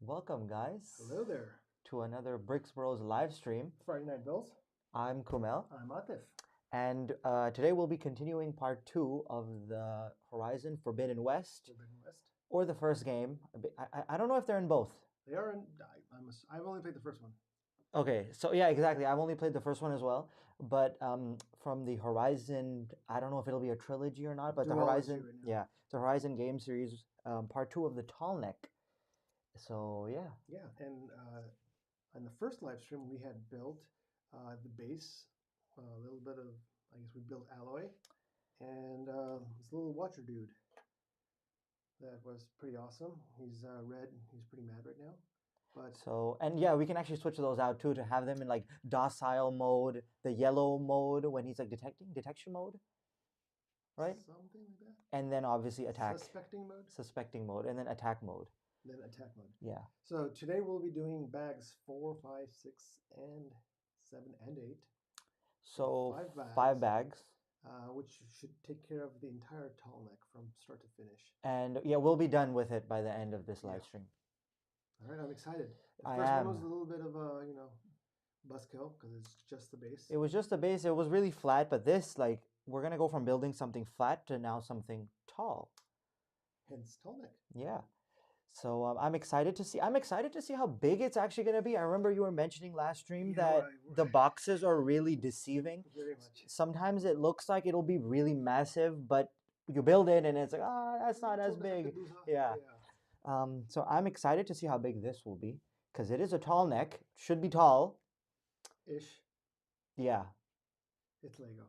Welcome, guys, Hello there. to another Bricks Bros live stream. Friday Night Bills. I'm Kumail, I'm Atif. and today we'll be continuing part 2 of the Horizon Forbidden West, or the first game. I don't know if they're in both. They are in. I've only played the first one. Okay, so yeah, exactly. I've only played the first one as well, but from the Horizon, I don't know if it'll be a trilogy or not, but the Horizon, right now. yeah, the Horizon game series, part 2 of the Tallneck. So yeah. Yeah, and on the first live stream we had built the base, a little bit of. I guess we built alloy, and this little watcher dude. That was pretty awesome. He's red. He's pretty mad right now. But So, and yeah, we can actually switch those out too to have them in like docile mode, the yellow mode when he's like detection mode, right? something like that. And then obviously attack, Suspecting mode. and then attack mode. Then attack mode. Yeah. So today we'll be doing bags 4, 5, 6, and 7, and 8. So five bags. 5 bags. Which should take care of the entire Tallneck from start to finish. And yeah, we'll be done with it by the end of this live stream. All right, I'm excited. The I first am. one was a little bit of a, buzzkill because it's just the base. It was just the base. It was really flat, but this, like, we're gonna go from building something flat to now something tall. Hence Tallneck. Yeah. So I'm excited to see. I'm excited to see how big it's actually going to be. I remember you were mentioning last stream that the boxes are really deceiving. Very much. Sometimes it looks like it'll be really massive, but you build it and it's like, that's not as big. Yeah. So I'm excited to see how big this will be because it is a tall neck. Should be tall. Ish. Yeah. It's Lego.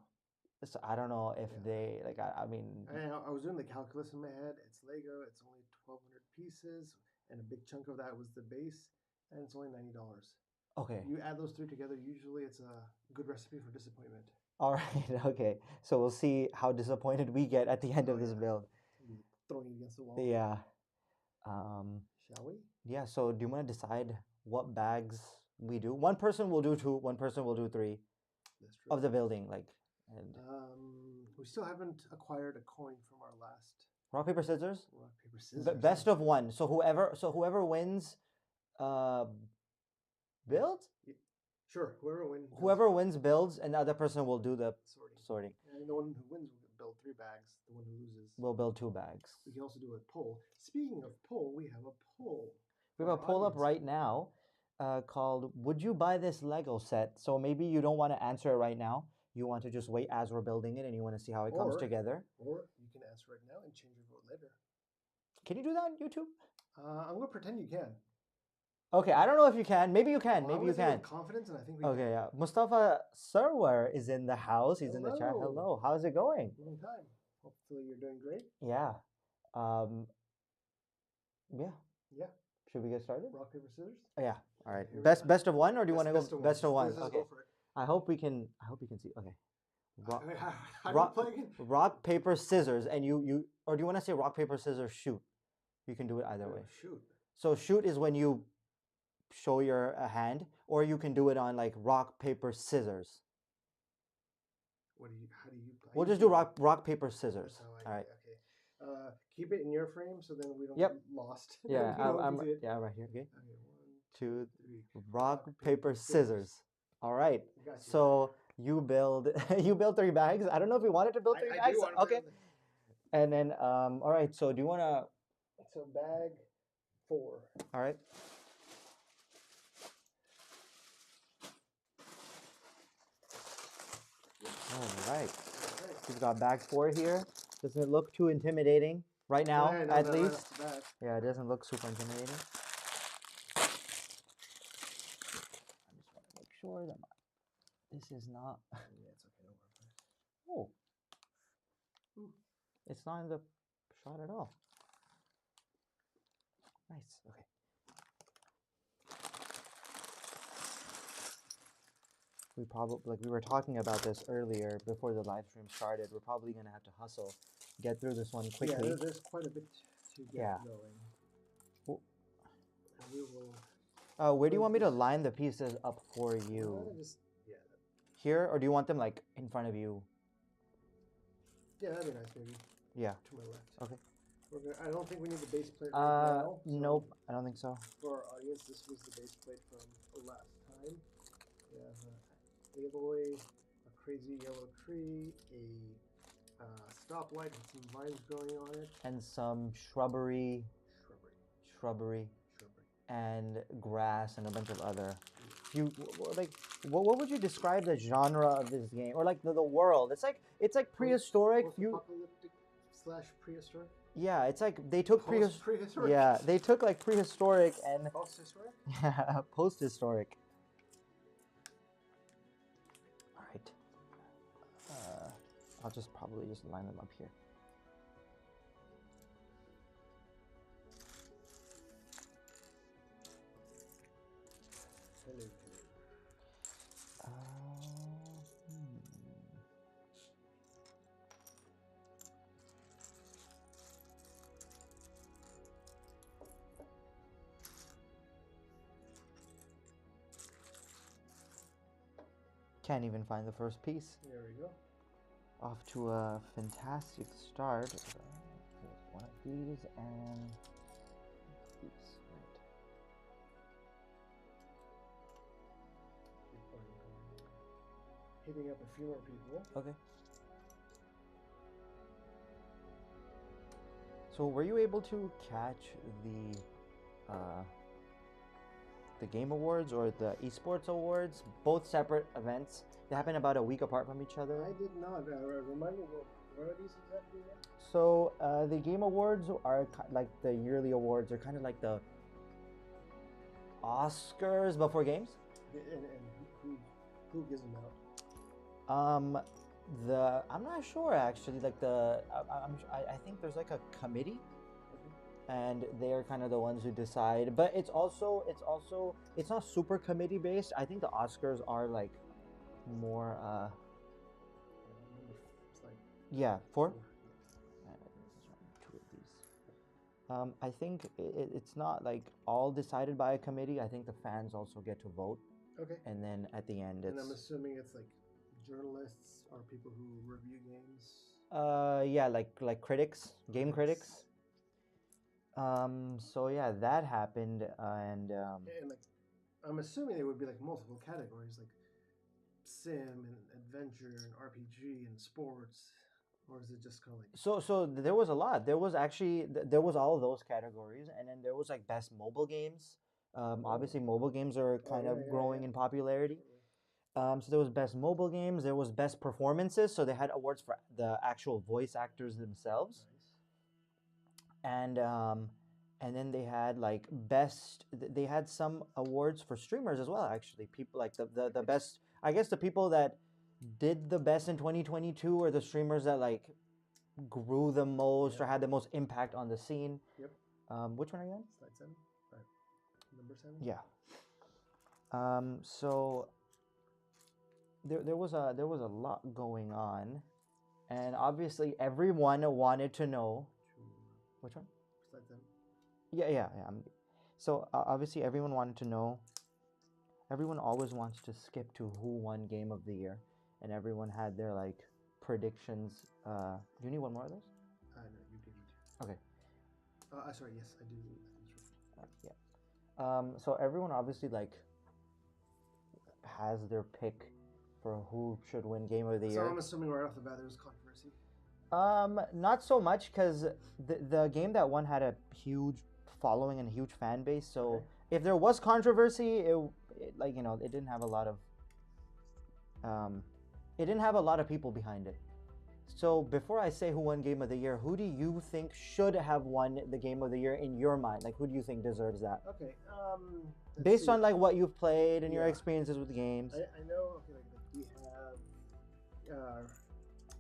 So I don't know if they like. I mean, I was doing the calculus in my head. It's Lego. It's only 1,200 pieces, and a big chunk of that was the base, and it's only $90. Okay. You add those three together. Usually, it's a good recipe for disappointment. All right. Okay. So we'll see how disappointed we get at the end of this build. Throwing it against the wall. Yeah. Shall we? Yeah. So do you want to decide what bags we do? One person will do 2. One person will do 3. That's true. Of the building, like. And we still haven't acquired a coin from our last rock paper scissors. Rock paper scissors. Best of one. So whoever wins, builds. Sure. Whoever wins. Whoever wins builds, and the other person will do the sorting. And the one who wins will build 3 bags. The one who loses will build 2 bags. We can also do a poll. Speaking of poll, we have a poll. We have a poll up right now, called "Would you buy this Lego set?" So maybe you don't want to answer it right now. You want to just wait as we're building it, and you want to see how it comes together. Or you can answer right now and change your vote later. Can you do that on YouTube? I'm going to pretend you can. Okay, I don't know if you can. Maybe you can. Well, maybe you can. Confidence, and I think we okay, yeah. Mustafa Sarwar is in the house. He's in the chat. Hello. How's it going? Long time. Hopefully you're doing great. Yeah. Yeah. Yeah. Should we get started? Rock, paper, scissors? Oh, yeah. All right. Best of one, or do you want to go best of one? Let's okay. Go for it. I hope you can see. Okay. Rock, rock, paper, scissors, and you or do you want to say rock, paper, scissors, shoot? You can do it either way. Shoot. So shoot is when you show your hand, or you can do it on like rock, paper, scissors. How do you play? We'll just do rock, paper, scissors. All right. Okay. Keep it in your frame so then we don't get lost. Yeah, I'm right here. Okay. 1, 2, 3. Rock, paper, scissors. All right. So you build 3 bags. I don't know if you wanted to build 3 bags. Okay. And then all right. So do you want to? So bag 4. All right. All right. We've got bag 4 here. Doesn't it look too intimidating right now? At least. Yeah, it doesn't look super intimidating. I just want to make sure that this is not. Yeah, it's okay. Don't worry. Oh. It's not in the shot at all. Nice. Okay. We probably, we were talking about this earlier before the live stream started. We're probably going to have to hustle, get through this one quickly. Yeah, there's quite a bit to get going. Well, we will. Where do you want me to line the pieces up for you? Here, or do you want them like in front of you? Yeah, that'd be nice, maybe. Yeah. To my left. Okay. I don't think we need the base plate right now. Nope. I don't don't think so. For our audience, this was the base plate from last time. We have Aloy, a crazy yellow tree, a stoplight with some vines growing on it, And some shrubbery, and grass, and a bunch of other. What would you describe the genre of this game, or like the world? It's like prehistoric. Post-apocalyptic / prehistoric. Yeah, it's like they took Prehistoric. Yeah, they took like prehistoric and Post-historic. yeah, post-historic. All right. I'll just probably just line them up here. Can't even find the first piece. There we go. Off to a fantastic start. One of these and these. Right. Hitting up a few more people. Okay. So were you able to catch the Game Awards or the Esports Awards? Both separate events. They happen about a week apart from each other. I did not. Remind me, what are these exactly again? So the Game Awards are like the yearly awards. Are kind of like the Oscars before games. And who gives them out? I'm not sure actually. Like I think there's like a committee, and they're kind of the ones who decide. But it's not super committee based. I think the Oscars are like more yeah, 4. Two of these. I think it's not like all decided by a committee. I think the fans also get to vote. Okay. And then at the end, And I'm assuming it's like journalists or people who review games. Yeah, like critics, game critics. So yeah, that happened, and like, I'm assuming it would be like multiple categories, like sim and adventure and RPG and sports, or is it just kind of like? So there was a lot. There was actually there was all of those categories, and then there was like best mobile games. Obviously, mobile games are kind of growing in popularity. So there was best mobile games. There was best performances. So they had awards for the actual voice actors themselves. Nice. And then they had like best. They had some awards for streamers as well. Actually, people like the best. I guess the people that did the best in 2022 are the streamers that like grew the most or had the most impact on the scene. Yep. Which one are you on? Slide 7. Number 7. Yeah. So there was a lot going on, and obviously everyone wanted to know which one. Slide 7. Yeah. So obviously everyone wanted to know. Everyone always wants to skip to who won Game of the Year, and everyone had their like predictions. Do you need one more of those? No, you didn't. Okay. Sorry. Yes, I do. Yeah. So everyone obviously like has their pick for who should win Game of the Year. So I'm assuming right off the bat there was controversy. Not so much because the game that won had a huge following and a huge fan base. So if there was controversy, it like it didn't have a lot of people behind it. So before I say who won Game of the Year, who do you think should have won the Game of the Year in your mind? Like, who do you think deserves that? Okay. Based on like what you've played and your experiences with games. I know. Okay, like we have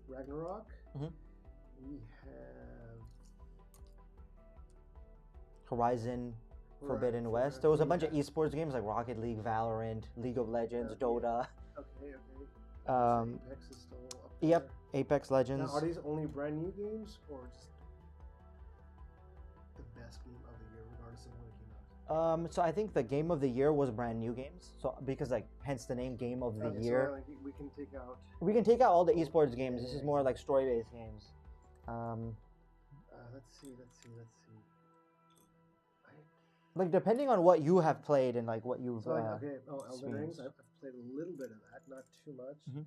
Ragnarok. Mm-hmm. We have Horizon Forbidden West. There was a bunch of esports games like Rocket League, Valorant, League of Legends, Dota. Okay. Apex is still up there. Yep, Apex Legends. Now, are these only brand new games or just the best game of the year, regardless of when it came out? So I think the Game of the Year was brand new games. So because like hence the name Game of the Year. So, like, we can take out. We can take out all the esports games. This is more like story-based games. Let's see. Like depending on what you have played and like what you've So like okay, Elden Rings. experienced. I've played a little bit of that, not too much. Mhm.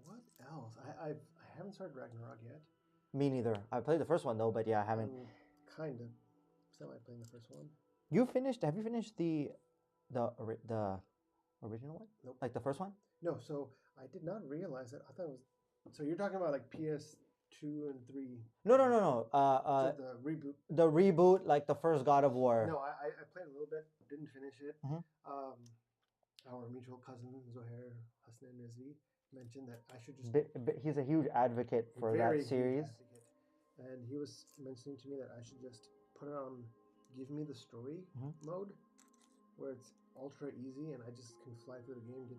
What else? I haven't started Ragnarok yet. Me neither. I played the first one though, but yeah, I haven't. Kind of semi playing the first one. You finished? Have you finished the original one? Nope. Like the first one? No. So I did not realize that. I thought it was. So you're talking about like PS2 and 3. No, no, no, no. So the reboot. The reboot, like the first God of War. No, I played a little bit, didn't finish it. Mhm. Our mutual cousin Zohair Hasnan Rizvi mentioned that I should just. He's a huge advocate for very that series. Huge advocate. And he was mentioning to me that I should just put it on give me the story mode, where it's ultra easy and I just can fly through the game, get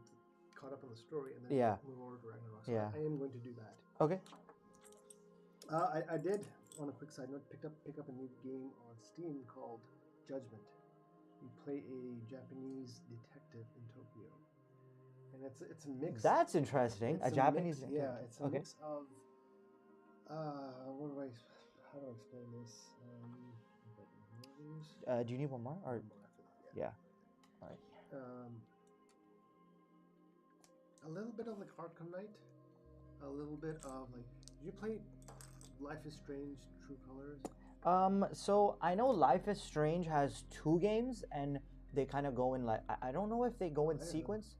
caught up on the story, and then move over to Ragnarok. So I am going to do that. Okay. I did, on a quick side note, pick up a new game on Steam called Judgment. You play a Japanese detective in Tokyo, and it's a mix. That's interesting. It's a Japanese mix, yeah, it's a mix of how do I explain this? Do you need one more? Or one more after that, yeah. All right. A little bit of like Arkham Knight, a little bit of like. Did you play Life is Strange: True Colors? So I know Life is Strange has 2 games, and they kind of go in like I don't know if they go in sequence.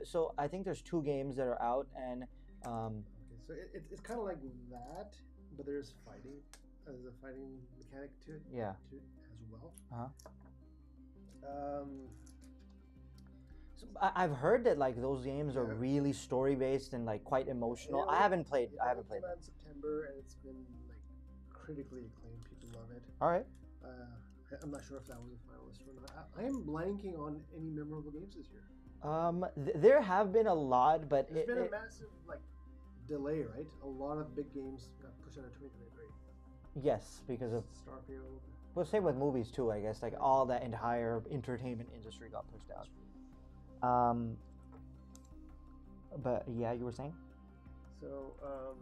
So I think there's 2 games that are out, and okay, so it's kind of like that, but there's fighting. There's a fighting mechanic to it. Yeah. As well. So I've heard that like those games are really story based and like quite emotional. I haven't played. I haven't played. It came out in September, and it's been like critically acclaimed. People love it. All right. I'm not sure if that was a finalist or not. I am blanking on any memorable games this year. There have been a lot, but there's been a massive like delay, right? A lot of big games got pushed out of 2023. Yes, because of Starfield. Well, same with movies too, I guess. Like all the entire entertainment industry got pushed out. But yeah, you were saying? So, hold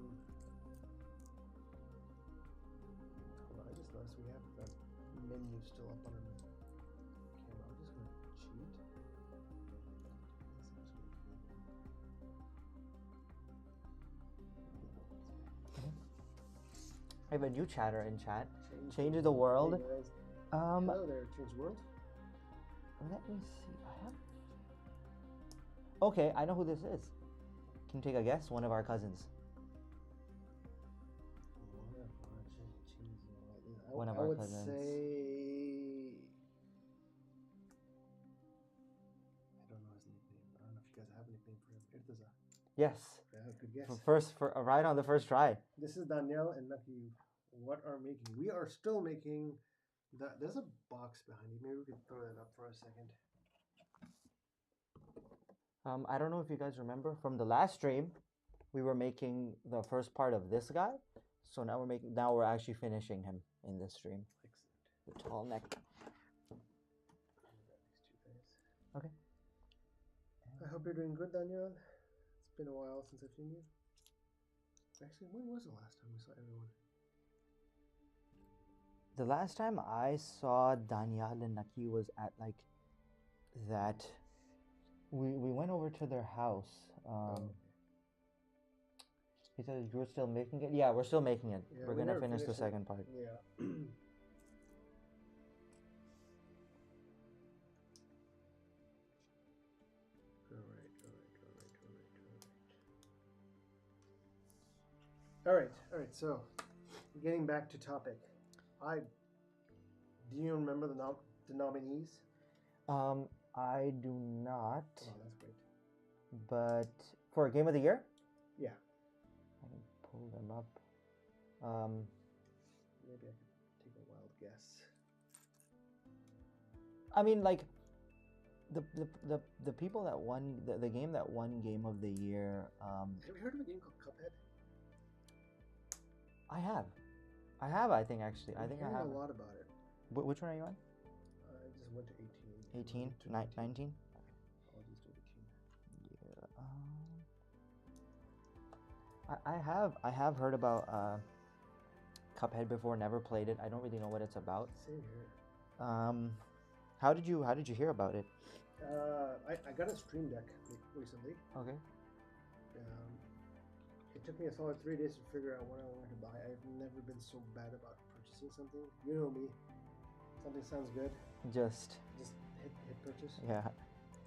on, I just noticed we have the menu still up on our camera. I'm just going to cheat. I have a new chatter in chat. Change the world. Hey hello there, Change the World. Let me see. I have. Okay, I know who this is. Can you take a guess? One of our cousins. One of our cousins. I would say. I don't know his nickname. I don't know if you guys have a nickname for him. Irtaza. Yes. Yeah, good guess. For right on the first try. This is Danielle and Naki. What are making? We are still making. There's a box behind you. Maybe we can throw that up for a second. I don't know if you guys remember from the last stream, we were making the first part of this guy. So now we're actually finishing him in this stream. Excellent. The Tallneck. Okay. I hope you're doing good, Daniel. It's been a while since I've seen you. Actually, when was the last time we saw everyone? The last time I saw Daniel and Naki was at like that. We went over to their house. He said you were still making it. Yeah, we're still making it. Yeah, we're gonna finish the second part. Yeah. All right. So, getting back to topic, do you remember the nominees? I do not. Oh, that's great. But for Game of the Year? Yeah. I can pull them up. Maybe I could take a wild guess. I mean, like the people that won the game that won Game of the Year. Have you heard of a game called Cuphead? I have. I think actually. I think I have a lot about it. Which one are you on? I just went to 18. 18? 19? Apologies to 18. Yeah. I have heard about Cuphead before, never played it. I don't really know what it's about. Same here. How did you hear about it? I got a Stream Deck recently. Okay. It took me a solid 3 days to figure out what I wanted to buy. I've never been so bad about purchasing something. You know me. Something sounds good. Just hit purchase. yeah.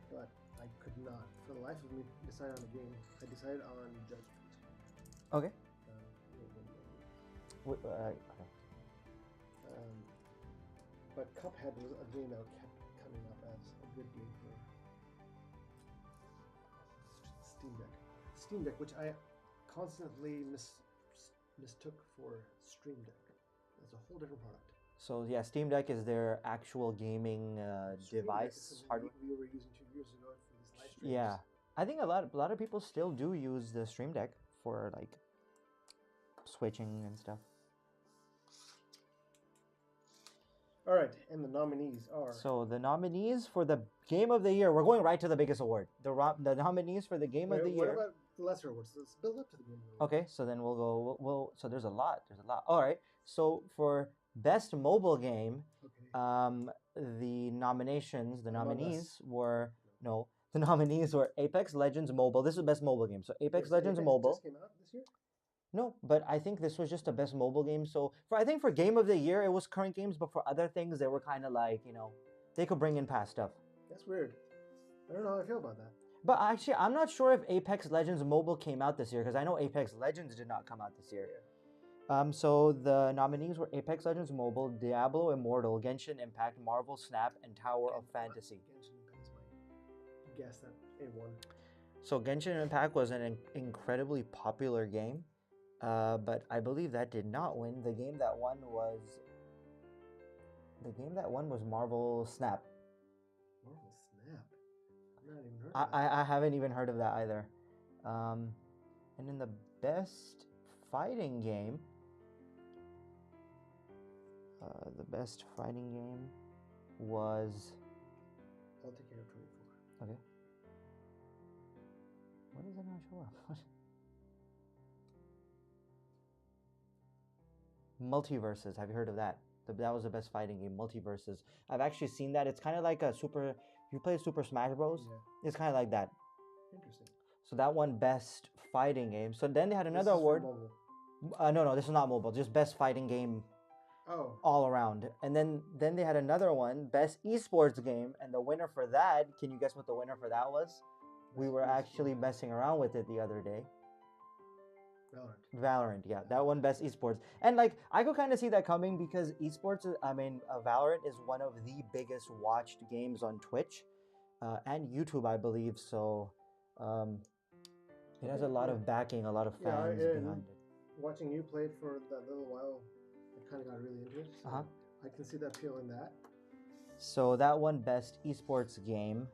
But I could not, for the life of me, decide on a game. I decided on Judgment. Okay. But Cuphead was a game that kept coming up as a good game for Steam Deck. Steam Deck, which I constantly mistook for Stream Deck. That's a whole different product. So yeah, Steam Deck is their actual gaming device. We were using 2 years ago for this live stream. Yeah, I think a lot of people still do use the Stream Deck for like switching and stuff. All right, and the nominees are. So the nominees for the Game of the Year. We're going right to the biggest award. The nominees for the Game of the Year. What about the lesser awards? Let's build up to the Game of the Year. Okay, so then we'll go. So there's a lot. All right. So for best mobile game, the nominees were Apex Legends Mobile. This is best mobile game. So Apex Legends Mobile just came out this year? No, but I think this was just a best mobile game. So I think for Game of the Year, it was current games, but for other things, they were kind of like, they could bring in past stuff. That's weird. I don't know how I feel about that. But actually, I'm not sure if Apex Legends Mobile came out this year, because I know Apex Legends did not come out this year. So the nominees were Apex Legends Mobile, Diablo Immortal, Genshin Impact, Marvel Snap, and Tower of Fantasy. Genshin Impact is my guess that it won. So Genshin Impact was an incredibly popular game. But I believe that did not win. The game that won was Marvel Snap. Marvel Snap? I've not even heard of that. I haven't even heard of that either. And in the best fighting game, was. I'll take care of 24. Okay. What does it not show up? Multiverses. Have you heard of that? That was the best fighting game, Multiverses. I've actually seen that. It's kind of like a Super. You play Super Smash Bros. Yeah. It's kind of like that. Interesting. So that won best fighting game. So then they had another award. No, this is not mobile. Just best fighting game. Oh. All around. And then they had another one, best esports game, and the winner for that. Can you guess what the winner for that was? We were actually messing around with it the other day. Valorant, yeah, that one best esports, and like I could kind of see that coming because esports, Valorant is one of the biggest watched games on Twitch, and YouTube, I believe. So, it has a lot of backing, a lot of fans behind it. Watching you play it for that little while, I kind of got really into it. So I can see the appeal in that. So that one best esports game.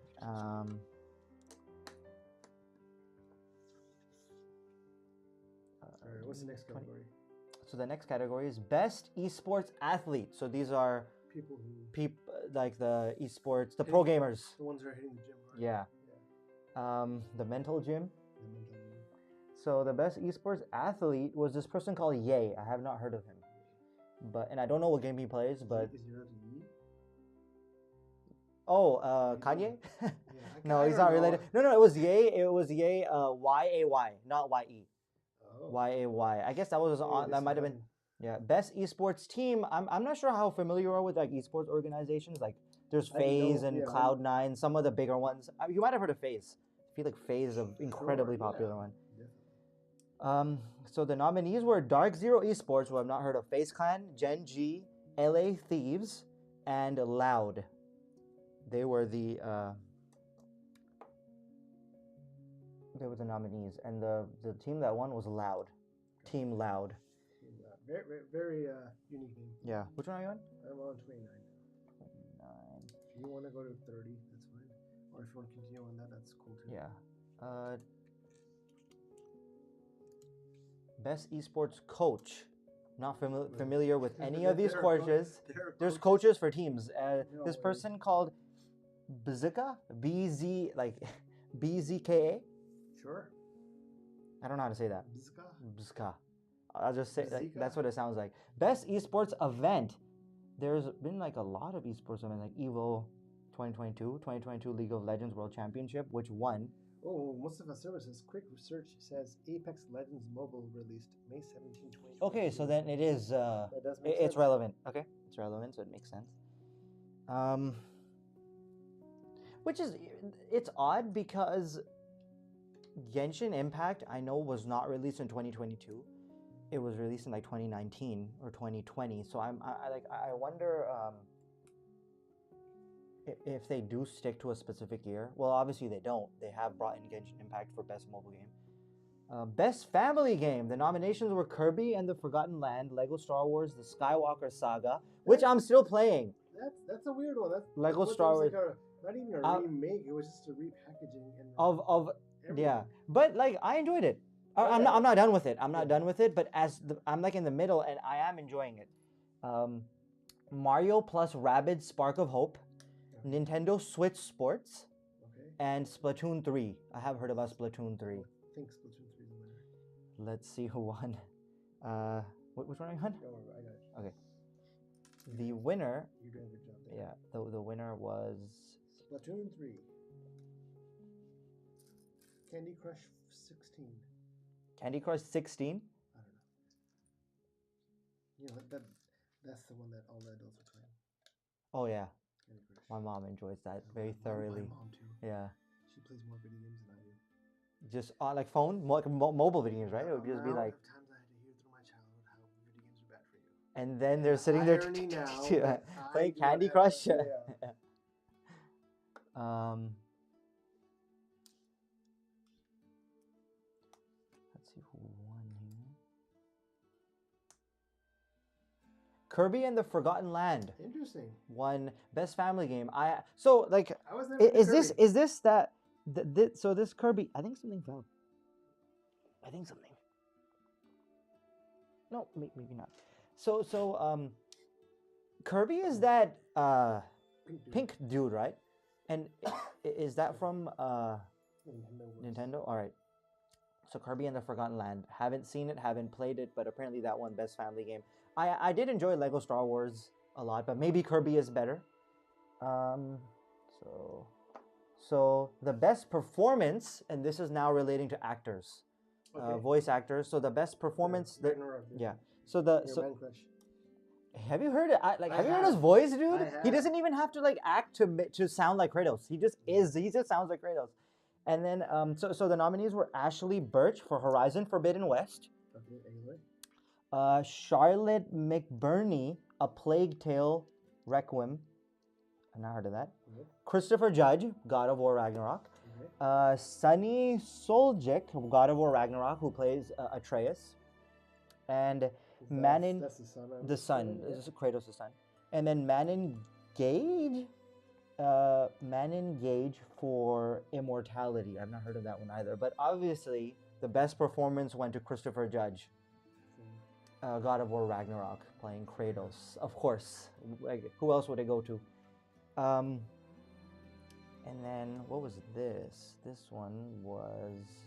What's the next category? So the next category is best esports athlete. So these are people like the esports, the pro gamers. The ones that are hitting the gym, right? Yeah. The mental gym. So the best esports athlete was this person called Ye. I have not heard of him, and I don't know what game he plays. But is he related to Ye? Oh, Kanye? No, he's not related. No, it was Ye. It was Ye. Y-A-Y, not Y-E. Y-A-Y. I guess that was on. That might have been. Yeah, best esports team. I'm not sure how familiar you are with like esports organizations. Like there's FaZe and Cloud9, some of the bigger ones. You might have heard of FaZe. I feel like FaZe is an incredibly popular one. So the nominees were Dark Zero Esports, who I've not heard of, FaZe Clan, Gen G, LA Thieves, and Loud. They were the nominees, and the team that won was Loud. Team Loud. Very, very unique name. Yeah. Which one are you on? I'm on 29. 29. If you want to go to 30, that's fine. Or if you want to continue on that, that's cool too. Yeah. Best esports coach. Not familiar with any of these coaches. There's coaches for teams. This person called Bzka, BZKA. Sure. I don't know how to say that. Bzka. I'll just say like, Bazika. that's what it sounds like. Best esports event. There's been like a lot of esports events, like Evo 2022 League of Legends World Championship, which won. Oh, Mustafa Services quick research says Apex Legends Mobile released May 17, 2022. Okay, so then it is. That does make It's sense. relevant. Okay, it's relevant, so it makes sense. Which is it's odd because Genshin Impact I know was not released in 2022. It was released in like 2019 or 2020. So I wonder if they do stick to a specific year. Well, obviously they don't. They have brought in Genshin Impact for best mobile game. Best family game. The nominations were Kirby and the Forgotten Land, Lego Star Wars: The Skywalker Saga, which I'm still playing. That's a weird one. Lego that Star was Wars. like not even a remake. It was just a repackaging and Of everything. yeah, but like I enjoyed it. I'm not done with it. I'm not done with it. But I'm like in the middle, and I am enjoying it. Mario plus Rabbids Spark of Hope, Nintendo Switch Sports, and Splatoon 3. I have heard about Splatoon 3. I think Splatoon 3 is the winner. Let's see who won. Which one are you on? Don't worry, I got it. Okay. The winner. You're doing a good job there. Yeah. The winner was Splatoon 3. Candy Crush 16. Candy Crush 16. I don't know. You know that's the one that all the adults are playing. Oh yeah. Candy Crush. My mom enjoys that very thoroughly. My mom too. Yeah. She plays more video games than I do. Just on like phone, mobile video games, right? It would just be like. Times I had to hear through my childhood how video games are bad for you. And then they're sitting there playing Candy Crush. Let's see who won here. Kirby and the Forgotten Land. Interesting. Won best family game. So like I was never is this that so this Kirby? I think something fell. I think something. No, maybe not. So Kirby is that pink dude, right? And is that from Nintendo? All right. So Kirby and the Forgotten Land. Haven't seen it, haven't played it, but apparently that one best family game. I did enjoy Lego Star Wars a lot, but maybe Kirby is better. So the best performance, and this is now relating to actors, voice actors. So the best performance, yeah. So have you heard it? Have you heard his voice, dude? He doesn't even have to like act to sound like Kratos. He just is. He just sounds like Kratos. And then so the nominees were Ashley Birch for Horizon Forbidden West. Charlotte McBurney, A Plague Tale Requiem. I've not heard of that. Christopher Judge, God of War Ragnarok. Sunny Soljic, God of War Ragnarok, who plays Atreus. And Manon, the son. This is Kratos' the son. And then Manon Gage for Immortality. I've not heard of that one either. But obviously, the best performance went to Christopher Judge. God of War Ragnarok, playing Kratos. Of course. Like, who else would it go to? And then, what was this? This one was...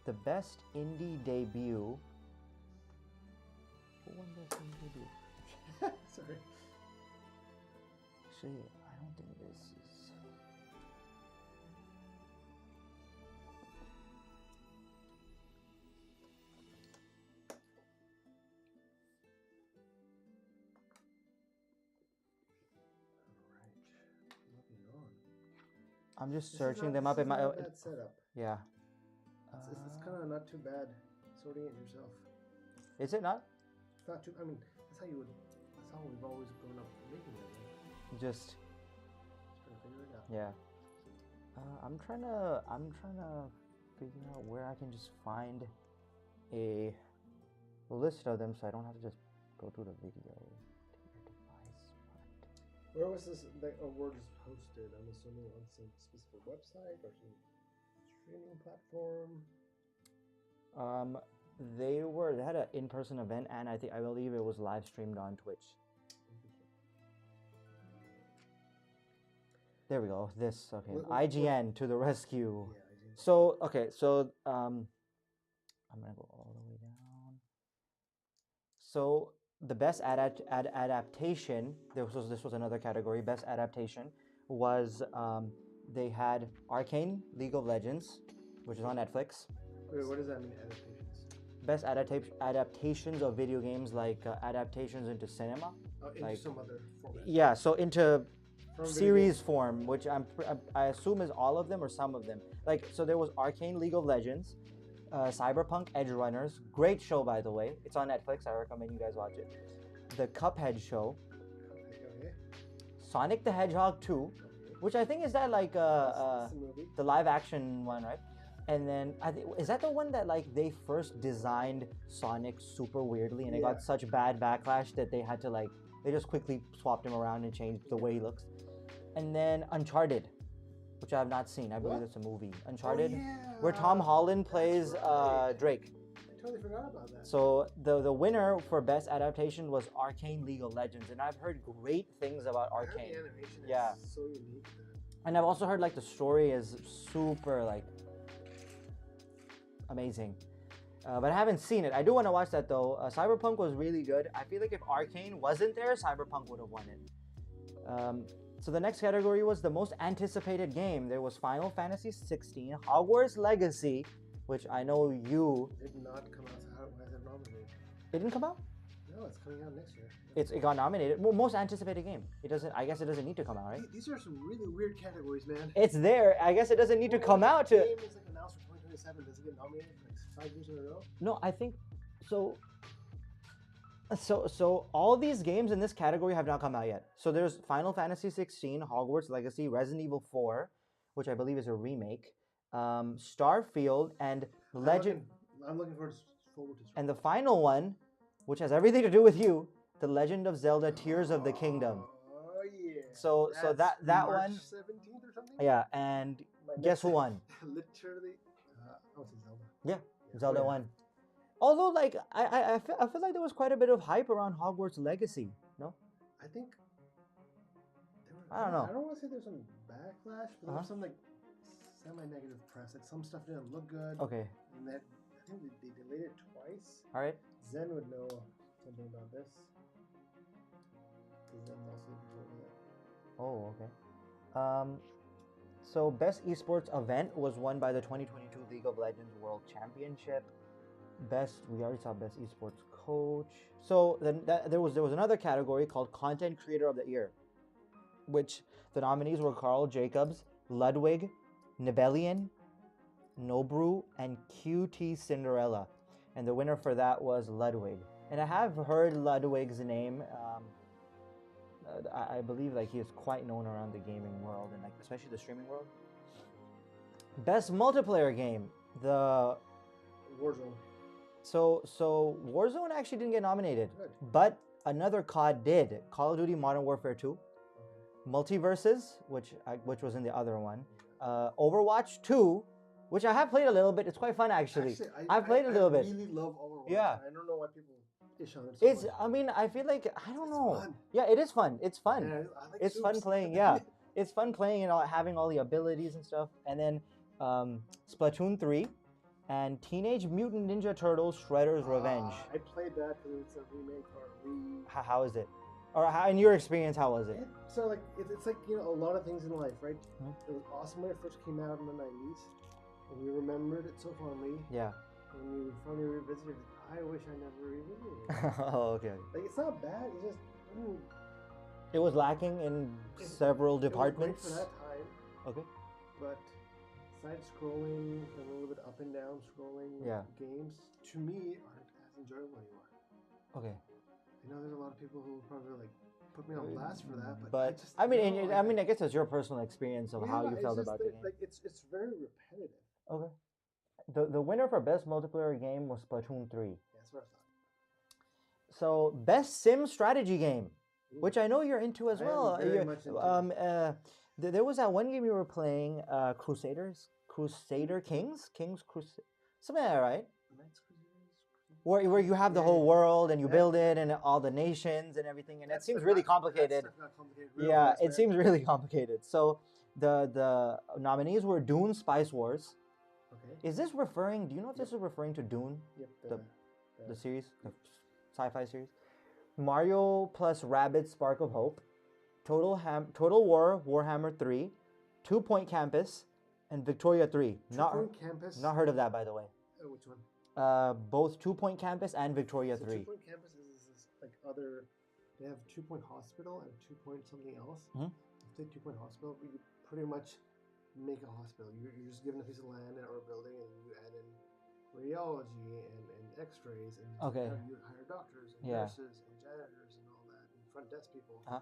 the best indie debut. Who won best indie debut? Sorry. Actually, I don't think this is. I'm just searching them up in my. Bad setup. Yeah. It's kind of not too bad sorting it yourself. Is it not? It's not too. I mean, that's how we've always grown up making it. Right? Just trying to figure it out. Yeah. I'm trying to figure out where I can just find a list of them, so I don't have to just go through the video. Where was this award hosted? I'm assuming on some specific website or some streaming platform. They had an in-person event, and I believe it was live streamed on Twitch. There we go. This okay. What- IGN to the rescue. Yeah, I think. So okay, so I'm gonna go all the way down. So the best adaptation. This was another category. Best adaptation was they had Arcane League of Legends, which is on Netflix. Wait, what does that mean, adaptations? Best adaptations of video games, like adaptations into cinema. Oh, into Like- some other format. Yeah, so into From video series games. form, which I assume is all of them or some of them. Like, so there was Arcane League of Legends, Cyberpunk Edge Runners, great show by the way. It's on Netflix. I recommend you guys watch it. The Cuphead show, Okay. Sonic the Hedgehog 2, which I think is that like That's the movie. the live action one, right? And then is that the one that like they first designed Sonic super weirdly and it Yeah. got such bad backlash that they had to like they just quickly swapped him around and changed the way he looks. And then Uncharted, which I have not seen. I believe What? it's a movie. Uncharted, Oh, yeah. where Tom Holland That's plays right. Drake. I totally forgot about that. So the winner for best adaptation was Arcane League of Legends, and I've heard great things about I heard Arcane. the animation Yeah. is so unique. And I've also heard like the story is super like amazing. But I haven't seen it. I do want to watch that though. Cyberpunk was really good. I feel like if Arcane wasn't there, Cyberpunk would have won it. So the next category was the most anticipated game. There was Final Fantasy 16, Hogwarts Legacy, which I know you. Did not come out. So why is it nominated? It didn't come out. No, it's coming out next year. It got nominated. Well, most anticipated game. It doesn't. I guess it doesn't need to come out, right? These are some really weird categories, man. It's there. I guess it doesn't need to come out to. The game is like announced for 2027. Does it get nominated for like 5 years in a row? No, I think so. So all these games in this category have not come out yet. So there's Final Fantasy 16, Hogwarts Legacy, Resident Evil 4, which I believe is a remake, Starfield, and Legend. I'm looking forward to And the final one, which has everything to do with you, The Legend of Zelda: Tears of the Kingdom. Oh yeah. So That's that March one, 17th or something. yeah. And My guess who next- won? Literally. I would say Zelda. Yeah, Yeah, Zelda oh, yeah. won. Although, like, I feel like there was quite a bit of hype around Hogwarts Legacy. No, I think. I don't know. I don't want to say there's some backlash, but there Uh-huh. was some like semi-negative press. Like some stuff didn't look good. okay, And that I think they delayed it twice. all right. Zen would know something about this. 'Cause Zen also controls it. Oh, okay. So best esports event was won by the 2022 League of Legends World Championship. We already saw best esports coach. So then there was another category called content creator of the year, which the nominees were Carl Jacobs, Ludwig, Nibelian, Nobru, and QT Cinderella. And the winner for that was Ludwig. And I have heard Ludwig's name. I believe like he is quite known around the gaming world and like especially the streaming world. Best multiplayer game. Warzone. So Warzone actually didn't get nominated, Good. but another COD did. Call of Duty Modern Warfare 2, Multiverses, which was in the other one, Overwatch 2, which I have played a little bit. It's quite fun actually. I've played a little bit. I really love Overwatch. Yeah. I don't know why people ish on it so It's. much. I mean, I feel like I don't It's know. fun. Yeah, it is fun. It's fun. And I like It's fun soups. playing. Yeah, it's fun playing and having all the abilities and stuff. And then Splatoon 3 and Teenage Mutant Ninja Turtles: Shredder's Revenge. I played that because it's a remake or a How is it? Or how, in your experience, how was it? So like it's like a lot of things in life, right? Mhm. It was awesome when it first came out in the 90s, and you remembered it so fondly. Yeah. When you finally revisited it, I wish I never revisited it. Oh, okay. Like it's not bad. It's just It was lacking in several it was great departments. for that time, Okay. but side scrolling and a little bit up and down scrolling Yeah. games to me aren't as enjoyable anymore. Okay. I know there's a lot of people who would probably like put me on blast for that, but But just I mean, no, and I mean, I guess it's your personal experience of how yeah, you it's felt just about the that, game. Like it's very repetitive. Okay. The winner for best multiplayer game was Splatoon 3. Yeah, that's what I thought. So best sim strategy game, Ooh. which I know you're into as I am well. very You're- much into there was that one game you were playing, Crusader Kings, something like that, right? Knights Crusaders? Where you have the Yeah, whole yeah. world and you Yeah. build it and all the nations and everything, and That it seems stuff really got- that complicated. stuff got complicated real Yeah, fast, it man. seems really complicated. So The nominees were Dune: Spice Wars. Okay. Is this referring? Do you know if this is referring to Dune, Yep. the series, the sci-fi series? Mario plus Rabbids: Spark of Hope, Total War Warhammer 3, 2 Point Campus, and Victoria 3. Point Campus. Not heard of that, by the way. Which one? Both 2 Point Campus and Victoria So 3. 2 Point Campus is like other. They have 2 Point Hospital and 2 Point something else. Mhm. If you take 2 Point Hospital, you pretty much make a hospital. You're just given a piece of land or a building, and you add in radiology and X-rays, and Okay. you hire doctors and Yeah. nurses and janitors and all that, and front desk people. Uh-huh.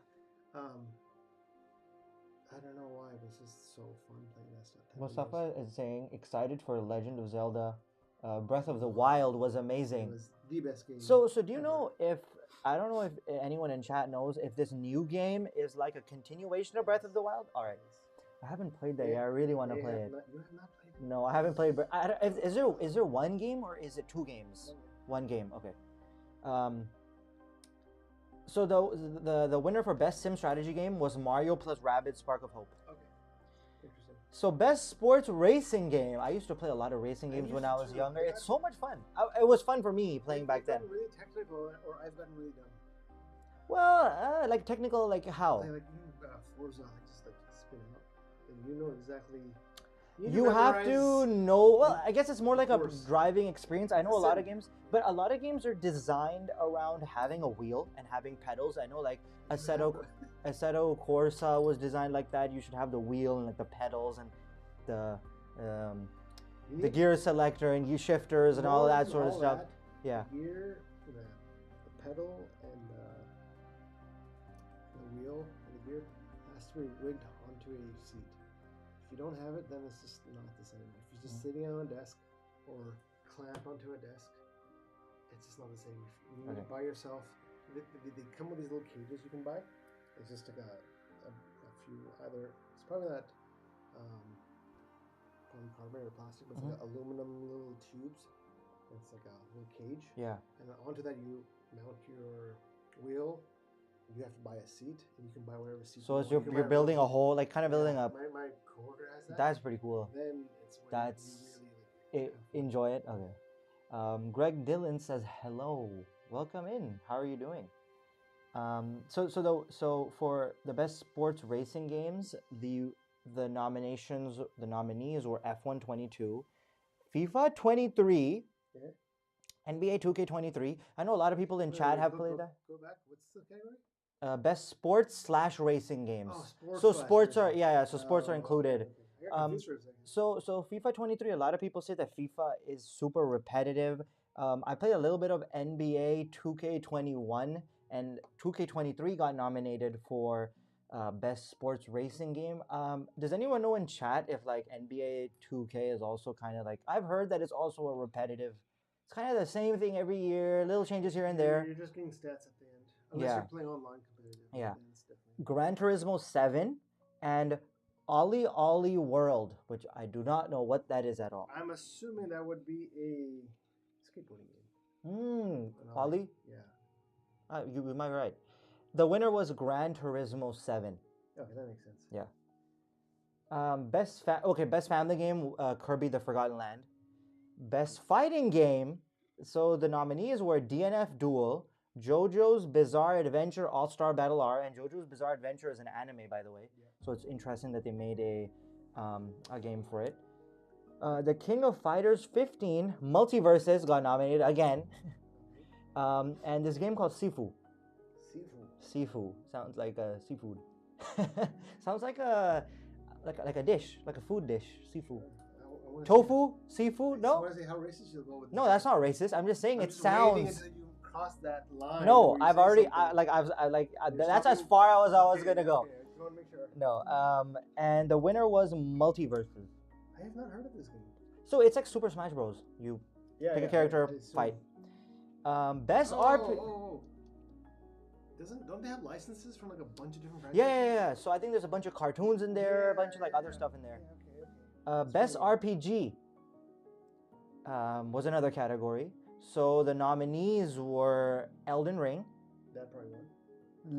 I don't know why, but it's just so fun playing that stuff. Mustafa is saying excited for Legend of Zelda. Breath of the Wild was amazing. It was the best game. So do you ever. know if I don't know if anyone in chat knows if this new game is like a continuation of Breath of the Wild? All right, I haven't played that yet. I really want to play it. You have not played it? No, I haven't played. Is there one game or is it 2 games? One game. Okay. So the winner for best sim strategy game was Mario plus Rabbids: Spark of Hope. Okay. Interesting. So best sports racing game. I used to play a lot of racing games when I was younger. It's so much fun. It was fun for me playing back then. Really technical, or I've gotten really dumb. Well, like technical, like how? Like Forza, just like spin out, and you know exactly. You have to know. Well, I guess it's more like a course. driving experience. I know a lot of games, but a lot of games are designed around having a wheel and having pedals. I know, like Assetto Corsa was designed like that. You should have the wheel and like the pedals and the gear selector and gear shifters and all that sort of stuff. Yeah. The gear, the pedal, and the wheel and the gear has to be rigged onto a seat. If you don't have it, then it's just not the same. If you're just sitting on a desk or clamp onto a desk, it's just not the same. If you need it by yourself, they come with these little cages you can buy. It's just like a few, either, it's probably not polycarbonate or plastic, but it's like aluminum little tubes. It's like a little cage. Yeah. And onto that you mount your wheel. You have to buy a seat, and you can buy whatever seat. So you're building a whole, like kind of building a. My coworker has that. That's pretty cool. Then it's when you really enjoy it. Okay. Greg Dillon says hello. Welcome in. How are you doing? So for the best sports racing games, the nominees were F1 22, FIFA 23. Yeah. NBA 2K23. I know a lot of people in chat have played that. Go back. What's the category? Best sports/racing games. Oh, sports. So sports are so sports are included. Okay. So FIFA 23. A lot of people say that FIFA is super repetitive. I played a little bit of NBA 2K21, and 2K23 got nominated for best sports racing game. Does anyone know in chat if like NBA 2K is also kind of like, I've heard that it's also a repetitive. It's kind of the same thing every year, little changes here and there. You're just getting stats at the end. Unless you're playing online competitive. Yeah. Gran Turismo 7 and Ollie Ollie World, which I do not know what that is at all. I'm assuming that would be a skateboarding game. Ollie? Yeah. You might be right. The winner was Gran Turismo 7. Okay, that makes sense. Yeah. Best family game, Kirby the Forgotten Land. Best fighting game, so the nominees were DNF Duel, JoJo's Bizarre Adventure All-Star Battle R, and JoJo's Bizarre Adventure is an anime, by the way. Yeah. So it's interesting that they made a game for it. The King of Fighters 15 Multiverses got nominated again. And this game called Sifu. Sifu sounds like a seafood. Sounds like a dish, like a food dish. Sifu. Tofu? Seafood? No. I want to say how racist you'll go with no, that's not racist. I'm just saying it sounds. Until you cross that line. No, I've already. That's as far as I was gonna go. Okay, I just want to make sure. No. And the winner was Multiverses. I have not heard of this game. So it's like Super Smash Bros. You pick a character, fight. Best RP. Don't they have licenses from like a bunch of different franchises? Yeah. So I think there's a bunch of cartoons in there, a bunch of like other stuff in there. Best RPG was another category. So the nominees were Elden Ring. That probably won.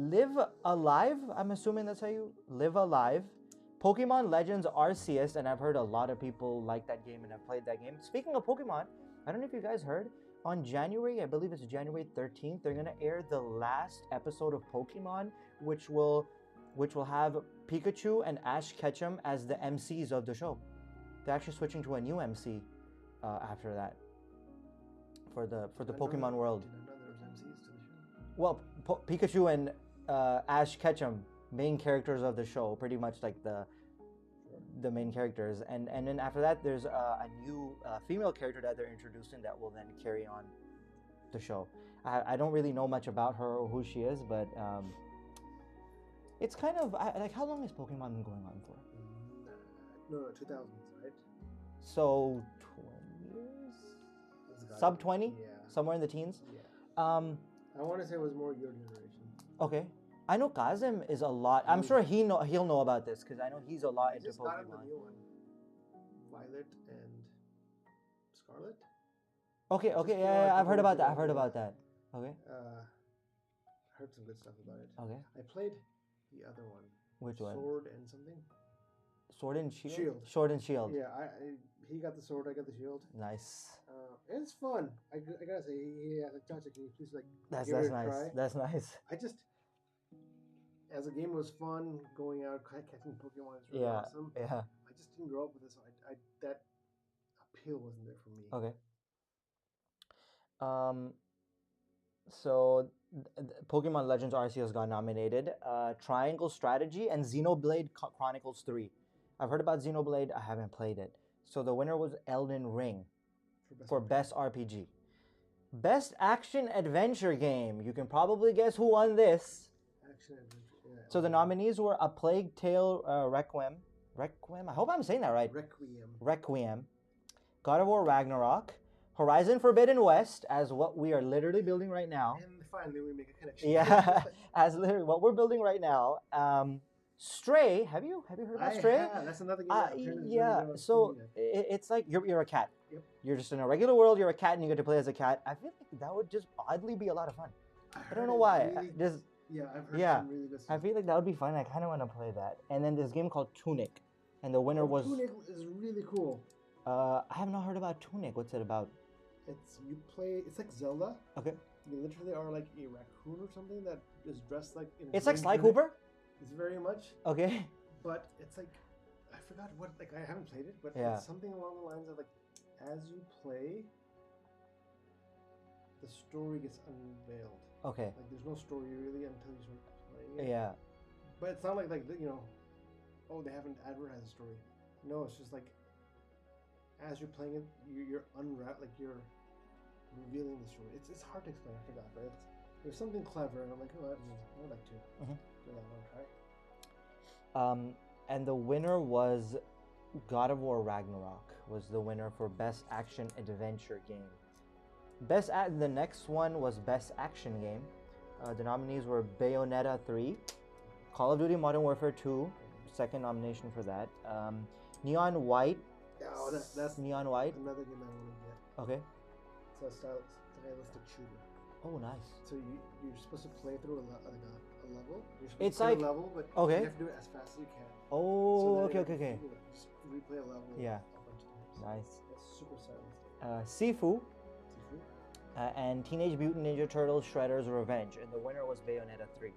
Live Alive, I'm assuming that's how you Live Alive, Pokemon Legends Arceus, and I've heard a lot of people like that game and have played that game. Speaking of Pokemon, I don't know if you guys heard, on January, I believe it's January 13th, they're gonna air the last episode of Pokemon, which will have Pikachu and Ash Ketchum as the MCs of the show. They're actually switching to a new MC after that for the Pokemon world. Did I know there was MCs to the show? Well, Pikachu and Ash Ketchum, main characters of the show, pretty much like the main characters, and then after that there's a new female character that they're introducing that will then carry on the show. I don't really know much about her or who she is, but it's kind of like, how long has Pokemon been going on for? No, 2000s, right? So 20 years, sub 20, Yeah. somewhere in the teens. Yeah. I want to say it was more your generation. Okay. I know Kazim is a lot. I'm sure he'll know about this because I know he's a lot into just got him Pokemon. the new one, Violet and Scarlet. Okay, Just okay, came yeah, out a I've heard couple about weeks that. I've heard ago, about that. Okay, Heard some good stuff about it. okay. I played the other one. Which one? Sword and something. Sword and Shield. Shield. Sword and Shield. Yeah, he got the sword, I got the shield. Nice. It's fun. I gotta say, he like, Chacha, can you please like That's give it a nice. try? That's nice. I just, as a game, was fun. Going out catching Pokemon is really Yeah, awesome. yeah. I just didn't grow up with this, so that appeal wasn't there for me. Okay. So Pokemon Legends Arceus got nominated. Triangle Strategy and Xenoblade Chronicles 3. I've heard about Xenoblade. I haven't played it. So the winner was Elden Ring for Best RPG. Best Action Adventure Game. You can probably guess who won this. Action adventure. Yeah, So the nominees were A Plague Tale Requiem. Requiem? I hope I'm saying that right. Requiem. God of War Ragnarok. Horizon Forbidden West, as what we are literally building right now. And finally, we make a connection. Yeah, as literally what we're building right now. Stray. Have you heard about Stray? Yeah, that's another game. Yeah. So it's like you're a cat. Yep. You're just in a regular world. You're a cat, and you get to play as a cat. I feel like that would just oddly be a lot of fun. I don't know why. Really, yeah, I've heard some really good stuff. I feel like that would be fun. I kind of want to play that. And then this game called Tunic, and the winner was. Tunic is really cool. I have not heard about Tunic. What's it about? It's like Zelda. Okay. You literally are like a raccoon or something that is dressed like. It's like Sly Cooper. It's very much. Okay. But it's like, I forgot what. Like I haven't played it, but Yeah. it's something along the lines of like, as you play, the story gets unveiled. Okay. Like there's no story really until you start playing it. Yeah. But it's not like oh, they haven't advertised the story. No, it's just like as you're playing it, you're you're revealing the story. It's hard to explain. I forgot, but there's something clever, and I'm like, oh, I'd like to give that one try. And the winner was God of War Ragnarok was the winner for Best Action Adventure Game. The next one was Best Action Game. The nominees were Bayonetta 3, Call of Duty Modern Warfare 2, second nomination for that. Neon White. Oh, that's Neon White. another game I want to get. Okay. It's a stylistic shooter. Oh, nice. So you're supposed to play through a level. You're supposed It's to play like a level, but okay. you have to do it as fast as you can. Oh, So okay. Just replay a level. Yeah. A bunch of times. Nice. It's super stylistic. Sifu Sifu? and Teenage Mutant Ninja Turtles Shredder's Revenge, and the winner was Bayonetta 3.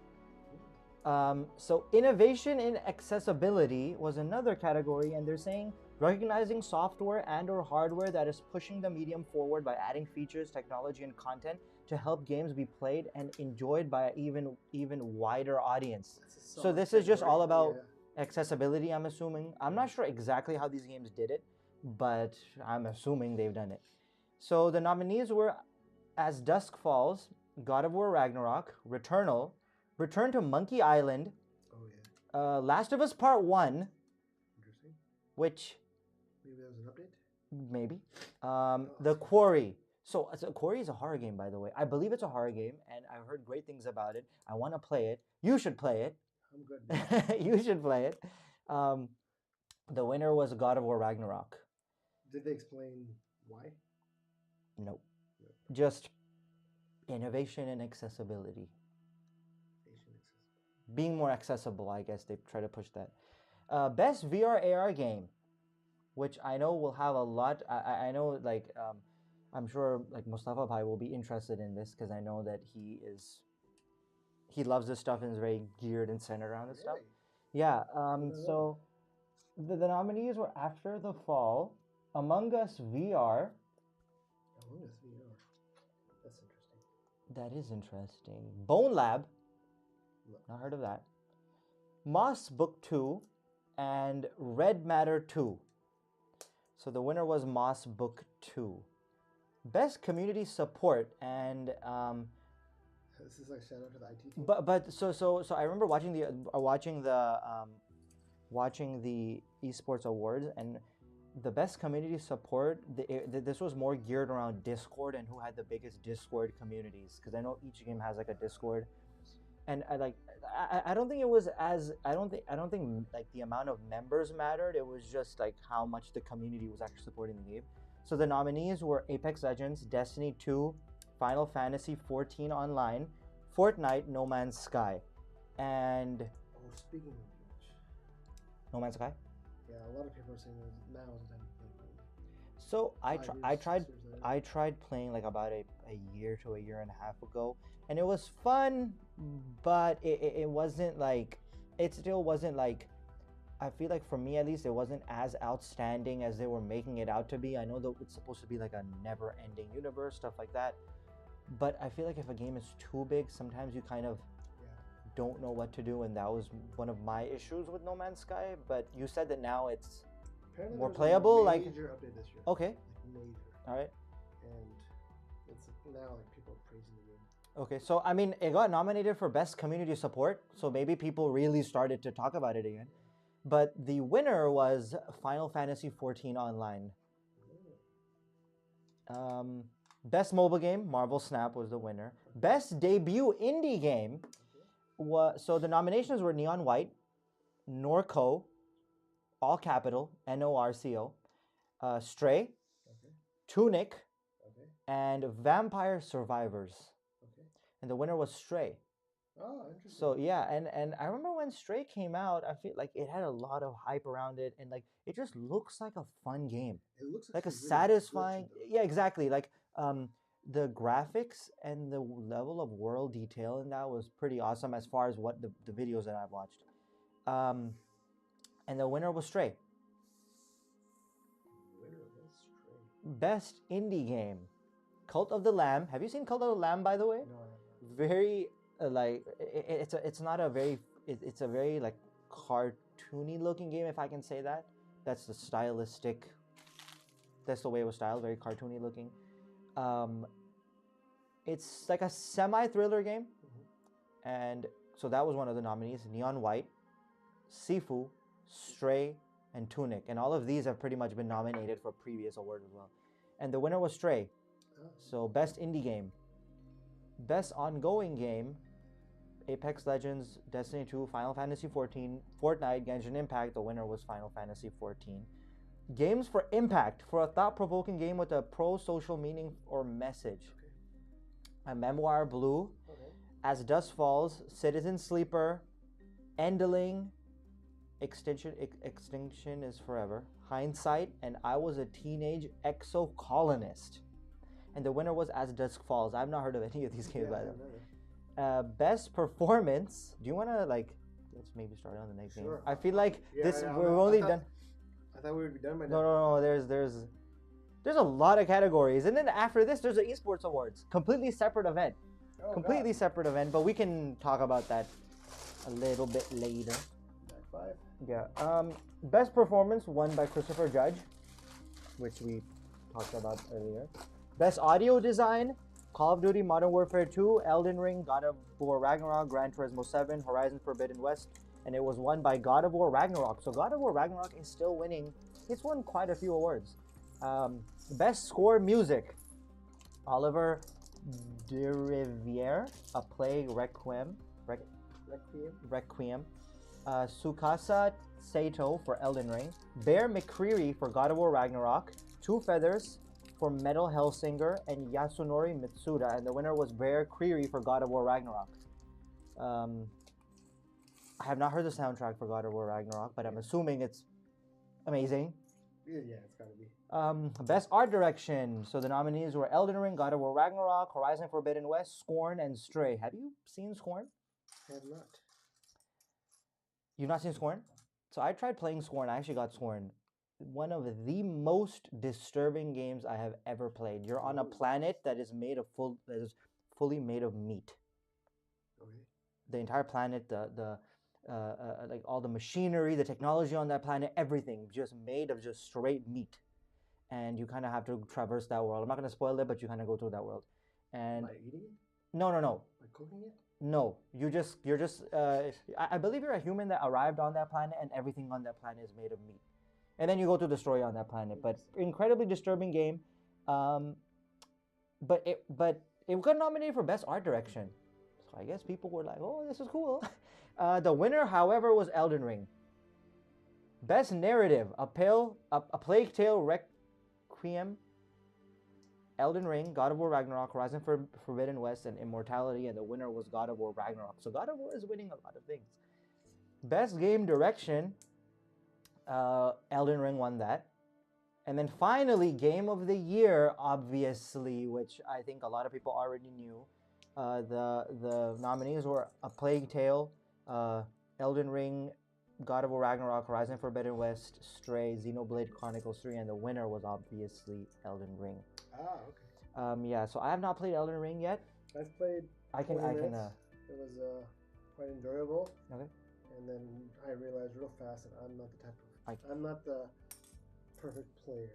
So innovation in accessibility was another category, and they're saying recognizing software and or hardware that is pushing the medium forward by adding features, technology, and content to help games be played and enjoyed by an even wider audience. So this is just all about accessibility, I'm assuming. I'm not sure exactly how these games did it, but I'm assuming they've done it. So the nominees were As Dusk Falls, God of War Ragnarok, Returnal, Return to Monkey Island, Last of Us Part 1, Interesting. which Maybe that was an update? maybe, The Quarry. So Quarry is a horror game, by the way. I believe it's a horror game, and I've heard great things about it. I want to play it. You should play it. I'm good. You should play it. The winner was God of War Ragnarok. Did they explain why? Nope. Just innovation and accessibility. Being more accessible, I guess they try to push that. Best VR AR game, which I know will have a lot. I know like I'm sure like Mustafa Bhai will be interested in this because I know that he loves this stuff and is very geared and centered around this stuff. Really? Yeah. So the nominees were After the Fall, Among Us VR. Among Us VR. That's interesting. That is interesting. Bone Lab. No. Not heard of that. Moss Book 2 and Red Matter 2. So the winner was Moss Book 2. Best community support and This is like shout out to the IT team. but so I remember watching the esports awards, and the best community support, this was more geared around Discord and who had the biggest Discord communities, because I know each game has like a Discord, and I don't think it was as I don't think like the amount of members mattered. It was just like how much the community was actually supporting the game. So the nominees were Apex Legends, Destiny 2, Final Fantasy 14 Online, Fortnite, No Man's Sky, and Oh, speaking of which, No Man's Sky. yeah, a lot of people are saying now is the time to play. So I 5 years, 6 years later. tried playing like about a year to a year and a half ago, and it was fun, but it wasn't like, it still wasn't like, I feel like for me at least it wasn't as outstanding as they were making it out to be. I know that it's supposed to be like a never-ending universe, stuff like that, but I feel like if a game is too big, sometimes you kind of Yeah. don't know what to do, and that was one of my issues with No Man's Sky. But you said that now it's Apparently more there's playable, a like major update this year. okay, Like major. all right. And it's now like people are praising the game. Okay, so I mean, it got nominated for Best Community Support, so maybe people really started to talk about it again. But the winner was Final Fantasy 14 Online. Best mobile game, Marvel Snap was the winner. Best debut indie game was, so the nominations were Neon White, Norco, all capital, Norco, Stray, Okay. Tunic, Okay. and Vampire Survivors. Okay. And the winner was Stray. Oh, interesting. So yeah, and I remember when Stray came out, I feel like it had a lot of hype around it, and like it just looks like a fun game, it looks like a actually really satisfying. glitchy, Yeah, exactly. Like the graphics and the level of world detail in that was pretty awesome as far as what the videos that I've watched. And the winner was Stray. though. Winner was Stray. Best indie game, Cult of the Lamb. Have you seen Cult of the Lamb, by the way? No, I have not. Very like it's not a very it's a very like cartoony looking game, if I can say that. That's the stylistic. That's the way it was styled, very cartoony looking. It's like a semi-thriller game, and so that was one of the nominees: Neon White, Sifu, Stray, and Tunic, and all of these have pretty much been nominated for previous awards as well. And the winner was Stray. Oh. So best indie game, best ongoing game, Apex Legends, Destiny 2, Final Fantasy 14, Fortnite, Genshin Impact. The winner was Final Fantasy 14. Games for Impact, for a thought-provoking game with a pro-social meaning or message. Okay. A Memoir Blue, Okay. As Dusk Falls, Citizen Sleeper, Endling, Extinction is Forever, Hindsight, and I Was a Teenage Exocolonist. And the winner was As Dusk Falls. I've not heard of any of these games, Yeah, by the I way. know. Best performance. Do you want to like? Let's maybe start on the next game. Sure. I feel like Yeah, this yeah, we've I only thought- done. I thought we would be done by No, now. no, no. There's a lot of categories, and then after this, there's the esports awards. Completely separate event. Oh, Completely separate event. But we can talk about that a little bit later. God. Back 5. Yeah. Best performance won by Christopher Judge, which we talked about earlier. Best audio design, Call of Duty Modern Warfare 2, Elden Ring, God of War Ragnarok, Gran Turismo 7, Horizon Forbidden West, and it was won by God of War Ragnarok. So God of War Ragnarok is still winning. It's won quite a few awards. Best score music, Oliver de Riviere, A Plague Requiem. Requiem. Tsukasa Sato for Elden Ring, Bear McCreary for God of War Ragnarok, Two Feathers for Metal Hellsinger, and Yasunori Mitsuda. And the winner was Bear Creary for God of War Ragnarok. I have not heard the soundtrack for God of War Ragnarok, but I'm Yeah. assuming it's amazing. Yeah, it's gotta be. Best art direction. So the nominees were Elden Ring, God of War Ragnarok, Horizon Forbidden West, Scorn, and Stray. Have you seen Scorn? I have not. You've not seen Scorn? So I tried playing Scorn. I actually got Scorn. One of the most disturbing games I have ever played. You're on a planet that is fully made of meat. Okay. The entire planet, like all the machinery, the technology on that planet, everything just made of just straight meat. And you kind of have to traverse that world. I'm not going to spoil it, but you kind of go through that world. And By eating it? no. By cooking it? No, you're just. I believe you're a human that arrived on that planet, and everything on that planet is made of meat. And then you go through the story on that planet. But incredibly disturbing game. But it got nominated for best art direction. So I guess people were like, "Oh, this is cool." The winner, however, was Elden Ring. Best narrative: A Plague Tale Requiem, Elden Ring, God of War Ragnarok, Horizon Forbidden West, and Immortality, and the winner was God of War Ragnarok. So God of War is winning a lot of things. Best game direction, Elden Ring won that. And then finally, Game of the Year, obviously, which I think a lot of people already knew. The nominees were A Plague Tale, Elden Ring, God of War Ragnarok, Horizon Forbidden West, Stray, Xenoblade Chronicles 3, and the winner was obviously Elden Ring. Ah, okay. Yeah, so I have not played Elden Ring yet. I've played. I can. It was quite enjoyable. Okay. And then I realized real fast that I'm not the type of. I'm not the perfect player.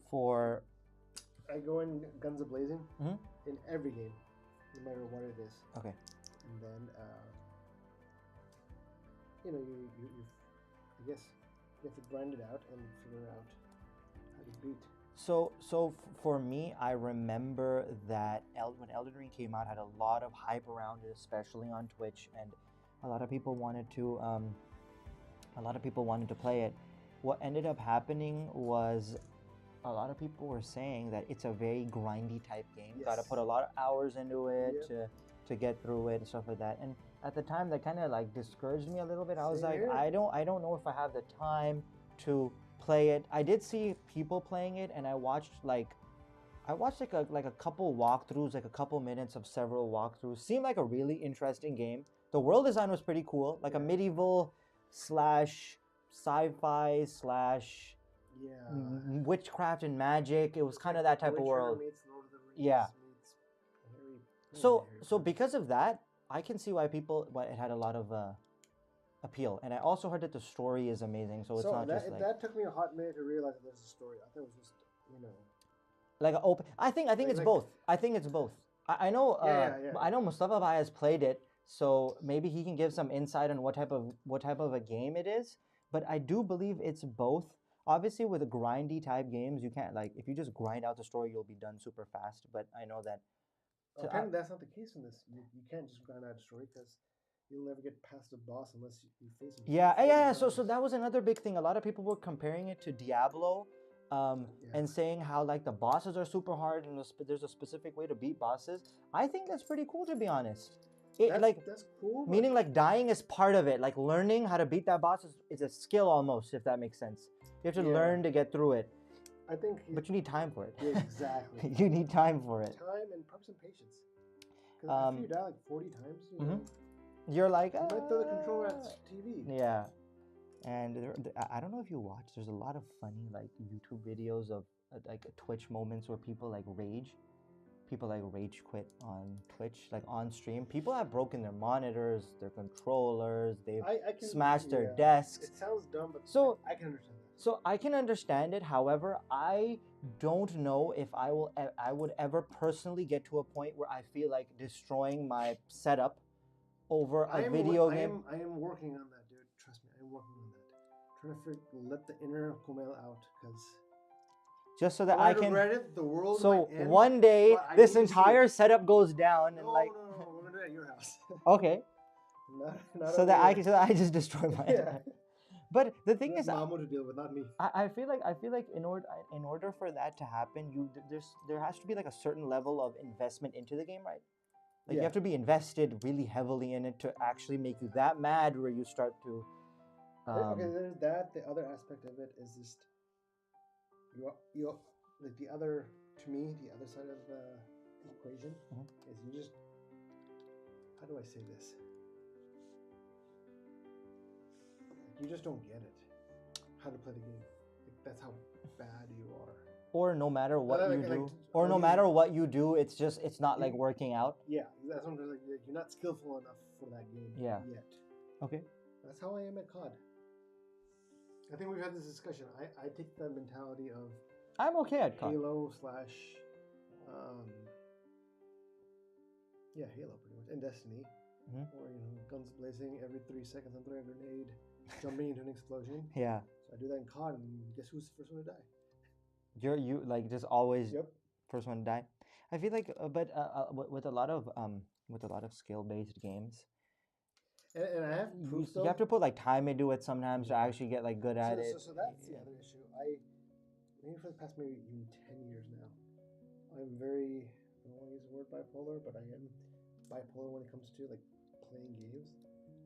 For. I go in guns a blazing Mhm. in every game, no matter what it is. Okay. And then, you I guess you have to grind it out and figure out how to beat. So for me, I remember that when Elden Ring came out, had a lot of hype around it, especially on Twitch, and a lot of people wanted to play it. What ended up happening was a lot of people were saying that it's a very grindy type game. Yes. Got to put a lot of hours into it Yep. to get through it and stuff like that. And at the time, that kind of like discouraged me a little bit. I was Same like, here. I don't know if I have the time to play it. I did see people playing it, and I watched like a couple walkthroughs, like a couple minutes of several walkthroughs. Seemed like a really interesting game. The world design was pretty cool, like a medieval / sci-fi / witchcraft and magic. It was kind of that type of world. Yeah. So because of that, I can see why it had a lot of appeal. And I also heard that the story is amazing. So it's not just like that took me a hot minute to realize that there's a story. I thought it was just like an open. I think it's both. I think it's both. I know. I know Mustafa Bhai has played it, so maybe he can give some insight on what type of a game it is. But I do believe it's both. Obviously, with the grindy type games, you can't if you just grind out the story, you'll be done super fast. But I know that. Apparently, that's not the case in this. You can't just grind out a story because you'll never get past the boss unless you face him. Yeah. So that was another big thing. A lot of people were comparing it to Diablo. And saying how like the bosses are super hard and there's a specific way to beat bosses. I think that's pretty cool, to be honest. That's cool. Meaning like dying is part of it. Like learning how to beat that boss is a skill almost, if that makes sense. You have to learn to get through it. I think. But you need time for it. Yeah, exactly. You need time for it. Time and probably some patience. Because after you die like 40 times, you're like, you might throw the controller at the TV. Yeah. And I don't know if you watch. There's a lot of funny like YouTube videos of like Twitch moments where people like rage. People like rage quit on Twitch, like on stream. People have broken their monitors, their controllers. They've smashed their desks. It sounds dumb, but I can understand that. So I can understand it. However, I don't know if I would ever personally get to a point where I feel like destroying my setup over a video game. I am working on that, dude. Trust me, I'm working on that. Trying to let the inner Kumail out, because just so that I can. The world so might end, one day this entire setup goes down and like. No, we're gonna do it at your house. Okay. Not so that I just destroy my. Yeah. But the thing is, Mamu to deal with, not me. I feel like in order for that to happen, there has to be like a certain level of investment into the game, right? Like you have to be invested really heavily in it to actually make you that mad where you start to. Okay, there's that. The other aspect of it is just you like the other, to me, the other side of the equation is you just, how do I say this? Like you just don't get it how to play the game. Like that's how bad you are. Or no matter what you do, like, or no matter what you do, it's not like working out. Yeah, that's what I'm saying. Like, you're not skillful enough for that game yet. Okay. That's how I am at COD. I think we've had this discussion. I take the mentality of I'm okay at COD. Halo / Halo pretty much, and Destiny, or guns blazing every 3 seconds. I'm throwing a grenade, jumping into an explosion. Yeah. So I do that in COD, and guess who's the first one to die? You like just always first one to die. I feel like, but with a lot of skill-based games, and I have proof, you have to put like time into it sometimes to actually get like good at it. So that's the other issue. Maybe for the past maybe even 10 years now, I'm very, I don't want to use the word bipolar, but I am bipolar when it comes to like playing games.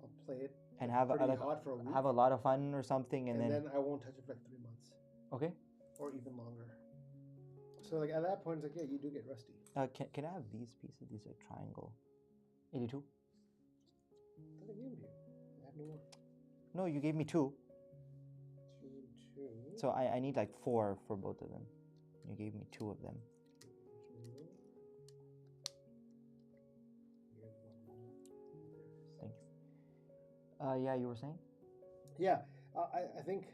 I'll play it and have pretty hot for a week, have a lot of fun or something, and then I won't touch it for like 3 months. Okay. Or even longer. So like at that point, it's like, yeah, you do get rusty. Can I have these pieces? These are triangle. 82. I gave you. I have no more. No, you gave me 2. 2. So I need like 4 for both of them. You gave me 2 of them. Thank you. Yeah, you were saying? Yeah, I think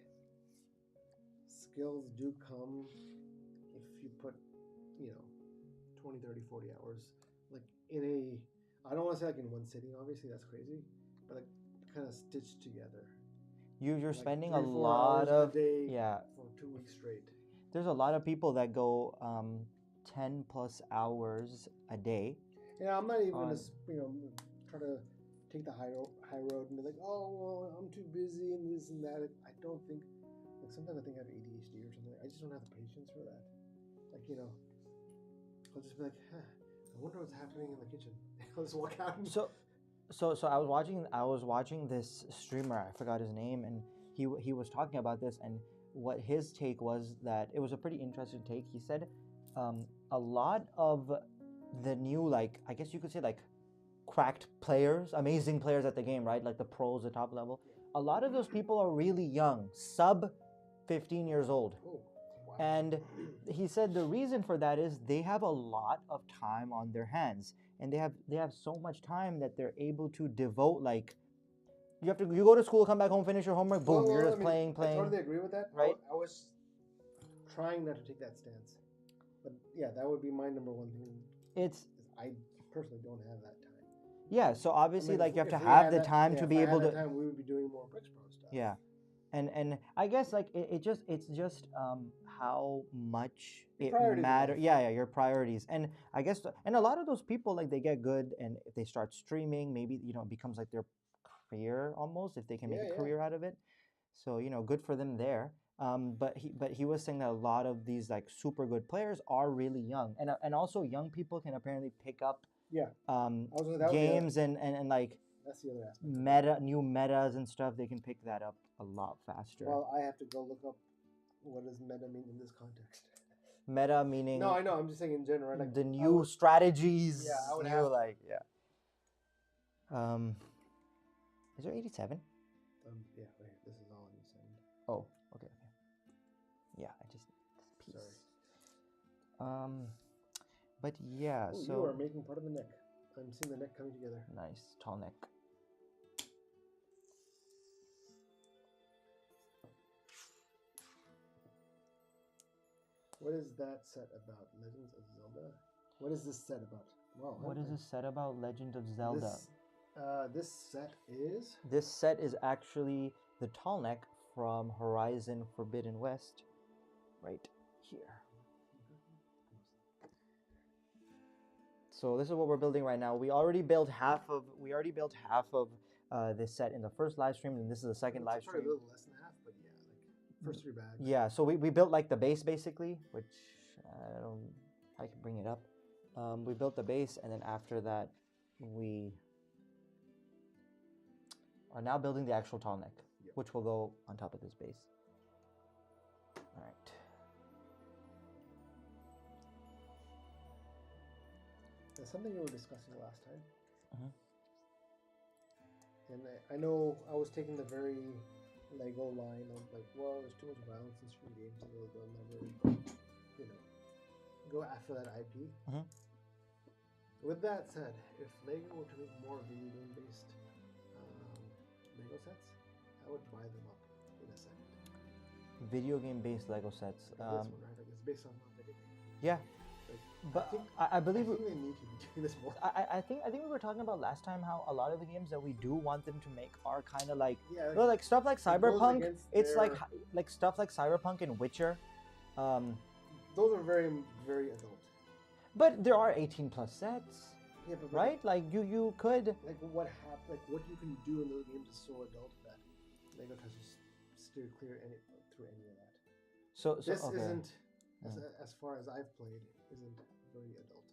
skills do come if you put, 20, 30, 40 hours, like in I don't want to say like in one sitting, obviously that's crazy, but like kind of stitched together. You're like spending 3, a lot of a day yeah for 2 weeks straight. There's a lot of people that go 10 plus hours a day. Yeah, I'm not even try to take the high road and be like, oh well, I'm too busy and this and that. I don't think, like sometimes I think I have ADHD or something. I just don't have the patience for that. Like I'll just be like, I wonder what's happening in the kitchen. I'll just walk out. So I was watching this streamer, I forgot his name, and he was talking about this, and what his take was that it was a pretty interesting take. He said a lot of the new, like, I guess you could say like cracked players, amazing players at the game, right? Like the pros, the top level. A lot of those people are really young, sub 15 years old. Oh. And he said the reason for that is they have a lot of time on their hands, and they have so much time that they're able to devote, like, you go to school, come back home, finish your homework, boom, you're just playing. I totally agree with that. Right? I was trying not to take that stance, but yeah, that would be my number one thing. I personally don't have that time. Yeah, so obviously, like, you have to have the time to be able to. Time, we would be doing more Bricks Pro stuff. Yeah. And I guess like it's just how much it matters. Yeah, your priorities. And I guess and a lot of those people, like, they get good, and if they start streaming, maybe it becomes like their career almost, if they can make a career out of it. So good for them there. But he was saying that a lot of these like super good players are really young, and also young people can apparently pick up games and like. That's the other aspect. New metas and stuff, they can pick that up a lot faster. Well, I have to go look up what does meta mean in this context. Meta meaning... No, I know. I'm just saying in general. Like, the new strategies. Yeah, I would have... Is there 87? Yeah, wait. This is all you send. Oh, okay. Yeah, this piece. Sorry. But yeah, so... You are making part of the neck. I'm seeing the neck coming together. Nice. Tallneck. What is that set about? Legends of Zelda? What is this set about? Wow. What is this set about? Legend of Zelda. This set is? This set is actually the Tallneck from Horizon Forbidden West. Right here. So this is what we're building right now. We already built half of this set in the first live stream, and this is the second live stream. Probably a little less than half, but yeah, like first 3 bags. Yeah, so we built like the base basically, which I can bring it up. We built the base, and then after that we are now building the actual Tallneck, Yep. which will go on top of this base. All right. That's something we were discussing last time. Mhm. And I know I was taking the very Lego line of like, well, there's too much violence in screen games, so they'll never, go after that IP. Mhm. With that said, if Lego were to make more video game based Lego sets, I would buy them up in a second. Video game based Lego sets. Like this one, right? Like it's based on a video game. Yeah. Like, But I I believe think they need to be doing this more. I think we were talking about last time how a lot of the games that we do want them to make are kind of like Yeah, like stuff like it goes Cyberpunk. against It's their- like stuff like Cyberpunk and Witcher. Those are very, very adult. But there are 18 plus sets, Yeah, but right? Like you could. like what what you can do in those games is so adult that Lego tries to steer clear through any of that. So This okay. isn't, as far as I've played, isn't very adult.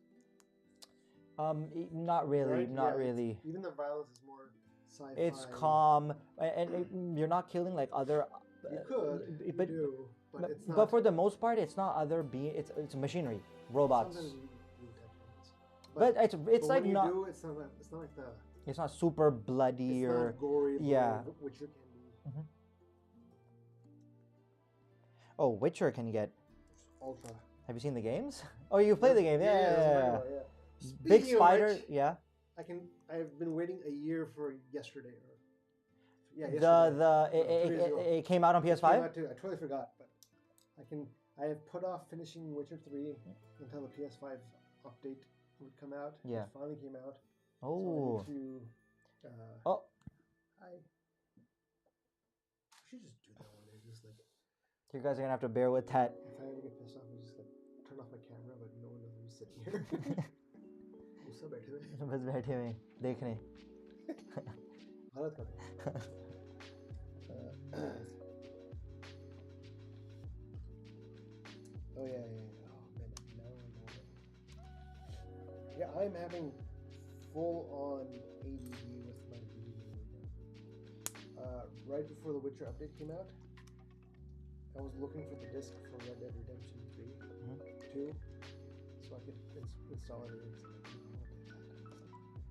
Not really, Right? not Yeah, really. Even the violence is more sci-fi. It's calm, and you're not killing like other. You could, you but do, but it's not. but for the most part, it's not other it's machinery, robots. Sometimes you touch it. But it's but like when you not. do, it's not like the. It's not super bloody It's or not gory. yeah. Like Witcher can be. Oh, Witcher can get. Ultra. Have you seen the games? Oh, you play the game, yeah. yeah. Big Speaking of spider, which, yeah. I've been waiting a year for yesterday. Yesterday. It came out on It came PS5. out too. I totally forgot, but I have put off finishing Witcher 3 until the PS5 update would come out. Yeah. It finally came out. Oh. So I need to. Oh. I should just do that one day. Just like You guys are gonna have to bear with that. if I ever get pissed off, I just like turn off my camera, but no one knows I'm sitting here. गुस्सा बैठे हुए बस बैठे हुए देखने. हालत कर Oh yeah. Oh man, now I know it. Yeah, I'm having full on ADD with my video game. Right before the Witcher update came out, I was looking for the disc for Red Dead Redemption 2, so I could install it.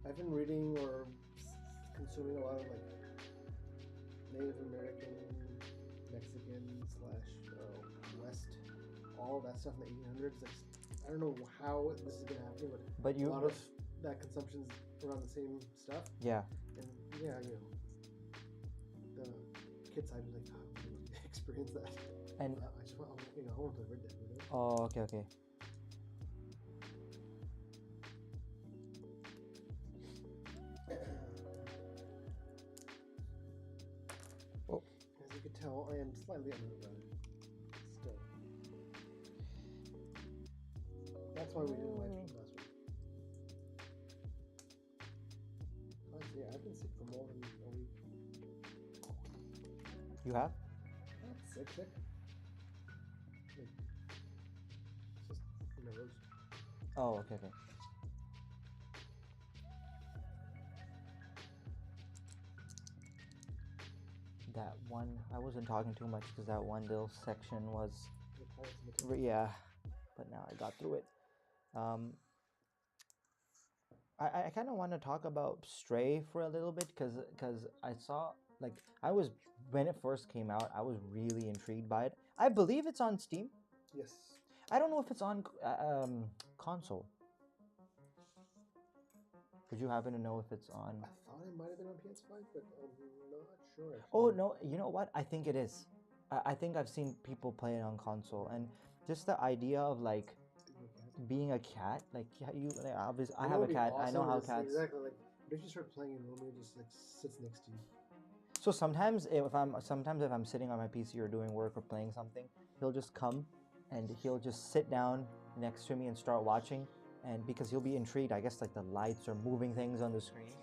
I've been reading or consuming a lot of like Native American, Mexican / West, all that stuff in the 1800s. Like, I don't know how this is gonna happen, but a lot of that consumption's around the same stuff. Yeah. And yeah, the kid side was like, oh, I want to experience that. And I just want, I want to play Red Dead. oh, okay. Oh. As you can tell, I am slightly under the weather. Still. That's why we didn't live stream last week. Honestly, I've been sick for more than a week. You have? Not sick. Like, it's just nose. Oh, okay. That one, I wasn't talking too much because that one little section was, yeah, but now I got through it. I kind of want to talk about Stray for a little bit because I saw, like, when it first came out, I was really intrigued by it. I believe it's on Steam. Yes. I don't know if it's on console. Would you happen to know if it's on? I thought it might have been on PS5, but I'm not sure. Actually. Oh no, you know what? I think it is. I think I've seen people play it on console, and just the idea of like being a cat, like obviously I have a cat. I know how cats. Exactly. Like, what if you start playing and Romeo just like sits next to you? So sometimes if I'm sitting on my PC or doing work or playing something, he'll just come and he'll just sit down next to me and start watching. And because he'll be intrigued, I guess like the lights are moving things on the screen,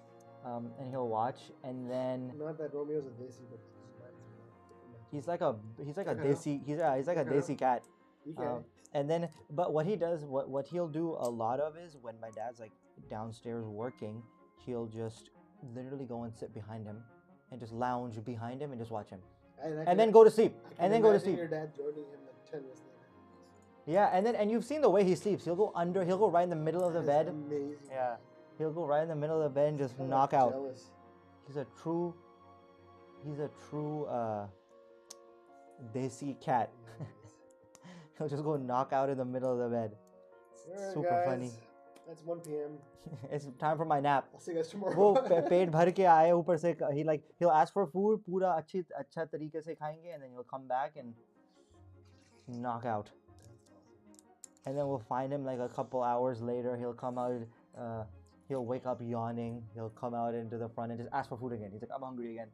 and he'll watch, and then Not that Romeo's a desi, but he's like a Okay. desi he's like a Okay. desi cat. okay. And then, but what he does, what he'll do a lot of is when my dad's like downstairs working, he'll just literally go and sit behind him and just lounge behind him and just watch him. And then go to sleep. And then go to sleep. Your dad joining him like 10 minutes later. Yeah, and you've seen the way he sleeps. He'll go right in the middle of the bed. Amazing. Yeah. He'll go right in the middle of the bed and just knock out. Jealous. He's a true desi cat. Yeah, He'll just go knock out in the middle of the bed. Alright, Super guys, funny. That's 1 p.m. It's time for my nap. I'll see you guys tomorrow. वो पेट भर के आए ऊपर से he'll ask for food पूरा अच्छा तरीके से खाएंगे and then he'll come back and knock out. And then we'll find him like a couple hours later. He'll come out, he'll wake up yawning. He'll come out into the front and just ask for food again. He's like, I'm hungry again.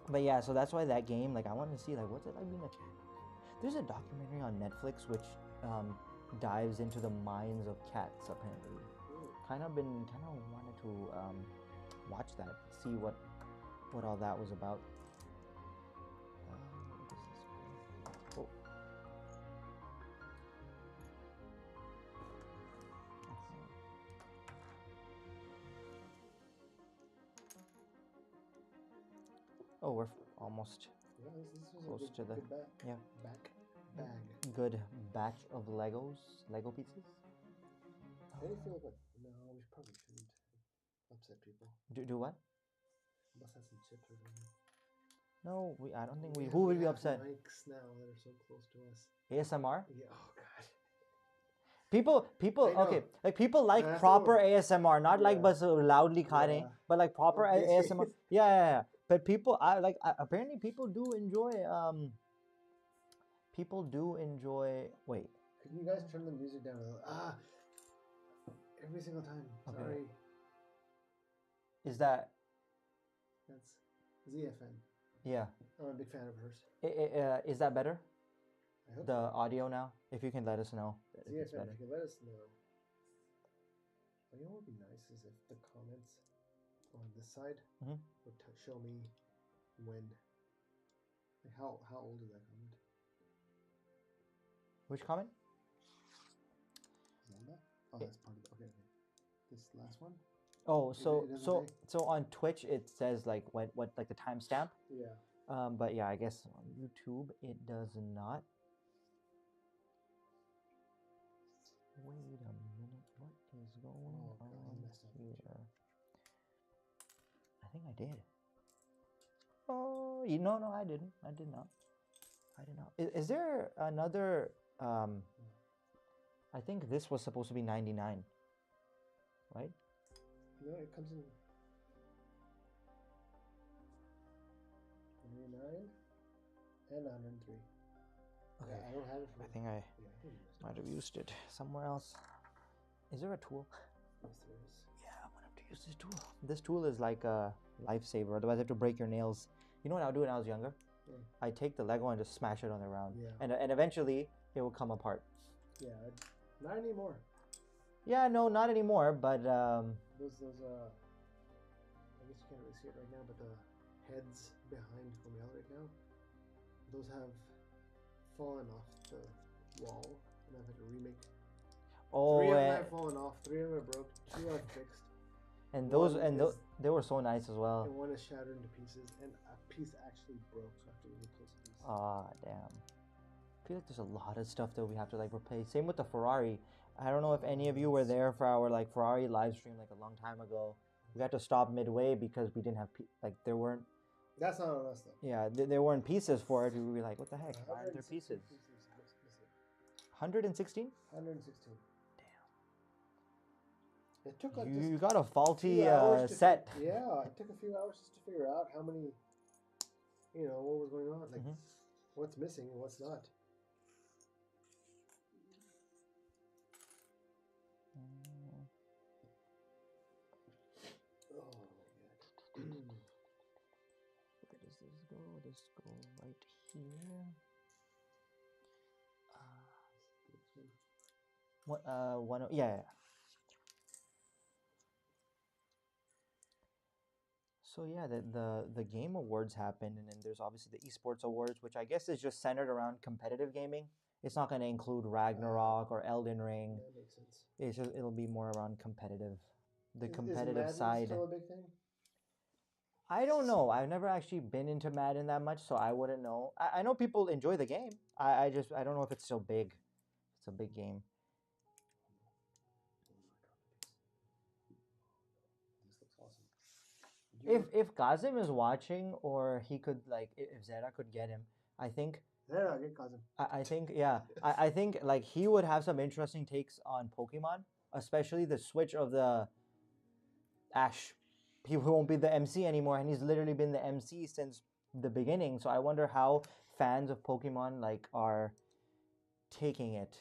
But yeah, so that's why that game, like I want to see like what's it like being a cat. There's a documentary on Netflix which dives into the minds of cats apparently. Kind of wanted to watch that, see what all that was about. Oh. Oh, we're almost close to the good batch of Lego pieces. How do you feel about? No, we probably shouldn't upset people. Do what? Must have some chips or something. No, I don't think we. Who would be upset? Mics now that are so close to us. ASMR. Yeah. Oh God. People, okay, like people like proper ASMR, not like but so loudly khaane, but like proper ASMR. Yeah. But people, apparently people do enjoy. People do enjoy. Wait. Could you guys turn the music down? Every single time. Okay. Sorry. Is that? That's ZFN. Yeah. I'm a big fan of hers. Is that better? I hope the audio now? If you can let us know. ZFN, if you can let us know. You know what would be nice is if the comments on this side would show me when. Like how old is that comment? Which comment? Oh, that's part of it. Okay. This last one? Oh, so on Twitch it says like what like the timestamp. Yeah. But yeah, I guess on YouTube it does not. Wait a minute, what is going on here? I think I did. Oh, no, I didn't. I did not. Is there another? I think this was supposed to be 99, right? No, it comes in 99 and 103. Okay, yeah, I don't have it. I think I might have used it somewhere else. Is there a tool? Yes, there is. Yeah, I'm gonna have to use this tool. This tool is like a lifesaver. Otherwise, I have to break your nails. You know what I would do when I was younger? I take the Lego and just smash it on the ground. Yeah. And eventually it will come apart. Yeah, not anymore. Yeah, no, not anymore. But those I guess you can't really see it right now, but the heads behind Kumail right now, those have fallen off the wall, and I've had to remake. Oh, 3 of them have fallen off. 3 of them are broke. 2 I've fixed. And they were so nice as well. And 1 is shattered into pieces, and a piece actually broke, so I have to replace a piece. Ah, damn. I feel like there's a lot of stuff that we have to like replace. Same with the Ferrari. I don't know if any of you were there for our like Ferrari live stream like a long time ago. We had to stop midway because we didn't have there weren't. That's not on us though. Yeah, there weren't pieces for it. We were like, what the heck? Why aren't there pieces? 116? 116. It took like you got a faulty set. Yeah, it took a few hours just to figure out how many, what was going on, like what's missing and what's not. Oh my God. Where does this go? This go right here. What? Yeah. So yeah, the game awards happen, and then there's obviously the esports awards, which I guess is just centered around competitive gaming. It's not going to include Ragnarok or Elden Ring. That makes sense. It's just it'll be more around competitive, the Is competitive Madden side. still a big thing? I don't know. I've never actually been into Madden that much, so I wouldn't know. I know people enjoy the game. I don't know if it's so big. It's a big game. This looks awesome. If Kazim is watching, or he could like if Zera could get him, I think Zera, get Kazim. I think yeah. I think like he would have some interesting takes on Pokemon, especially the switch of the Ash. He won't be the MC anymore, and he's literally been the MC since the beginning. So I wonder how fans of Pokemon like are taking it.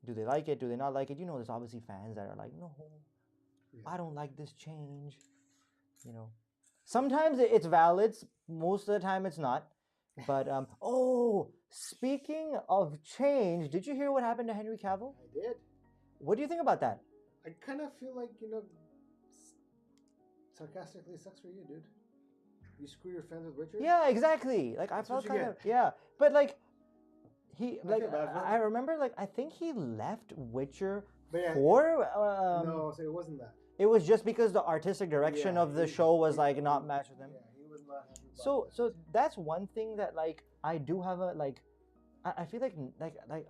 Do they like it? Do they not like it? You know, there's obviously fans that are like, no, I don't like this change. You know, sometimes it's valid. Most of the time, it's not. But oh, speaking of change, did you hear what happened to Henry Cavill? I did. What do you think about that? I kind of feel like, sarcastically, it sucks for you, dude. You screw your fans with Witcher? Yeah, exactly. Like I felt kind of yeah, but like he like I remember like I think he left Witcher for no, so it wasn't that. It was just because the artistic direction of the show was like not matched with him. Yeah, he was not happy about so that's one thing that like I do have a like I feel like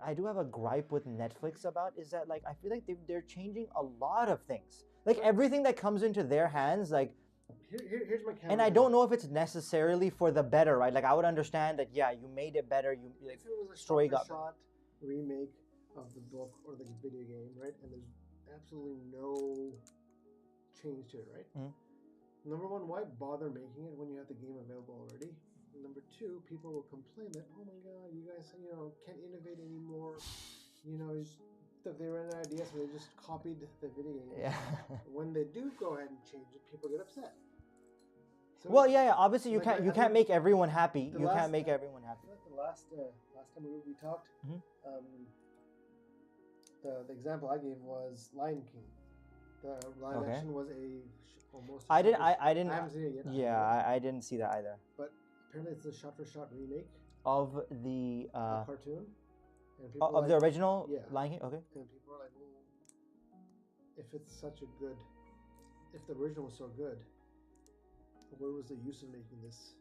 I do have a gripe with Netflix about is that like I feel like they're changing a lot of things. Like everything that comes into their hands, like here's my counter. And I don't know if it's necessarily for the better, right? Like I would understand that yeah, you made it better. You like, if it was a story shot remake of the book or the video game, right? And there's absolutely no change to it, right? Mm-hmm. Number one, why bother making it when you have the game available already? Number two, people will complain that, oh my god, you guys, can't innovate anymore. They ran out of ideas, so they just copied the video game. Yeah. When they do go ahead and change it, people get upset. So well, yeah. Obviously, you can't make everyone happy. You can't make everyone happy. The last time we talked, the example I gave was Lion King. The live action was almost. I didn't. I haven't seen it yet. Yeah, I didn't see that either. But apparently, it's a shot-for-shot remake of the cartoon. And of the original Lion King. Okay. And people are like, well, if the original was so good, what was the use of making this?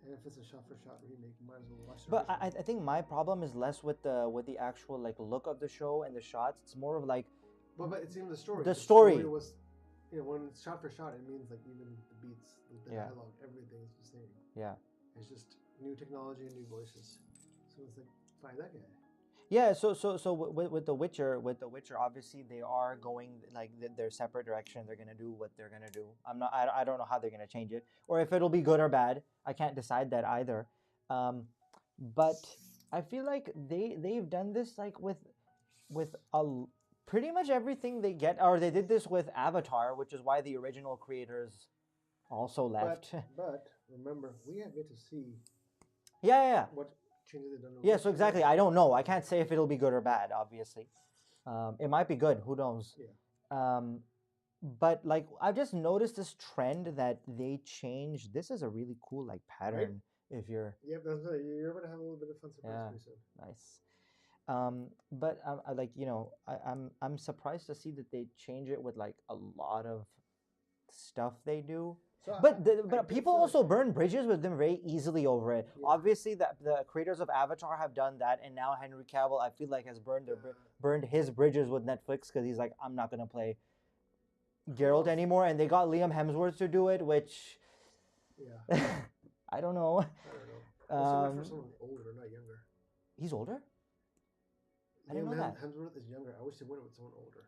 And if it's a shot-for-shot remake, you might as well watch it. But I think my problem is less with the actual like look of the show and the shots. It's more of like. But it's in the story. The story was, when it's shot-for-shot, it means like even the beats, the dialogue, everything is the same. Yeah. It's just new technology and new voices. So it's like, find that guy. Yeah, so with the Witcher, obviously they are going like their separate direction. They're gonna do what they're gonna do. I don't know how they're gonna change it, or if it'll be good or bad. I can't decide that either. But I feel like they've done this like with pretty much everything they get, or they did this with Avatar, which is why the original creators also left. But remember, we have yet to see. Yeah. What changes they done? Yeah, so exactly. I don't know. I can't say if it'll be good or bad. Obviously, it might be good. Who knows? Yeah. But like I've just noticed this trend that they change. This is a really cool like pattern. Right? If you're. Yep, that's right. You're gonna have a little bit of fun surprise pretty soon. Nice. But I like I'm surprised to see that they change it with like a lot of stuff they do. So but people also burn bridges with them very easily over it. Yeah. Obviously, the creators of Avatar have done that, and now Henry Cavill, I feel like, has burned his bridges with Netflix because he's like, I'm not gonna play Geralt anymore, and they got Liam Hemsworth to do it, which I don't know. For someone older, not younger. He's older. I didn't know that. Hemsworth is younger. I wish they went with someone older.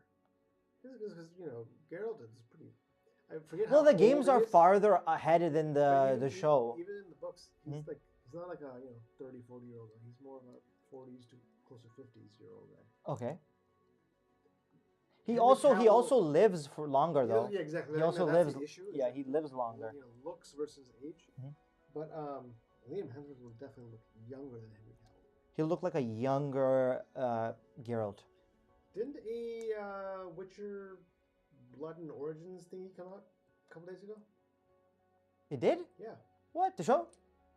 Because Geralt is pretty. I forget. Well, the games are farther ahead than the show. Even in the books, he's not like a 30, 40-year-old guy. He's more of a 40s to closer 50s-year-old guy. Okay. He also lives for longer though. Yeah, exactly. He also lives. Yeah, he lives longer. Looks versus age. But Liam Hemsworth will definitely look younger than Henry Cavill. He'll look like a younger Geralt. Didn't a Witcher Blood and Origins thingy come out a couple days ago? It did? Yeah. What? The show?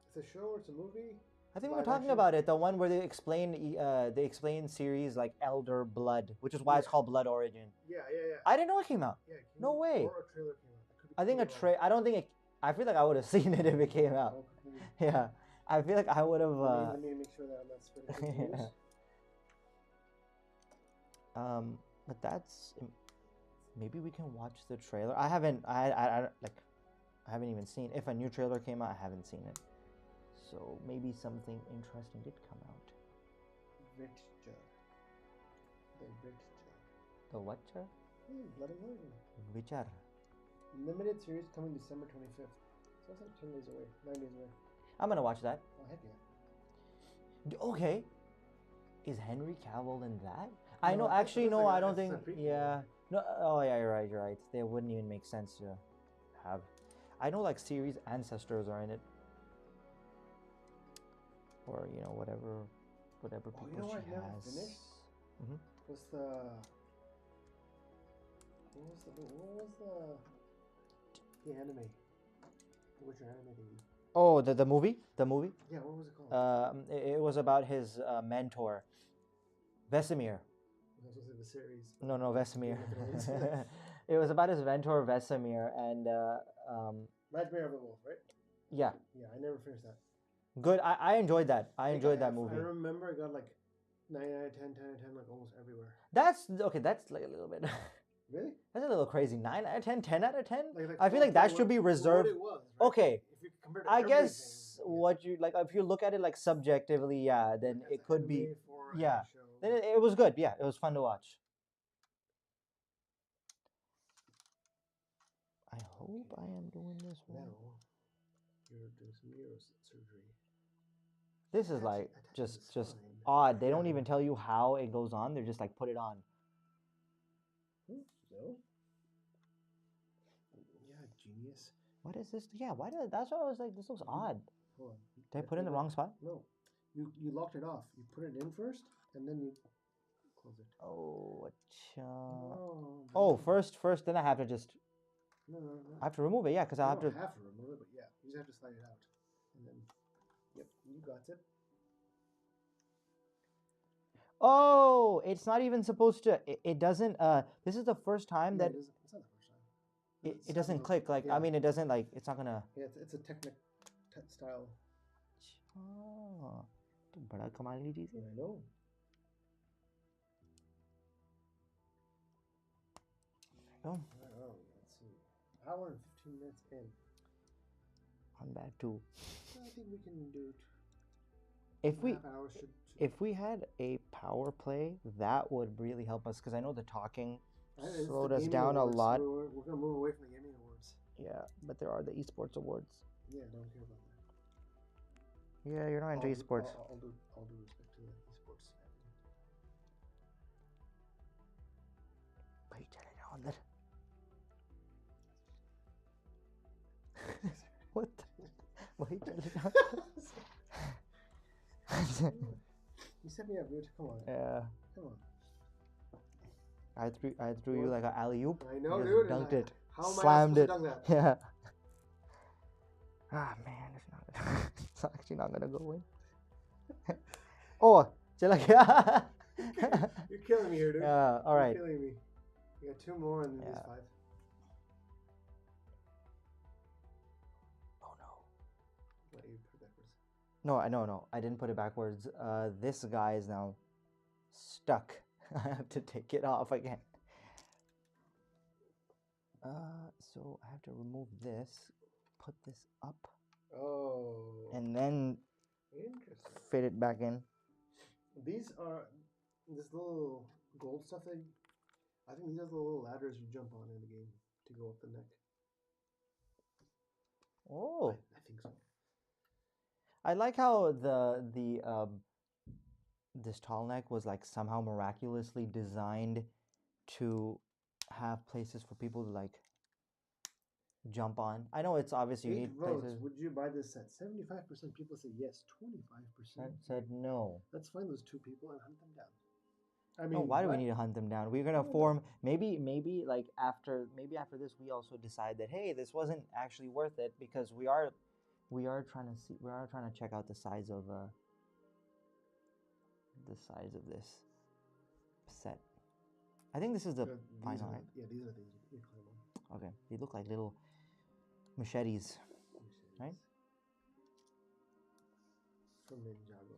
It's a show or it's a movie. I think we were Live talking action? about it, the one where they explain series like Elder Blood, which is why it's Yeah. called Blood Origin. Yeah. I didn't know it came out. Yeah, it came No out, way. Or a trailer came out. Could be I think completely wrong. I don't think it. I feel like I would have seen it if it came out. Oh, completely. Yeah, I feel like I would have. Let me make sure that I'm not spreading fake news. But that's maybe we can watch the trailer. I haven't. I haven't even seen. If a new trailer came out, I haven't seen it. So maybe something interesting did come out. Witcher. The Witcher. The Witcher? Blood and Wine. Witcher. Limited series coming December 25th. So it's like 10 days away. 9 days away. I'm gonna watch that. Oh, heck yeah. Okay. Is Henry Cavill in that? I know. Actually, no. I don't think. Yeah. No. Oh, yeah. You're right. You're right. They wouldn't even make sense to have. I know, like, series ancestors are in it, or whatever people You know what? she Never has. finished. Mhm. What's the? What was the anime? The Witcher anime thingy. Oh, the movie. The movie. Yeah. What was it called? It was about his mentor, Vesemir. I was supposed to say the series. No, Vesemir. Game of Thrones. It was about his mentor Vesemir, and Nightmare of the Wolf, right? yeah, Yeah, I never finished that. good. I enjoyed that. I enjoyed that I movie. remember I got like 9 out of 10, 10 out of 10, like almost everywhere. That's okay. That's like a little bit. Really? That's a little crazy. 9 out of 10, 10 out of 10. Like I feel like that should be reserved. What it was, right? Okay. If you compare to I everything, guess what you like, if you look at it like subjectively, yeah, then as it could be. anime for a Yeah. show. Then it was good. Yeah, it was fun to watch. I hope I am doing this Now, well. you're doing some neurosurgery. This is like Attaching just the spine. odd. They don't even tell you how it goes on. They're just like, put it on. So? Yeah, genius. What is this? Yeah, why did that's why I was like, this looks odd. Hold on. Did I put it in the wrong spot? No. You locked it off. You put it in first, and then you close it. Oh, No, oh, first, then I have to just. No. I have to remove it, yeah, because I have to. You don't have to remove it, but yeah, you just have to slide it out, and then. Yep, you got it. Oh, it's not even supposed to. It doesn't. This is the first time that it's not the first time. it doesn't click. Like, I mean, it doesn't like. It's not gonna. Yeah, it's a Technic style. Oh, बड़ा कमाल की चीज़ है. I know. Oh, Let's see. Hour and 15 minutes in. on that too. I think we can do it. If we had a power play, that would really help us, because I know the talking slowed us down a lot. We're gonna move away from the gaming awards. Yeah, but there are the esports awards. Yeah, I don't care about that. Yeah, you're not into esports. I'll do respect to the esports. भाई चले जाओ अंदर. What? भाई चले जाओ. You set me up, dude. Come on. Yeah. Come on. I threw you like an alley oop. I know, You dude. just dunked it. How am Slammed I it. supposed to dunk that? Yeah. Ah man, it's actually not gonna go in. Oh, chala gaya. You're killing me here, dude. Yeah. All right. You're killing me. You got 2 more and then these 5. Oh no. What, you put it backwards? No. I didn't put it backwards. This guy is now stuck. I have to take it off again. So I have to remove this, put this up, Oh. and then Interesting. fit it back in. These are this little gold stuff that I think these are the little ladders you jump on in the game to go up the neck. Oh. I think so. I like how this Tallneck was like somehow miraculously designed to have places for people to like jump on. I know it's obvious you 8 need votes. places. Would you buy this set? 75% people say yes. 25% Said no. Let's find those 2 people and hunt them down. I mean, No, why do we need to hunt them down? We're gonna form maybe like after this we also decide that hey, this wasn't actually worth it, because we are trying to check out the size of the size of this set. I think this is the final, right? Yeah, these are the incline ones. Okay, they look like little machetes, right? From Ninjago.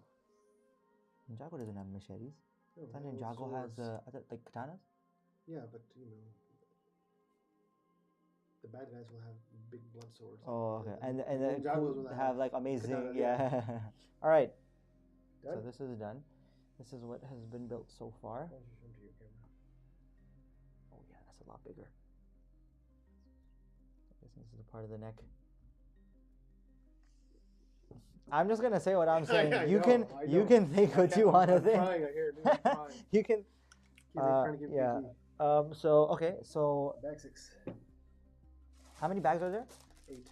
Ninjago doesn't have machetes. No, I thought Ninjago has like katanas. Yeah, but you know, the bad guys will have big blood swords. Oh, okay. And the the Ninjagos will have like amazing, katanas, yeah. All right. Done? So this is done. This is what has been built so far. Why don't you show them to your camera? Oh yeah, that's a lot bigger. I guess this is the part of the neck. I'm just gonna say what I'm saying. You can think what you want to think. Crying, I hear it. I'm crying. You can. Trying to give Yeah. PG. So okay. So Bag 6. how many bags are there? 8.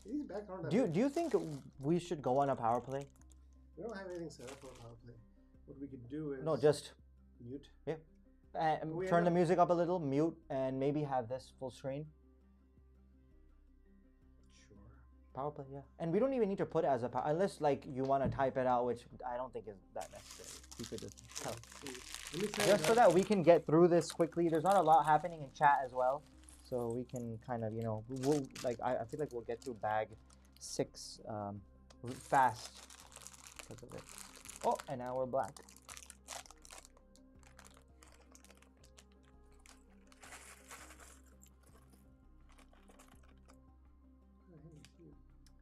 These bags aren't that Do big. you think we should go on a power play? We don't have anything set up for a power play. What we could do is No, just mute. yeah. We Turn end the up- music up a little, mute, and maybe have this full screen. Sure. Power play, yeah. And we don't even need to put it as a power, unless like you want to type it out, which I don't think is that necessary. You could just tell. Let me try Just so that we can get through this quickly. There's not a lot happening in chat as well, so we can kind of, you know, we'll like I feel like we'll get through bag 6 fast because of it. Oh, and now we're black.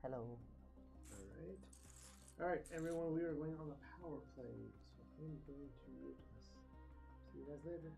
Hello. All right, everyone. We are going on the power play, so I'm going to mute us. See you guys later.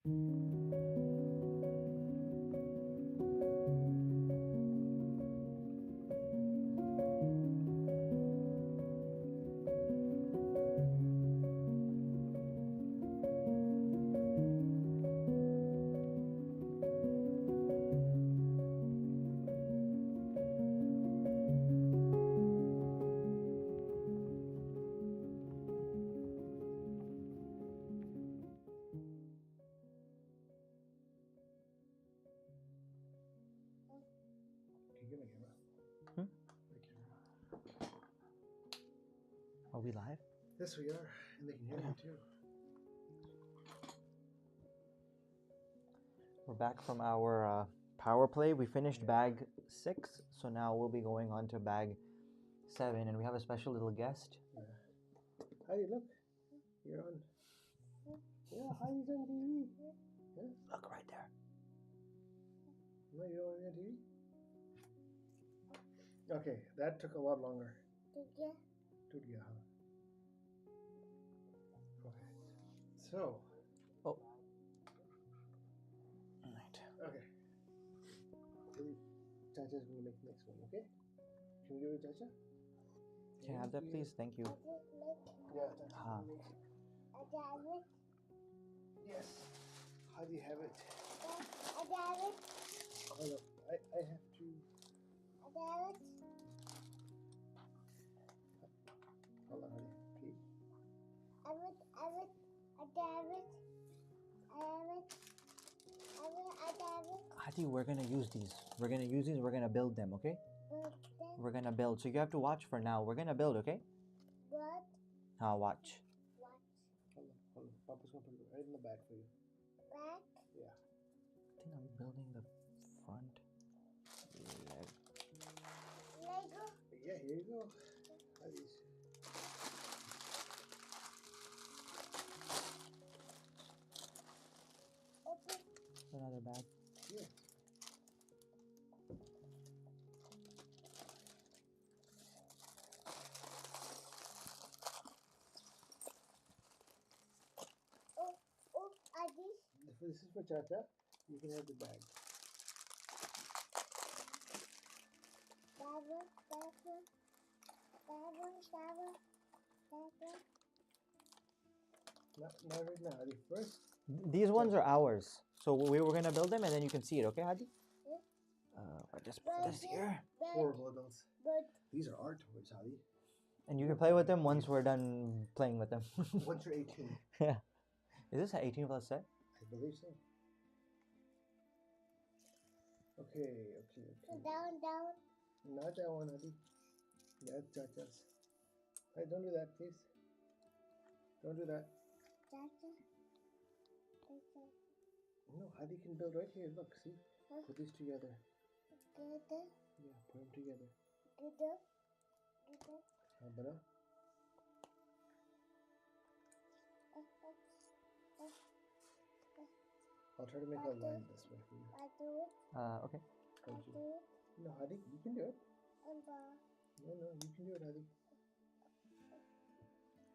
Okay, give me a camera. Hmm? The camera. Are we live? Yes, we are, and they can hear you too. We're back from our power play. We finished bag 6, so now we'll be going on to bag 7, and we have a special little guest. Yeah. Heidi, look. You're on. Yeah, Heidi's on TV. Yeah. Look right there. No, you don't want to be on TV? Okay, that took a lot longer. Okay. So. Oh. All right. Okay. Chacha's going to make the next one, okay? Can we give it to Chacha? Can I have that, please? Thank you. Yeah, Chacha. Yes. How do you have it? Hold on. I have to. Hold on, honey. Please. Hadi, we're gonna use these. We're gonna use these. We're gonna build them, okay? We're gonna build. So you have to watch for now. We're gonna build, okay? Watch. Hold on. Papa's gonna put it right in the back for you. Back? Yeah. I think I'm building the front leg. Lego? Yeah, here you go. Hadi's. Another bag. Yeah. This is for Chacha. You can have the bag. Not right now, Hadi. First. These ones are ours. So we were gonna build them, and then you can see it, okay, Hadi? I just put this here. Horrible adults. These are our toys, Hadi. And you can play with them once we're done playing with them. Once you're 18. Yeah. Is this an 18 plus set? I believe so. Okay. Down. Not that one, Hadi. That's Chacha's. Hey, don't do that, please. Don't do that. No, Hadi can build right here. Look, see? Put these together. Yeah, put them together. Banana. I'll try to make a line this way for you. Okay. Thank you. No, Hadi, you can do it. No, you can do it, Hadi.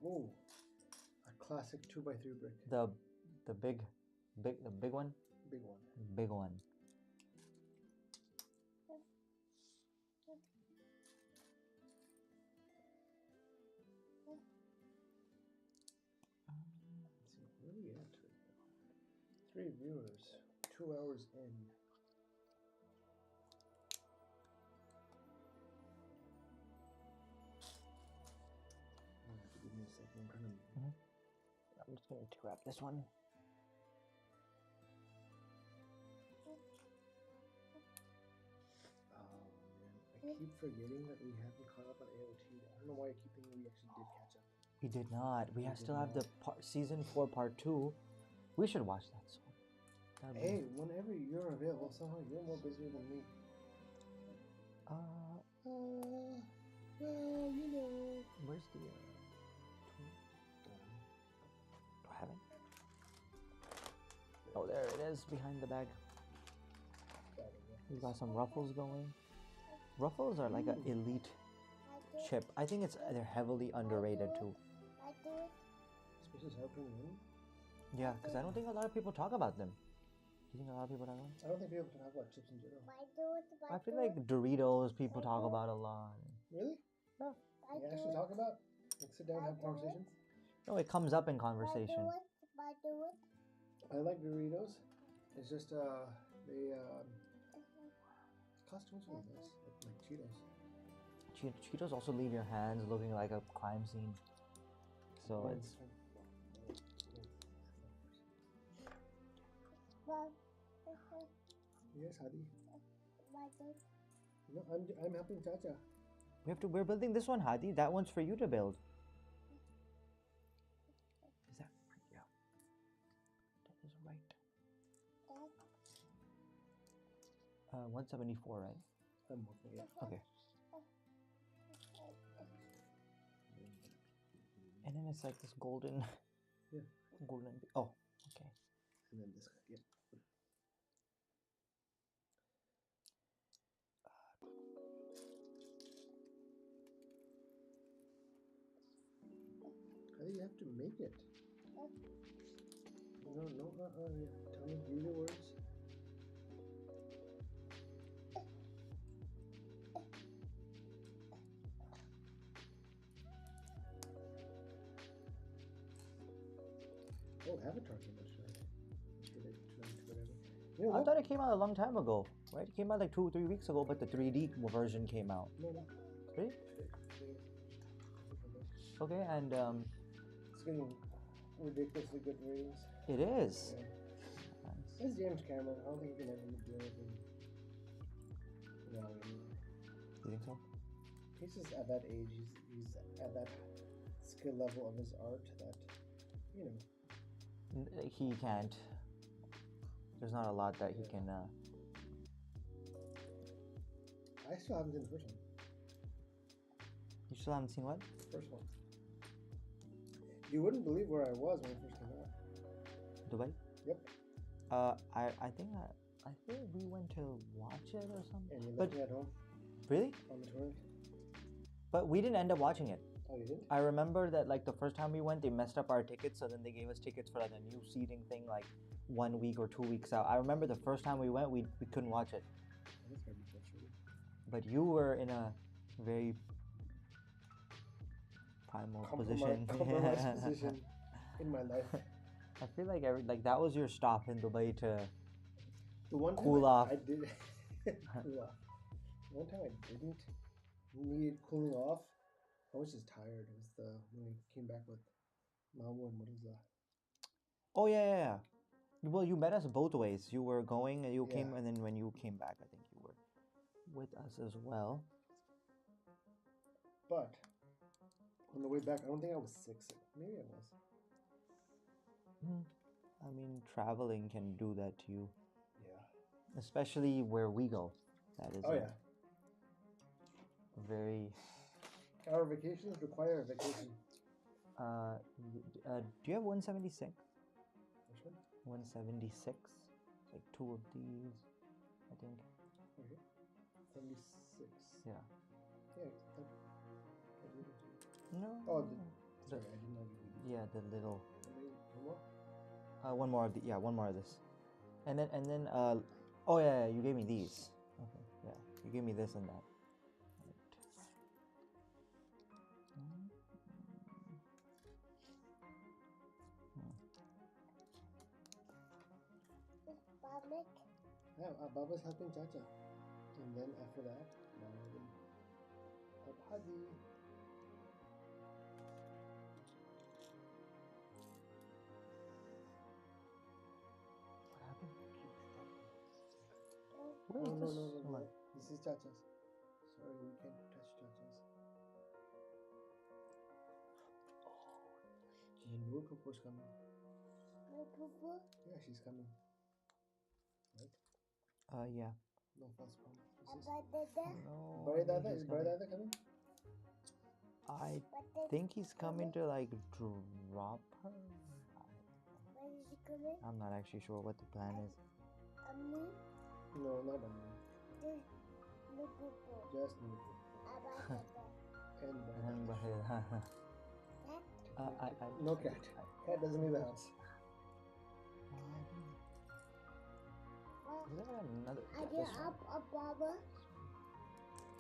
Whoa. A classic 2x3 brick. The big one? Big one. Big one. Let's see, where are we at right now? 3 viewers. 2 hours in. You have to give me a second. I'm trying to. I'm just going to grab this one. I keep forgetting that we haven't caught up on AOT. I don't know why I keep thinking we actually did catch up. We did not. We still have the season 4 part 2. We should watch that soon. Hey, whenever you're available, somehow you're more busy than me. Well, you know. Where's the do I have it? Oh, there it is behind the bag. We've got some ruffles going. Ruffles are like an elite chip. I think they're heavily underrated too. Spaces are pretty in. Yeah, because I don't think a lot of people talk about them. Do you think a lot of people talk about them? I don't think people can talk about chips in general. I feel like Doritos people talk about a lot. Really? Yeah. You actually talk about? Like sit down and have conversations? No, it comes up in conversation. I like Doritos. It's just they cost too much of this, like Cheetos. Cheetos also leave your hands looking like a crime scene. So it's. Yes, Hadi. No, I'm helping Chacha. We're building this one, Hadi. That one's for you to build. Is that right? Yeah. That is right. 174, right? I'm working it. Okay. And then it's like this golden. Yeah. Golden. Oh, okay. And then this guy. Yep. How do you have to make it? No, yeah. Tell me, do the words. Oh, Avatar came out yesterday, whatever. You know I what? thought it came out a long time ago, right? It came out like 2-3 weeks ago, but the 3D version came out. No. Really? Okay, and It's getting ridiculously good ratings. it is. Yeah. Nice. It's James Cameron. I don't think he can ever do anything. No, You think so? he's just at that age. He's at that skill level of his art that, you know. He can't. There's not a lot that he can. I still haven't seen the first one. You still haven't seen what? First one. You wouldn't believe where I was when it first came out. Dubai? Yep. I think we went to watch it or something. And you But left me at home really? on the toilet. But we didn't end up watching it. Oh, you did? I remember that like the first time we went, they messed up our tickets, so then they gave us tickets for like a new seating thing like 1 week or 2 weeks out. I remember the first time we went, we couldn't watch it. That's gotta be frustrating. But you were in a very primal position. Compromised position in my life. I feel like that was your stop in Dubai to The one time cool off. I did cool off. The one time I didn't need cooling off, I was just tired. It was when we came back with Mamu and Mariza. Oh yeah. Well, you met us both ways. You were going and you came, Yeah. and then when you came back, I think you were with us as well. But on the way back, I don't think I was sick. Maybe I was. I mean, traveling can do that to you, Yeah. especially where we go. That is Oh yeah. very. Our vacations require a vacation. Do you have 176? Which one? 176. Like two of these, I think. Okay. 76. Yeah. Yeah. No. Oh, sorry, I didn't know you did. Yeah, the little. One more? One more of the. Yeah, one more of this. And then. Oh yeah, you gave me these. Okay. Yeah, you gave me this and that. Yeah, Baba's helping Chacha. And then after that, Hadi. What happened? No, Where is this? no. This is Chacha's. Sorry, we can't touch Chacha's. And Noor Pupu's coming. Yeah, she's coming. Right? Yeah. No false promise. No. Bari I think Dada? he's Is Bari coming. Dada coming? I think he's coming to like drop her. I'm not actually sure what the plan is. No, not Ami. Just Noor Pupu. And Bari Dada. I No cat. Cat doesn't leave the house. Is there another? I Yeah, did this one. up, Baba.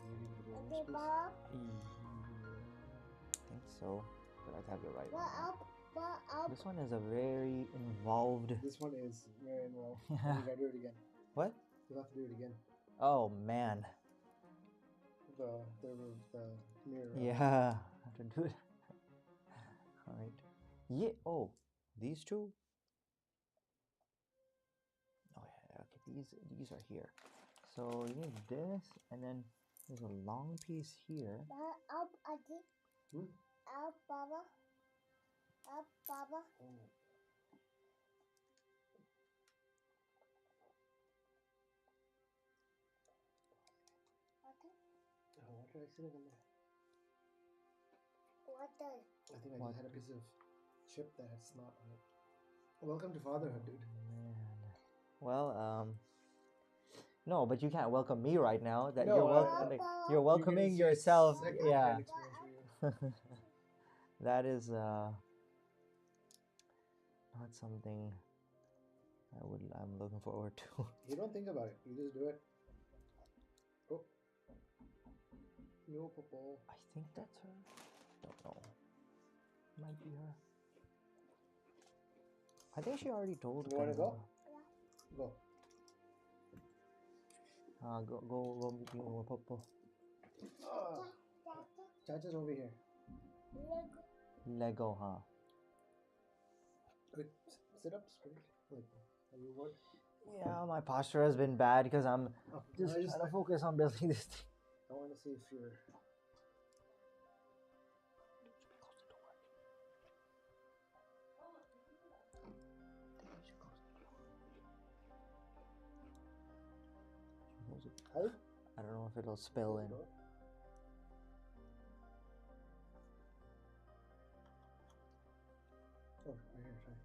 Maybe the I golden did space. Bob. I think so, but I have the right What one. up, what up? This one is a very involved. This one is very involved. Yeah. You gotta do it again. What? You'll have to do it again. Oh man. The mirror. Yeah, I have to do it. All right. Yeah. Oh, these two. Oh yeah. Okay. These are here. So you need this, and then there's a long piece here. What up, Adi? Up, Baba. Up, Baba. What did I sit in there? What the? I think I just had a piece of chip that had snot on it. Welcome to fatherhood, dude. Man. Well, no, but you can't welcome me right now. That No, you're welcoming yourself. Yeah. For you. That is not something I'm looking forward to. You don't think about it. You just do it. Oh. No, Popo. I think that's her. Don't know. Might be her. I think she already told. You want to go? Go. Go meet me with Popo. Chacha's over here. Lego, huh? Good. Sit up straight. Like, are you what? Yeah, my posture has been bad because I'm just trying to focus on building this thing. I want to see if you're. I don't know if it'll spill in. Oh, right here,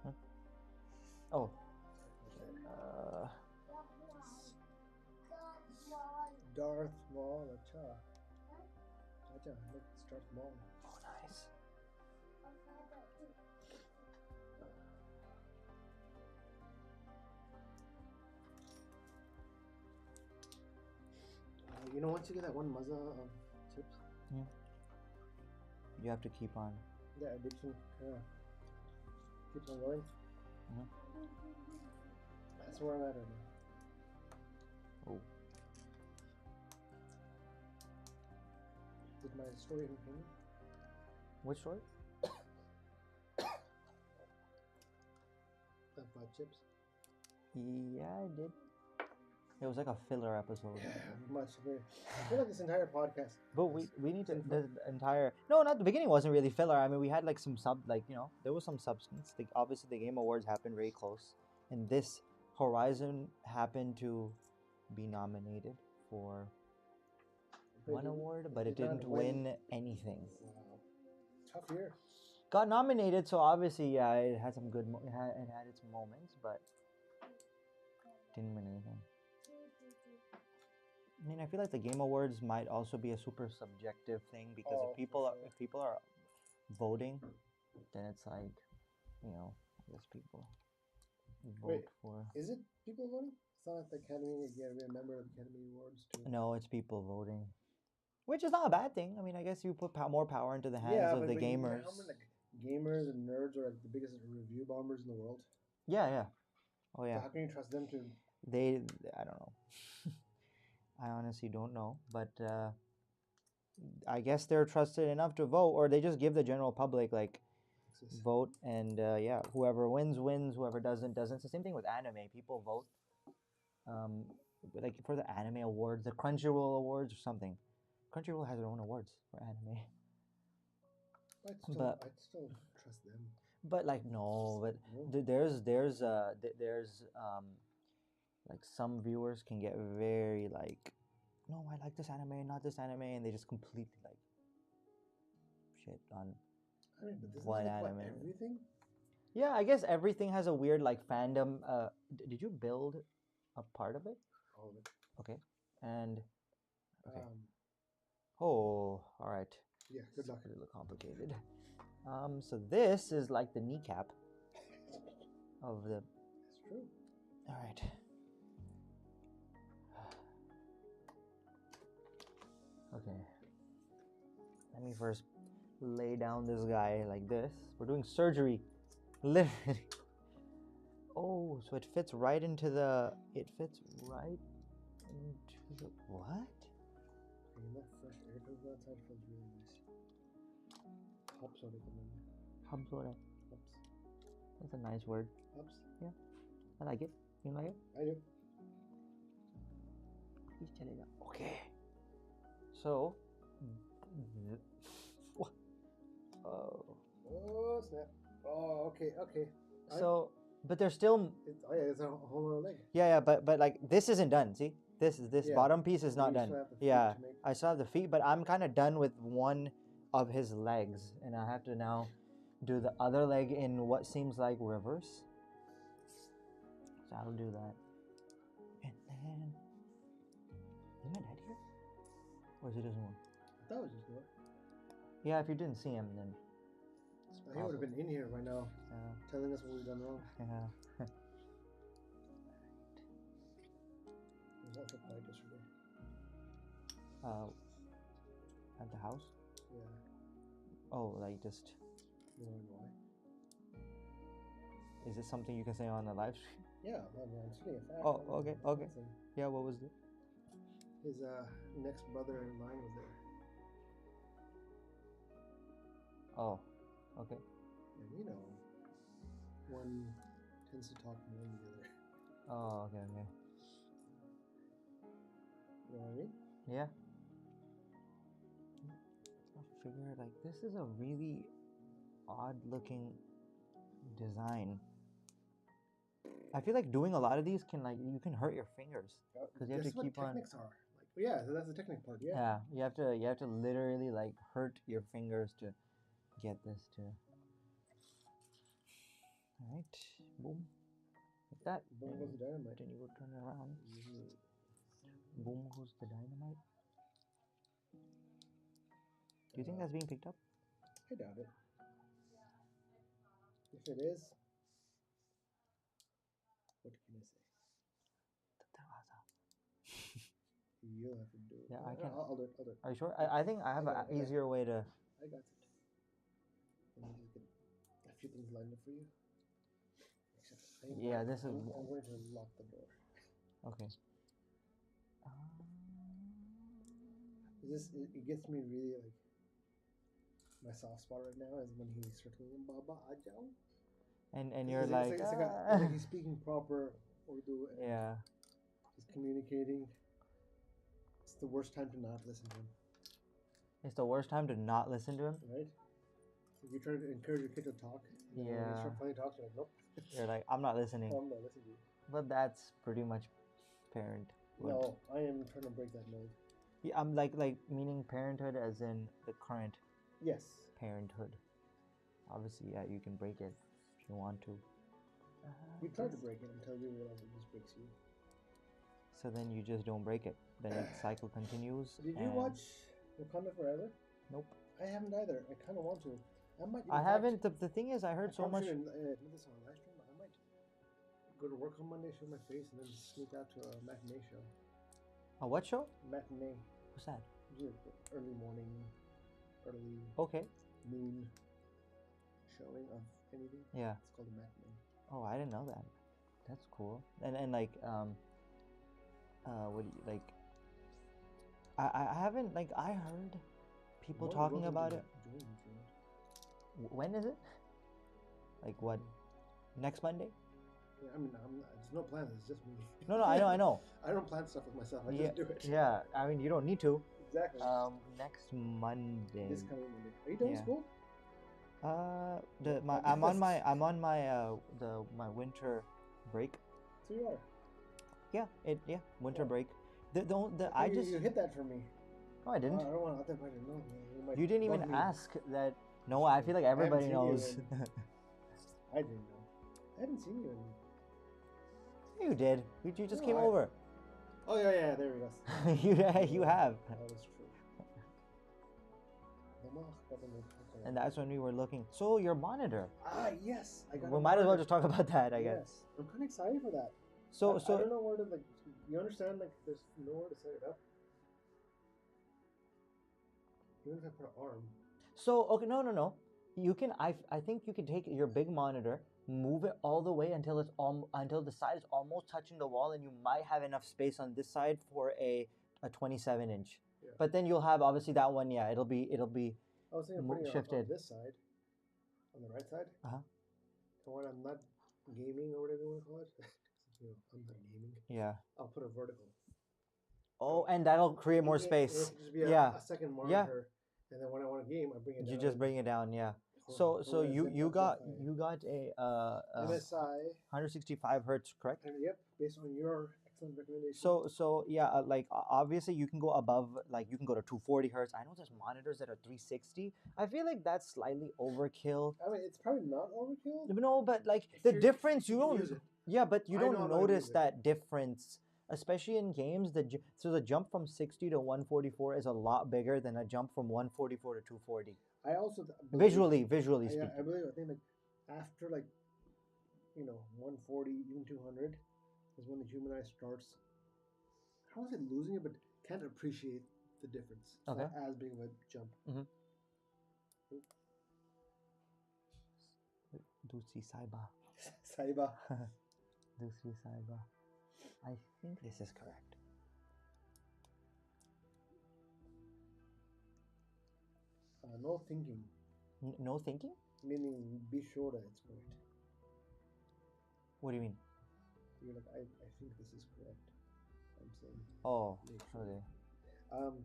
try. Huh? Oh. Darth Maul, Acha. Acha, look, it's Darth Maul. Oh, nice. You know, once you get that one mazza of chips, You have to keep on. the addiction keeps on going. That's where I'm at right now. Oh. Did my story continue? Which story? About chips? Yeah, I did. It was like a filler episode. Much. I feel like this entire podcast. But we need to the entire no, not the beginning wasn't really filler. I mean, we had like some there was some substance. Like obviously the Game Awards happened very close, and this Horizon happened to be nominated for one award, but it didn't win anything. Tough year. Got nominated, so obviously yeah, it had some good. It had its moments, but didn't win anything. I mean, I feel like the Game Awards might also be a super subjective thing because if people are voting, then it's like, I guess people vote for. Is it people voting? It's not like the Academy. You gotta be a member of the Academy Awards too. No, it's people voting, which is not a bad thing. I mean, I guess you put more power into the hands of the gamers. Gamers and nerds are like the biggest review bombers in the world. Yeah. Oh yeah. So how can you trust them to? I don't know. I honestly don't know, but I guess they're trusted enough to vote, or they just give the general public vote, and whoever wins wins, whoever doesn't doesn't. It's the same thing with anime. People vote, like for the anime awards, the Crunchyroll awards or something. Crunchyroll has their own awards for anime. I'd still trust them. But there's like some viewers can get very no, I like this anime, not this anime, and they just completely shit on one anime. Everything? Yeah, I guess everything has a weird fandom. Did you build a part of it? All of it. Okay, and okay. All right. Yeah, good luck. It's a little complicated. So this is like the kneecap of the. That's true. All right. Let me first lay down this guy like this. We're doing surgery. Literally. Oh, so it fits right into the. It fits right into the. What? And that fresh air comes outside, feels really nice. Hops on it, Habsora. Hops. That's a nice word. Hops. Yeah. I like it. You like it? I do. Okay. So. What? Oh. Oh, snap. Oh, okay, okay. So, but there's still. It's a whole other leg. Yeah, but like this isn't done. See, this Yeah. bottom piece is not You done. still have the feet Yeah, to make- I still have the feet, but I'm kind of done with one of his legs, and I have to now do the other leg in what seems like reverse. So I'll do that, and then is my dad here, or is he just one? I thought it was just door. Yeah, if you didn't see him, then He would have been in here by now, telling us what we've done wrong. yeah. It was also quiet yesterday. At the house. Yeah. Oh, like just. You know why? Is it something you can say on the live stream? Yeah, I'm sitting a fact. Oh, okay, okay. Yeah, what was it? His next brother in line was there. Oh, okay. And you know, one tends to talk more than the other. Oh, okay, okay. You know what I mean? Yeah. I figure like this is a really odd looking design. I feel like doing a lot of these can you can hurt your fingers because you have to keep on. Techniques are. Like, yeah, so that's the technique part. Yeah. Yeah, you have to literally like hurt your fingers to get this to. All right, boom, like that. Boom goes the dynamite. Then you will turn it around. Boom goes the dynamite. Do you think that's being picked up? I doubt it. If it is, what can I say? You'll have to do it. Yeah, I can. I'll do it. I'll do it. Are you sure? I think I have an easier way to. I got it. Let me just get a few things lined up for you. Yeah, this is. I'm going to lock the door. Okay. It gets me really like. My soft spot right now is when he's circling Baba Ajao. And you're like. It's like he's speaking proper Urdu. And yeah. he's communicating. It's the worst time to not listen to him. It's the worst time to not listen to him. Right? If you try to encourage your kid to talk, when you start playing talk, you're like, nope. You're like, I'm not listening. I'm not listening to you. But that's pretty much parent. No, I am trying to break that mold. Yeah, I'm like meaning parenthood as in the current. Yes. Parenthood. Obviously, yeah, you can break it if you want to. You try to break it until you realize it just breaks you. So then you just don't break it. Then the cycle continues. Did you watch Wakanda Forever? Nope. I haven't either. I kind of want to. I haven't. The thing is, I heard so much. I this on live stream. I might go to work on Monday, show my face, and then sneak out to a matinee show. A what show? Matinee. What's that? Early morning, early noon showing of anything. Yeah. It's called a matinee. Oh, I didn't know that. That's cool. And like what do you like? I haven't like I heard people talking about it. When is it? Like what? Next Monday? Yeah, I mean, there's no plan. It's just me. No, I know. I don't plan stuff with myself. I just do it. Yeah, I mean, you don't need to. Exactly. Next Monday. This coming Monday. Are you done with school? I'm on my winter break. So you are. Yeah, winter break. You hit that for me. No, I didn't. I don't want to know. You didn't even ask that. No, I feel like everybody knows. I didn't know. I haven't seen you in. You did. You just came over. Oh yeah, there we go. You have. That is true. And that's when we were looking. So your monitor. Yes. We might as well just talk about that, I guess. I'm kind of excited for that. So I don't know where to like. You understand? Like, there's nowhere to set it up. You Even if I put an arm. So okay, no. You can. I think you can take your big monitor, move it all the way until until the side is almost touching the wall, and you might have enough space on this side for a 27-inch. Yeah. But then you'll have obviously that one. Yeah, it'll be I was thinking of putting it shifted. on this side, on the right side. Uh-huh. And when I'm not gaming or whatever you want to call it, I'm not gaming. Yeah. I'll put a vertical. Oh, and that'll create more space. It could just be Yeah. a second monitor, and then when I want to game, I bring it down. You just bring it down, yeah. So you got a MSI 165 hertz, correct? and yep, based on your excellent recommendation. So yeah, like obviously you can go above, like you can go to 240 hertz. I know there's monitors that are 360. I feel like that's slightly overkill. I mean, it's probably not overkill. No, but like If the you're- difference, you you can don't. use it. Yeah, but you I know don't I'm not gonna notice use it. that difference, especially in games. So the jump from 60 to 144 is a lot bigger than a jump from 144 to 240. I also Visually Yeah, speaking. I believe. I think like after 140, even 200, is when the human eye starts. I don't want to say losing it, but can't appreciate the difference. It's Okay. not as big of a jump. Dusi Saiba. Saiba. Dusi Saiba. I think this is correct. No thinking, No thinking? meaning be sure that it's correct. What do you mean? You're like, I think this is correct. I'm saying. Oh, make sure. okay.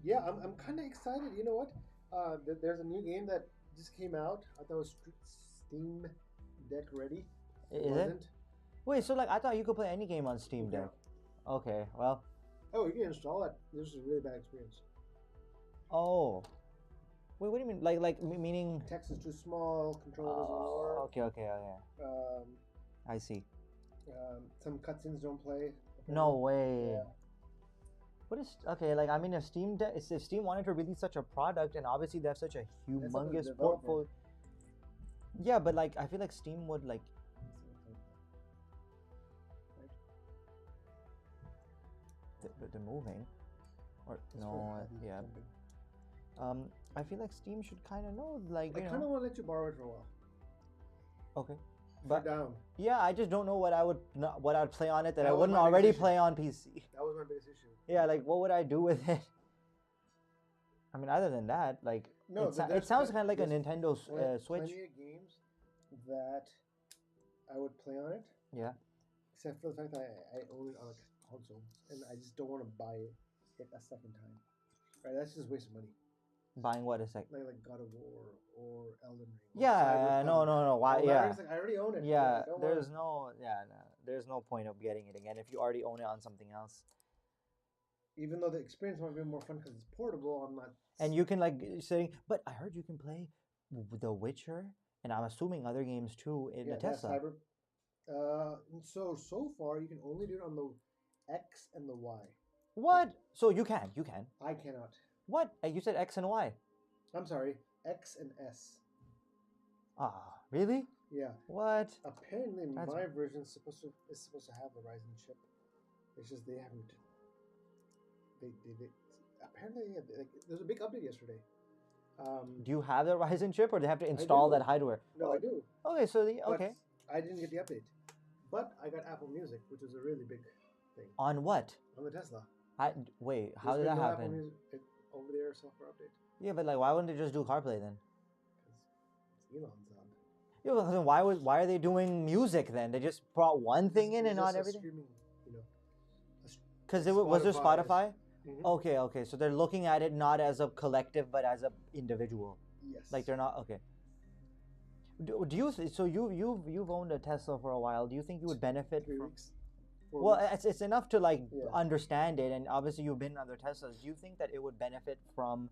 Yeah, I'm kind of excited. You know what? There's a new game that just came out. I thought it was Steam Deck ready. Is it? Wait, so like I thought you could play any game on Steam Yeah. Deck. Okay, well. Oh, you can install it. This is a really bad experience. Oh. Wait, what do you mean? Like meaning? Text is too small. Controllers don't work. Okay. I see. Some cutscenes don't play. No way. Yeah. What is okay? Like I mean, if if Steam wanted to release such a product, and obviously they have such a It's up to the humongous developer. portfolio. Yeah, but like I feel like Steam would like. They're moving, or That's no? where Abby's Yeah. jumping. I feel like Steam should kind of know, like I you kind of know. want to let you borrow it for a while. Okay. But But down. yeah, I just don't know what I would play on it that I That was wouldn't my biggest already issue. play on PC. That was my biggest issue. Yeah, like what would I do with it? I mean, other than that, like No, it there's sounds kind of like a there's Nintendo Switch. Plenty of games that I would play on it, Yeah. except for the fact that I own it on a console, and I just don't want to buy it a second time. Right? That's just a waste of money. Buying what a sec? Like God of War or Elden Ring. Or Yeah, no. Why? All that Yeah, is, like, I already own it. yeah. I don't There's wanna- there's no point of getting it again if you already own it on something else. Even though the experience might be more fun because it's portable, I'm not. And you can like sitting, but I heard you can play The Witcher, and I'm assuming other games too in a that's Tesla. So far you can only do it on the X and the Y. What? So you can. I cannot. What? You said X and Y. I'm sorry, X and S. Ah, really? Yeah. What? Apparently, That's- my version is supposed to have the Ryzen chip. It's just they haven't. They apparently there's a big update yesterday. Do you have the Ryzen chip, or do they have to install do. that hardware? No, I do. Okay, so the but okay. I didn't get the update, but I got Apple Music, which is a really big thing On what? on the Tesla. Wait, how There's did been that no Apple happen? Music over the air software update Yeah, but like, why wouldn't they just do CarPlay then? because Elon's on. Yeah, well, then why are they doing music then? They just brought one thing in and not everything. Streaming, Because was there Spotify Spotify? Mhm. Okay. So they're looking at it not as a collective, but as a individual. Yes. Like they're not okay. Do you so you've owned a Tesla for a while? Do you think you would benefit 3 from? weeks. 4 Well, weeks. it's enough to like Yeah. understand it, and obviously you've been in other Teslas. Do you think that it would benefit from?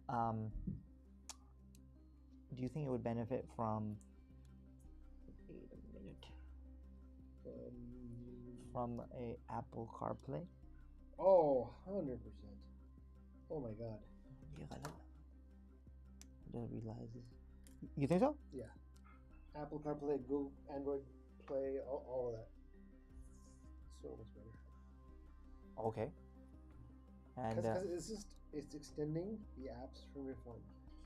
Do you think it would benefit from? Wait a minute. From a Apple CarPlay. Oh, 100%. Oh my God. I just realized this. You think so? Yeah. Apple CarPlay, Google, Android Play, all of that. So much better. Okay. And Because it's extending the apps from your phone.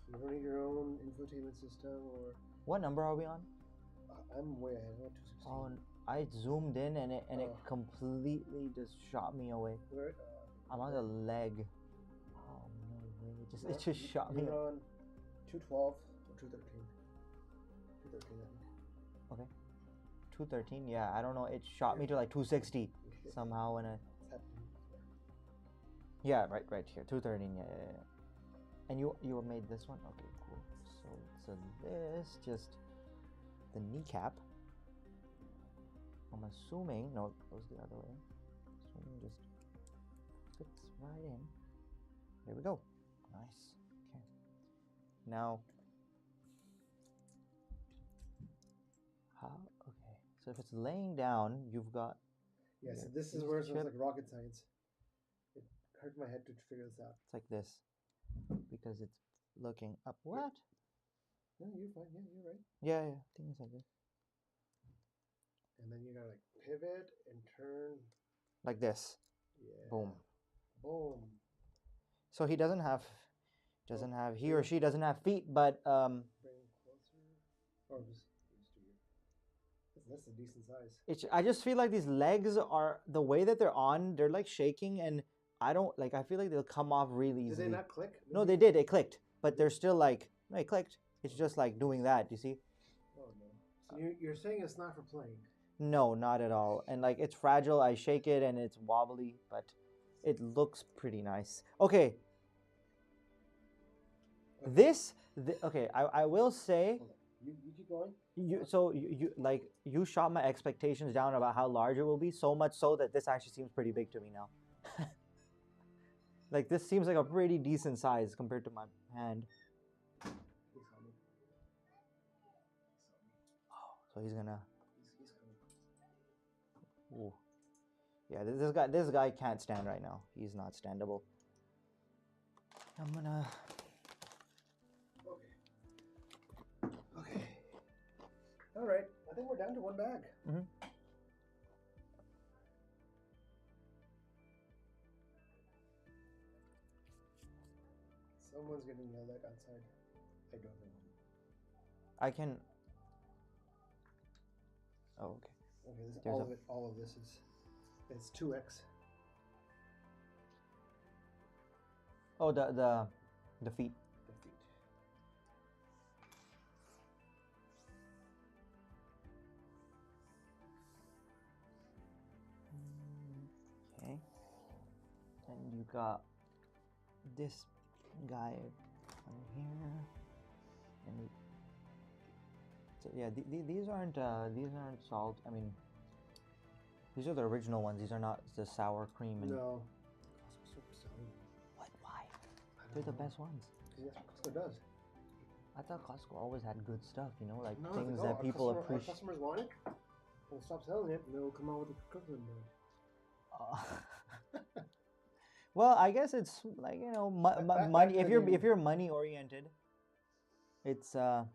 You don't need your own infotainment system or. what number are we on? I'm way ahead. I'm at 216. Oh, I zoomed in and it completely just shot me away. Where, I'm on the leg. Oh no way! It just shot me. You're on 212 or 213. 213, I think. Okay. 213. Yeah, I don't know. It shot me to like 260 somehow, and yeah, right here. 213. Yeah. And you made this one. Okay, cool. So this just the kneecap. I'm assuming no, it goes the other way. Assuming just fits right in. There we go. Nice. Okay. Now. Okay. So if it's laying down, you've got. Yeah. So this is where it sounds like rocket science. It hurt my head to figure this out. It's like this, because it's looking up. What? No, you're fine. Yeah, you're right. Yeah. I think it's like this. And then you gotta like pivot and turn. Like this. Yeah. Boom. Boom. So he doesn't have. He or she doesn't have feet, but Bring closer. Or just do your. That's a decent size. I just feel like these legs are the way that they're on. They're like shaking, and I don't like. I feel like they'll come off really easily. Did they not click? No, they did. It clicked, but they're still like. No, it clicked. It's just like doing that. You see? Oh no. So you're saying it's not for playing? No, not at all. And like it's fragile. I shake it and it's wobbly, but it looks pretty nice. Okay. Okay. I will say. You keep going. You shot my expectations down about how large it will be, so much so that this actually seems pretty big to me now. Like this seems like a pretty decent size compared to my hand. Oh, so he's gonna. Ooh. Yeah, this guy can't stand right now. He's not standable. I'm gonna. Okay. All right. I think we're down to one bag. Mm-hmm. Someone's getting yelled at outside. I don't know. I can. Oh, okay. Okay, all of this is, it's 2x. Oh, the feet. The feet. Okay. And you got this guy on here, and so yeah, these aren't salt. I mean, these are the original ones. These are not the sour cream. And No. what? Why? They're the best ones. Because that's what Costco does. I thought Costco always had good stuff. You know, like No, things our that people Our appreciate. customers want it. We'll stop selling it, and they'll come out with a Kirkland brand. Well, I guess it's like, you know, money. If you're money oriented, it's a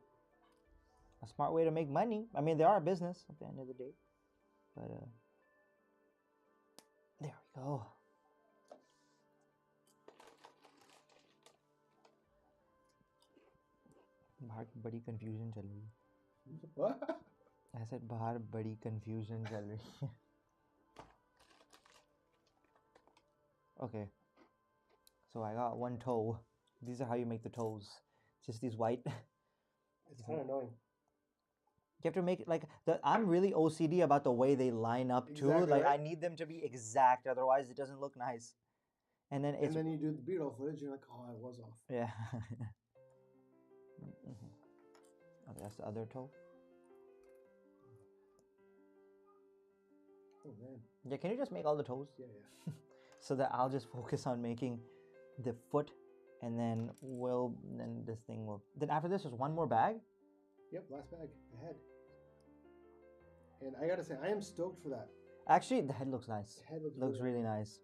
smart way to make money. I mean, they are a business at the end of the day. But there we go. बाहर बड़ी confusion चल रही है. What? I said बाहर बड़ी confusion चल रही है. Okay. So I got one toe. These are how you make the toes. Just these white. It's kind of annoying. You have to make it like I'm really OCD about the way they line up too. Exactly, Like right? I need them to be exact, otherwise it doesn't look nice. And then it's And then you do the B-roll footage, you're like, oh, I was off. yeah. Okay, that's the other toe. Oh man. Yeah, can you just make all the toes? Yeah, yeah. So that I'll just focus on making the foot, and then this thing will. Then after this, there's one more bag. Yep, last bag, the head. And I gotta say, I am stoked for that. Actually, the head looks nice. The head Looks really nice.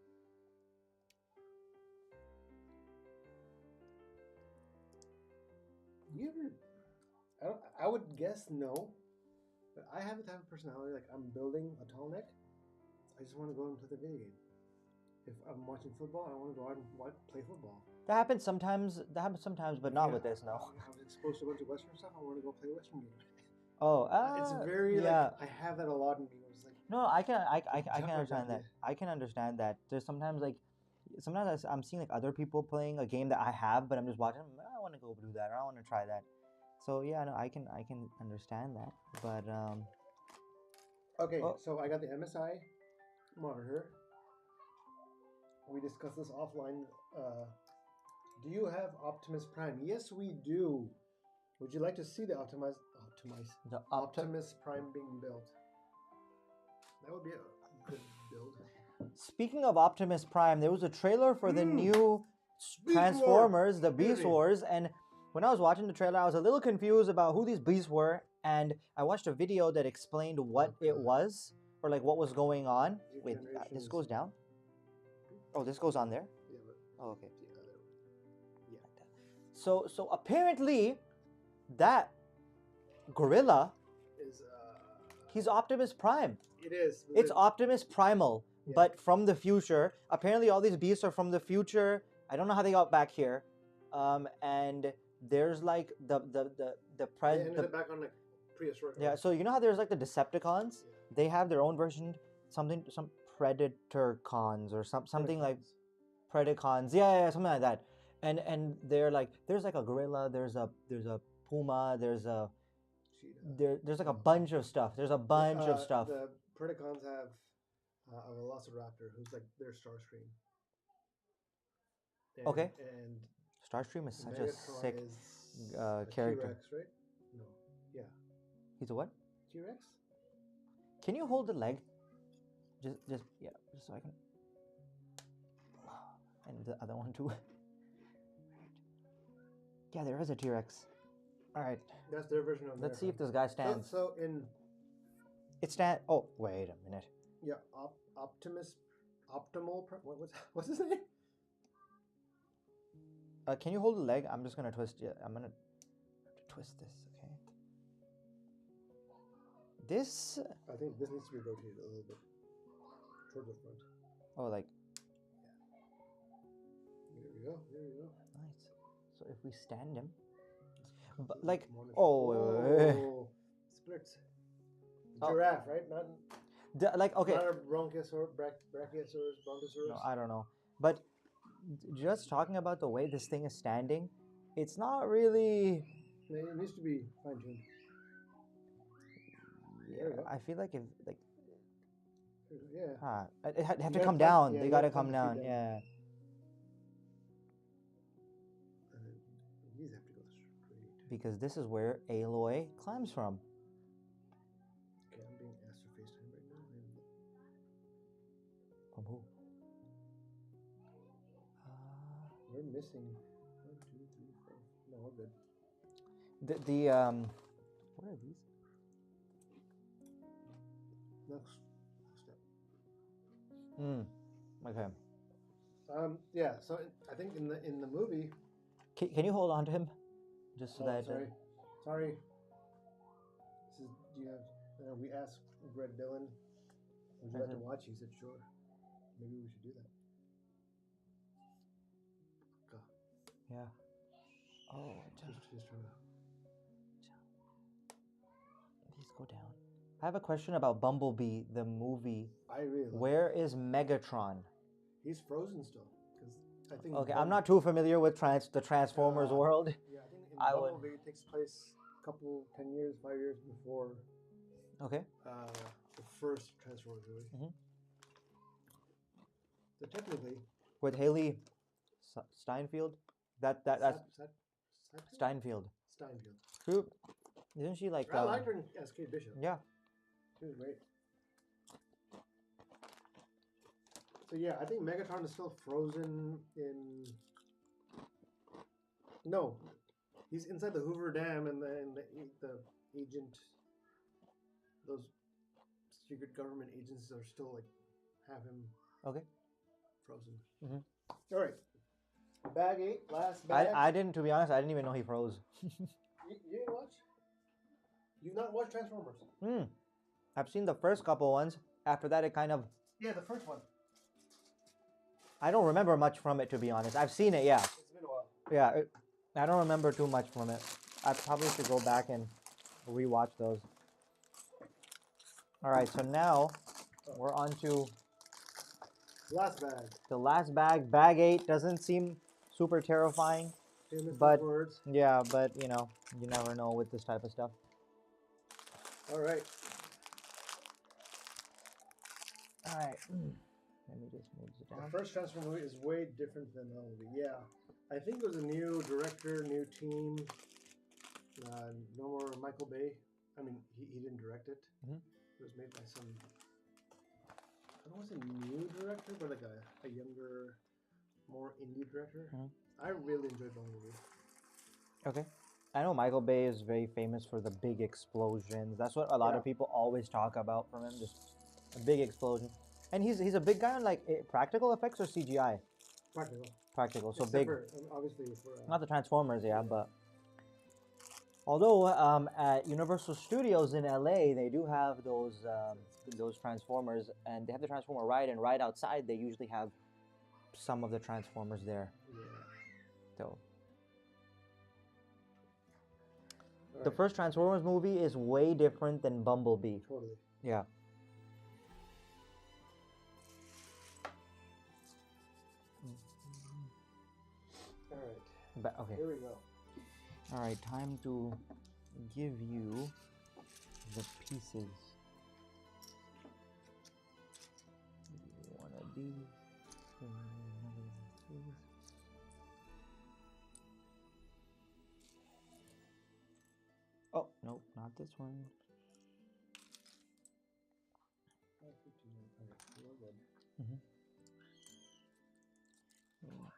You ever? I would guess no, but I have the type of personality like I'm building a Tallneck. I just want to go into the video game. if I'm watching football, I want to go out and play football. That happens sometimes. That happens sometimes, but not Yeah, with this. No. I was exposed to a bunch of Western stuff. I want to go play Western games. Oh, It's very yeah. like I have that a lot in me. It's like No, I can jump right understand back that. I can understand that. There's sometimes like sometimes I'm seeing like other people playing a game that I have, but I'm just watching. I want to go do that, or I want to try that. So yeah, no, I can understand that. But okay. oh. So I got the MSI monitor. We discussed this offline. Do you have Optimus Prime? Yes, we do. Would you like to see the Optimus Prime being built? That would be a good build. Speaking of Optimus Prime, there was a trailer for the new Transformers, the Beast Wars, and when I was watching the trailer, I was a little confused about who these beasts were, and I watched a video that explained what it was, or like what was going on. Wait, this goes down? Oh, this goes on there? Yeah, but oh, okay. The other one. Yeah. So apparently, that gorilla is he's Optimus Prime. It is. It's Optimus Primal, Yeah. but from the future. Apparently, all these beasts are from the future. I don't know how they got back here. And there's like the They ended up back on like prehistoric. yeah. So you know how there's like the Decepticons? Yeah. They have their own version, some Predatorcons or something like Predacons. Yeah, something like that. And they're like there's like a gorilla, there's a puma, there's a there's like a bunch of stuff. There's a bunch of stuff. The Predacons have a Velociraptor who's like their Starscream. Okay. And Starscream is such a Megatron sick is character. T-Rex, right? No. Yeah. He's a what? T-Rex? Can you hold the leg? Just yeah, just so I can. And the other one too. Yeah, there is a T-Rex. All right. That's their version of. Let's see if this guy stands. So in. It stand. Oh, wait a minute. Yeah, Optimal. What's his name? Can you hold the leg? I'm just gonna twist. Yeah, I'm gonna twist this. Okay. This. I think this needs to be rotated a little bit towards the front. Oh, like. There we go. There we go. Nice. So if we stand him, but like, oh, splits. Giraffe, right? Not like okay. Not a Brachiosaurus, Brontosaurus. No, I don't know. But just talking about the way this thing is standing, it's not really. It needs to be fine tuned. Yeah, I feel like if like. Yeah. It have to come down. They gotta come down. Yeah. These have to go straight. Because this is where Aloy climbs from. Okay, I'm being asked for FaceTime right now. From who? We're missing 1, 2, 3, 4. No, we're good. What are these? Next step. Okay. Yeah. So I think in the movie. Can you hold on to him, just so that? Sorry. This is. Do you have? We asked Greg Dillon, would you like to watch? He said sure. Maybe we should do that. Go. Yeah. Oh. Just trying to. These go down. I have a question about Bumblebee, the movie. I really. Where is Megatron? He's frozen still. I think. Okay, I'm not too familiar with the Transformers world. Yeah, I think in Bumblebee it takes place a couple, 10 years, 5 years before. Okay. The first Transformers movie. Mm-hmm. So technically. With Haley Steinfeld, that's Steinfeld. Who isn't she like? I liked her as Kate Bishop. Yeah. She was great. So yeah, I think Megatron is still frozen in. No, he's inside the Hoover Dam, and the agent, those secret government agencies are still like have him. Okay. Frozen. Mm-hmm. All right. Bag 8, last bag. I didn't, to be honest, I didn't even know he froze. You didn't watch? You've not watched Transformers? I've seen the first couple ones. After that, it kind of. Yeah, the first one. I don't remember much from it, to be honest. I've seen it, yeah. It's been a while. Yeah, I don't remember too much from it. I probably should go back and rewatch those. All right, so now we're on to Last bag. the last bag. Bag 8 doesn't seem super terrifying. Famous But words. yeah, but you know, you never know with this type of stuff. All right. All right. Let me just move it The down. first Transformers movie is way different than the movie. Yeah, I think it was a new director, new team. No more Michael Bay. I mean, he didn't direct it. Mhm. It was made by some. I don't want to say new director, but like a younger, more indie director. Mhm. I really enjoyed the movie. Okay. I know Michael Bay is very famous for the big explosions. That's what a lot of people always talk about from him, just a big explosion. And he's a big guy on like practical effects or CGI. Practical. Practical, so Except big. for, obviously for. Not the Transformers, yeah, but although at Universal Studios in LA they do have those Transformers, and they have the Transformer ride, and right outside they usually have some of the Transformers there. Yeah. So All the right. first Transformers movie is way different than Bumblebee. Totally. Yeah. All right. But, okay. Here we go. All right. Time to give you the pieces. One of these. Another one of these. Oh no, not this one.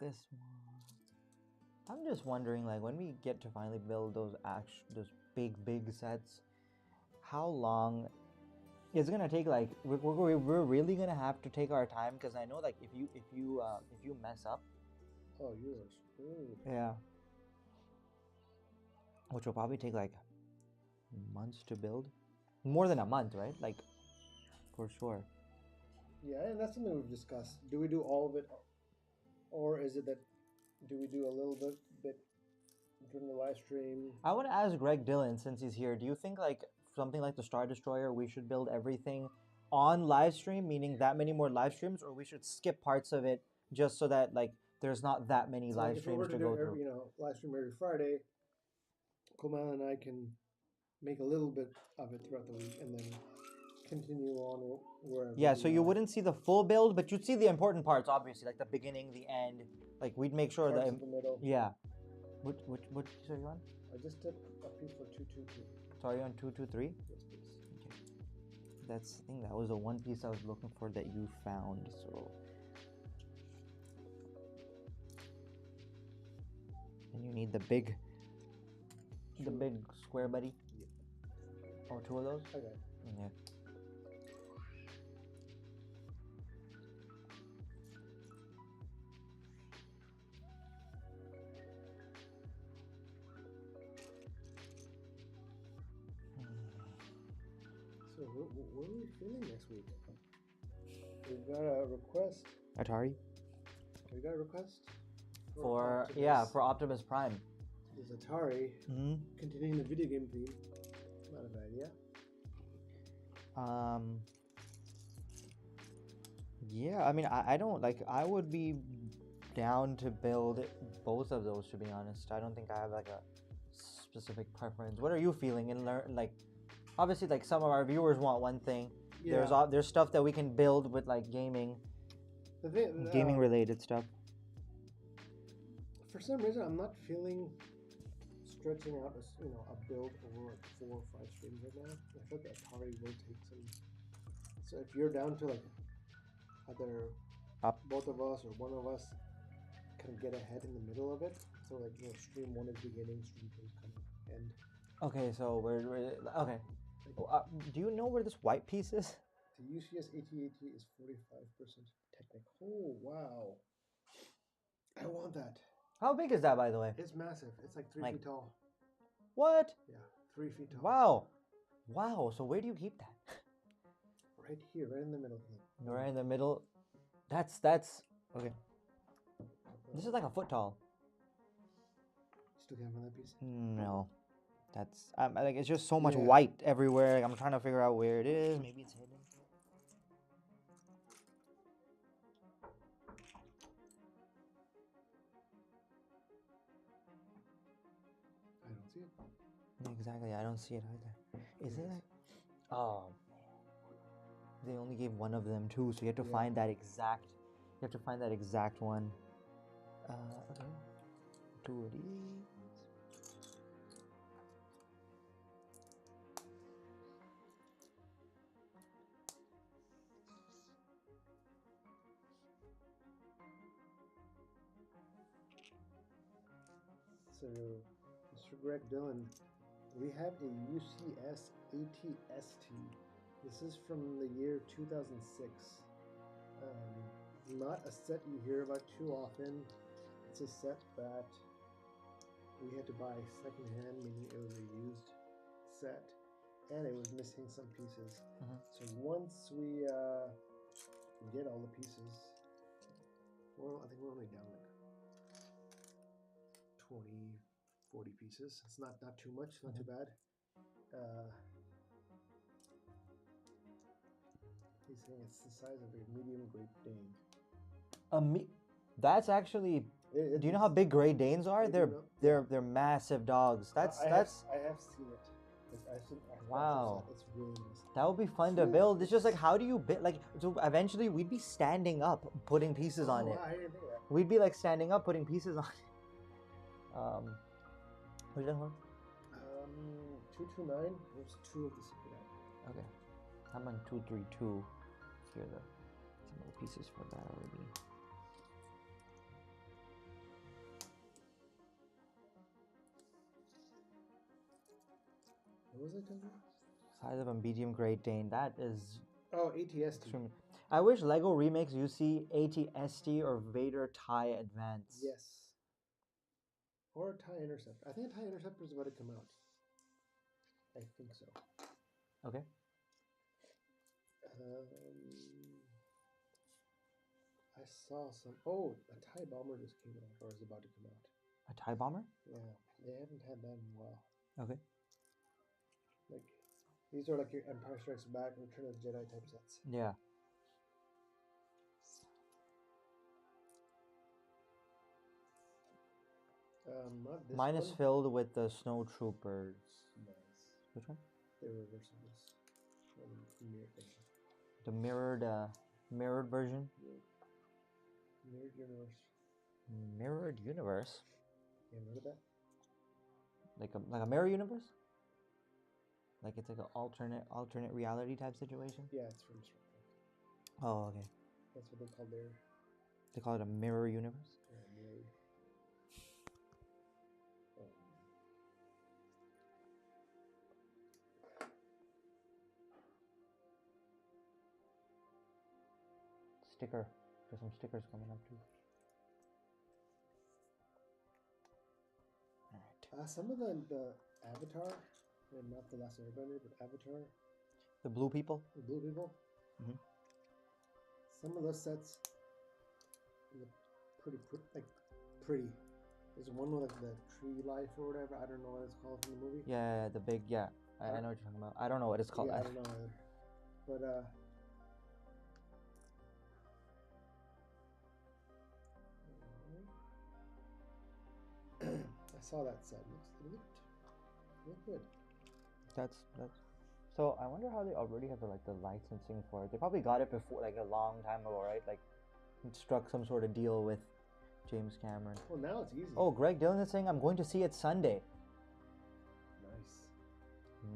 This one. I'm just wondering, like, when we get to finally build those big sets, how long it's gonna take? Like, we're really gonna have to take our time, because I know, like, if you mess up, Oh, you are screwed. yeah, which will probably take like months to build, more than a month, right? Like, for sure. Yeah, and that's something we've discussed. Do we do all of it, or is it that do we do a little bit during the live stream? I want to ask Greg Dillon, since he's here. Do you think like something like the Star Destroyer, we should build everything on live stream, meaning that many more live streams, or we should skip parts of it just so that like there's not that many So, live like, if we were streams to to do go through? every, live stream every Friday, Kumail and I can make a little bit of it throughout the week, and then continue on wherever. Yeah, we so you are. wouldn't see the full build, but you'd see the important parts, obviously, like the beginning, the end. Like we'd make sure Parts that of the middle. yeah. What piece are you on? I just did a piece for 222. So are you on 223? Yes, please. Okay. That's, I think that was the one piece I was looking for that you found. So, and you need the big square buddy. Yeah. Oh, two of those. Okay. Yeah. So what are we feeling next week? We've got a request. Atari We got a request for Optimus. for Optimus Prime. There's Atari Mm-hmm. continuing the video game theme. Not a bad idea. Yeah, I mean, I don't like. I would be down to build both of those. To be honest, I don't think I have like a specific preference. What are you feeling? And learn like, obviously, like some of our viewers want one thing. Yeah. There's stuff that we can build with like gaming related stuff. For some reason, I'm not feeling stretching out a build over like 4 or 5 streams right now. I feel like Atari will take some. So if you're down to like either both of us or one of us can get ahead in the middle of it. So like stream 1 is beginning, stream 2 is coming end. Okay, so we're okay. Do you know where this white piece is? The UCS AT-AT is 45% Technic. Oh wow! I want that. How big is that, by the way? It's massive. It's like 3 Like- feet tall. What? Yeah, 3 feet tall. Wow, wow. So where do you keep that? Right here, right in the middle. Right in the middle. That's okay. This is like a foot tall. Still can't find that piece. No, that's like it's just so much Yeah. white everywhere. Like, I'm trying to figure out where it is. Maybe it's hidden. I don't see it. Yeah, exactly, I don't see it either. Is Here it? it is. Like, oh, man. They only gave one of them too, so you have to Yeah. find that exact. You have to find that exact one. Okay. 2 of these. So, Mr. Greg Dillon, we have a UCS ATST. This is from the year 2006. Not a set you hear about too often. It's a set that we had to buy secondhand, meaning it was a used set, and it was missing some pieces. Mhm. So once we get all the pieces, well, I think we're only down like 20, 40 pieces. It's not too much, not too bad. He's saying it's the size of a medium Great Dane. That's actually. Do you know how big Great Danes are? I do They're know, they're massive dogs. That's I have seen it. Wow. It's really nice. That would be fun to build. It's just like, how do you build? Like, so eventually we'd be standing up, putting pieces on it. I didn't think of that. We'd be like standing up, putting pieces on it. What's that one? 229. There's 2 of the secret out. Okay, I'm on 232. Here are some of the pieces for that already. What was I talking about? Size of a medium Great Dane. That is Oh, ATST. extremely. I wish Lego remakes UC ATST or Vader TIE Advance. Yes. Or a TIE Interceptor. I think a TIE Interceptor is about to come out. I think so. Okay. I saw some. Oh, a TIE Bomber just came out, or is about to come out. A TIE Bomber? Yeah, they haven't had that in a while. Okay. Like, these are like your Empire Strikes Back, Return of the Jedi type sets. Yeah. Not this Mine one. is filled with the snowtroopers. Nice. Which one? The reversibles. The mirrored version. Mirrored universe. Mirrored universe. You ever heard of that? Like a mirror universe. Like it's like an alternate reality type situation. Yeah, it's from Star Trek. Oh, okay. That's what they call their. They call it a mirror universe. Yeah, mirrored. Sticker. There's some stickers coming up too. Alright. Some of the Avatar, and not the Last Airbender, but Avatar, The blue people? the blue people. Mhm. Some of those sets look pretty. There's one with like the tree life or whatever. I don't know what it's called from the movie. Yeah, the big, yeah. I know what you're talking about. I don't know what it's called. Yeah, I don't know either. But I saw that set. It looked good. That's so I wonder how they already have the licensing for it. They probably got it before, like a long time ago, right? Like struck some sort of deal with James Cameron. Well, now it's easy. Oh, Greg Dillon is saying I'm going to see it Sunday. Nice.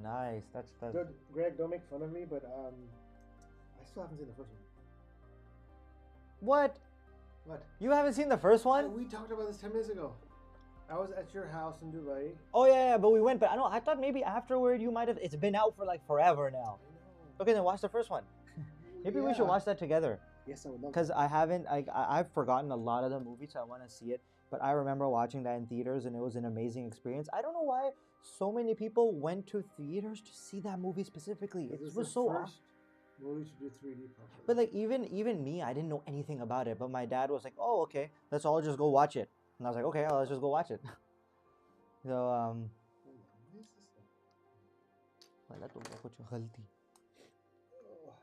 Nice. That's Greg, don't make fun of me, but I still haven't seen the first one. What? What? You haven't seen the first one? We talked about this 10 minutes ago. I was at your house in Dubai. Oh yeah, but we went. But I thought maybe afterward you might have. It's been out for like forever now. I know. Okay, then watch the first one. Maybe we should watch that together. Yes, I would love Because I haven't, I've forgotten a lot of the movies, so I want to see it. But I remember watching that in theaters, and it was an amazing experience. I don't know why so many people went to theaters to see that movie specifically. It was so awesome. No need to do 3D properly. But like even me, I didn't know anything about it. But my dad was like, "Oh, okay, let's all just go watch it." And I was like, "Okay, let's just go watch it." So Hold on, what is this thing? वाला तो बहुत कुछ गलती. Oh.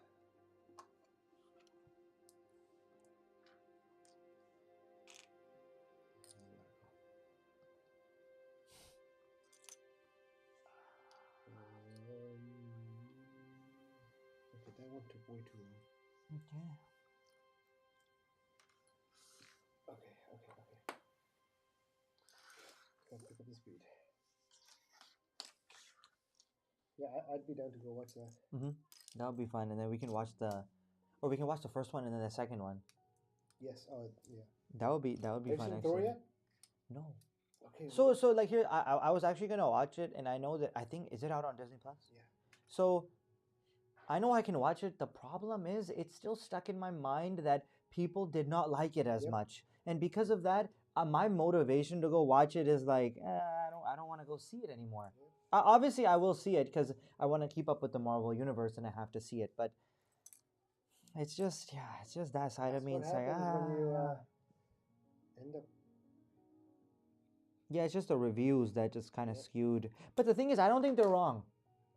Okay, that one took way too long. Okay. Okay. Gotta pick up the speed. Yeah, I'd be down to go watch that. That would be fun, and then we can watch the first one and then the second one. Yes. Oh, yeah. That would be Have you fun. seen Thor Actually, yet? no. Okay. So like here, I was actually gonna watch it, and I know that is it out on Disney Plus? Yeah. So I know I can watch it. The problem is it's still stuck in my mind that people did not like it as Yep. much, and because of that, my motivation to go watch it is like I don't want to go see it anymore. Obviously, I will see it because I want to keep up with the Marvel universe, and I have to see it. But it's just that side That's of me. what It's like happens when you end up. Yeah, it's just the reviews that just kind of Yep. skewed. But the thing is, I don't think they're wrong.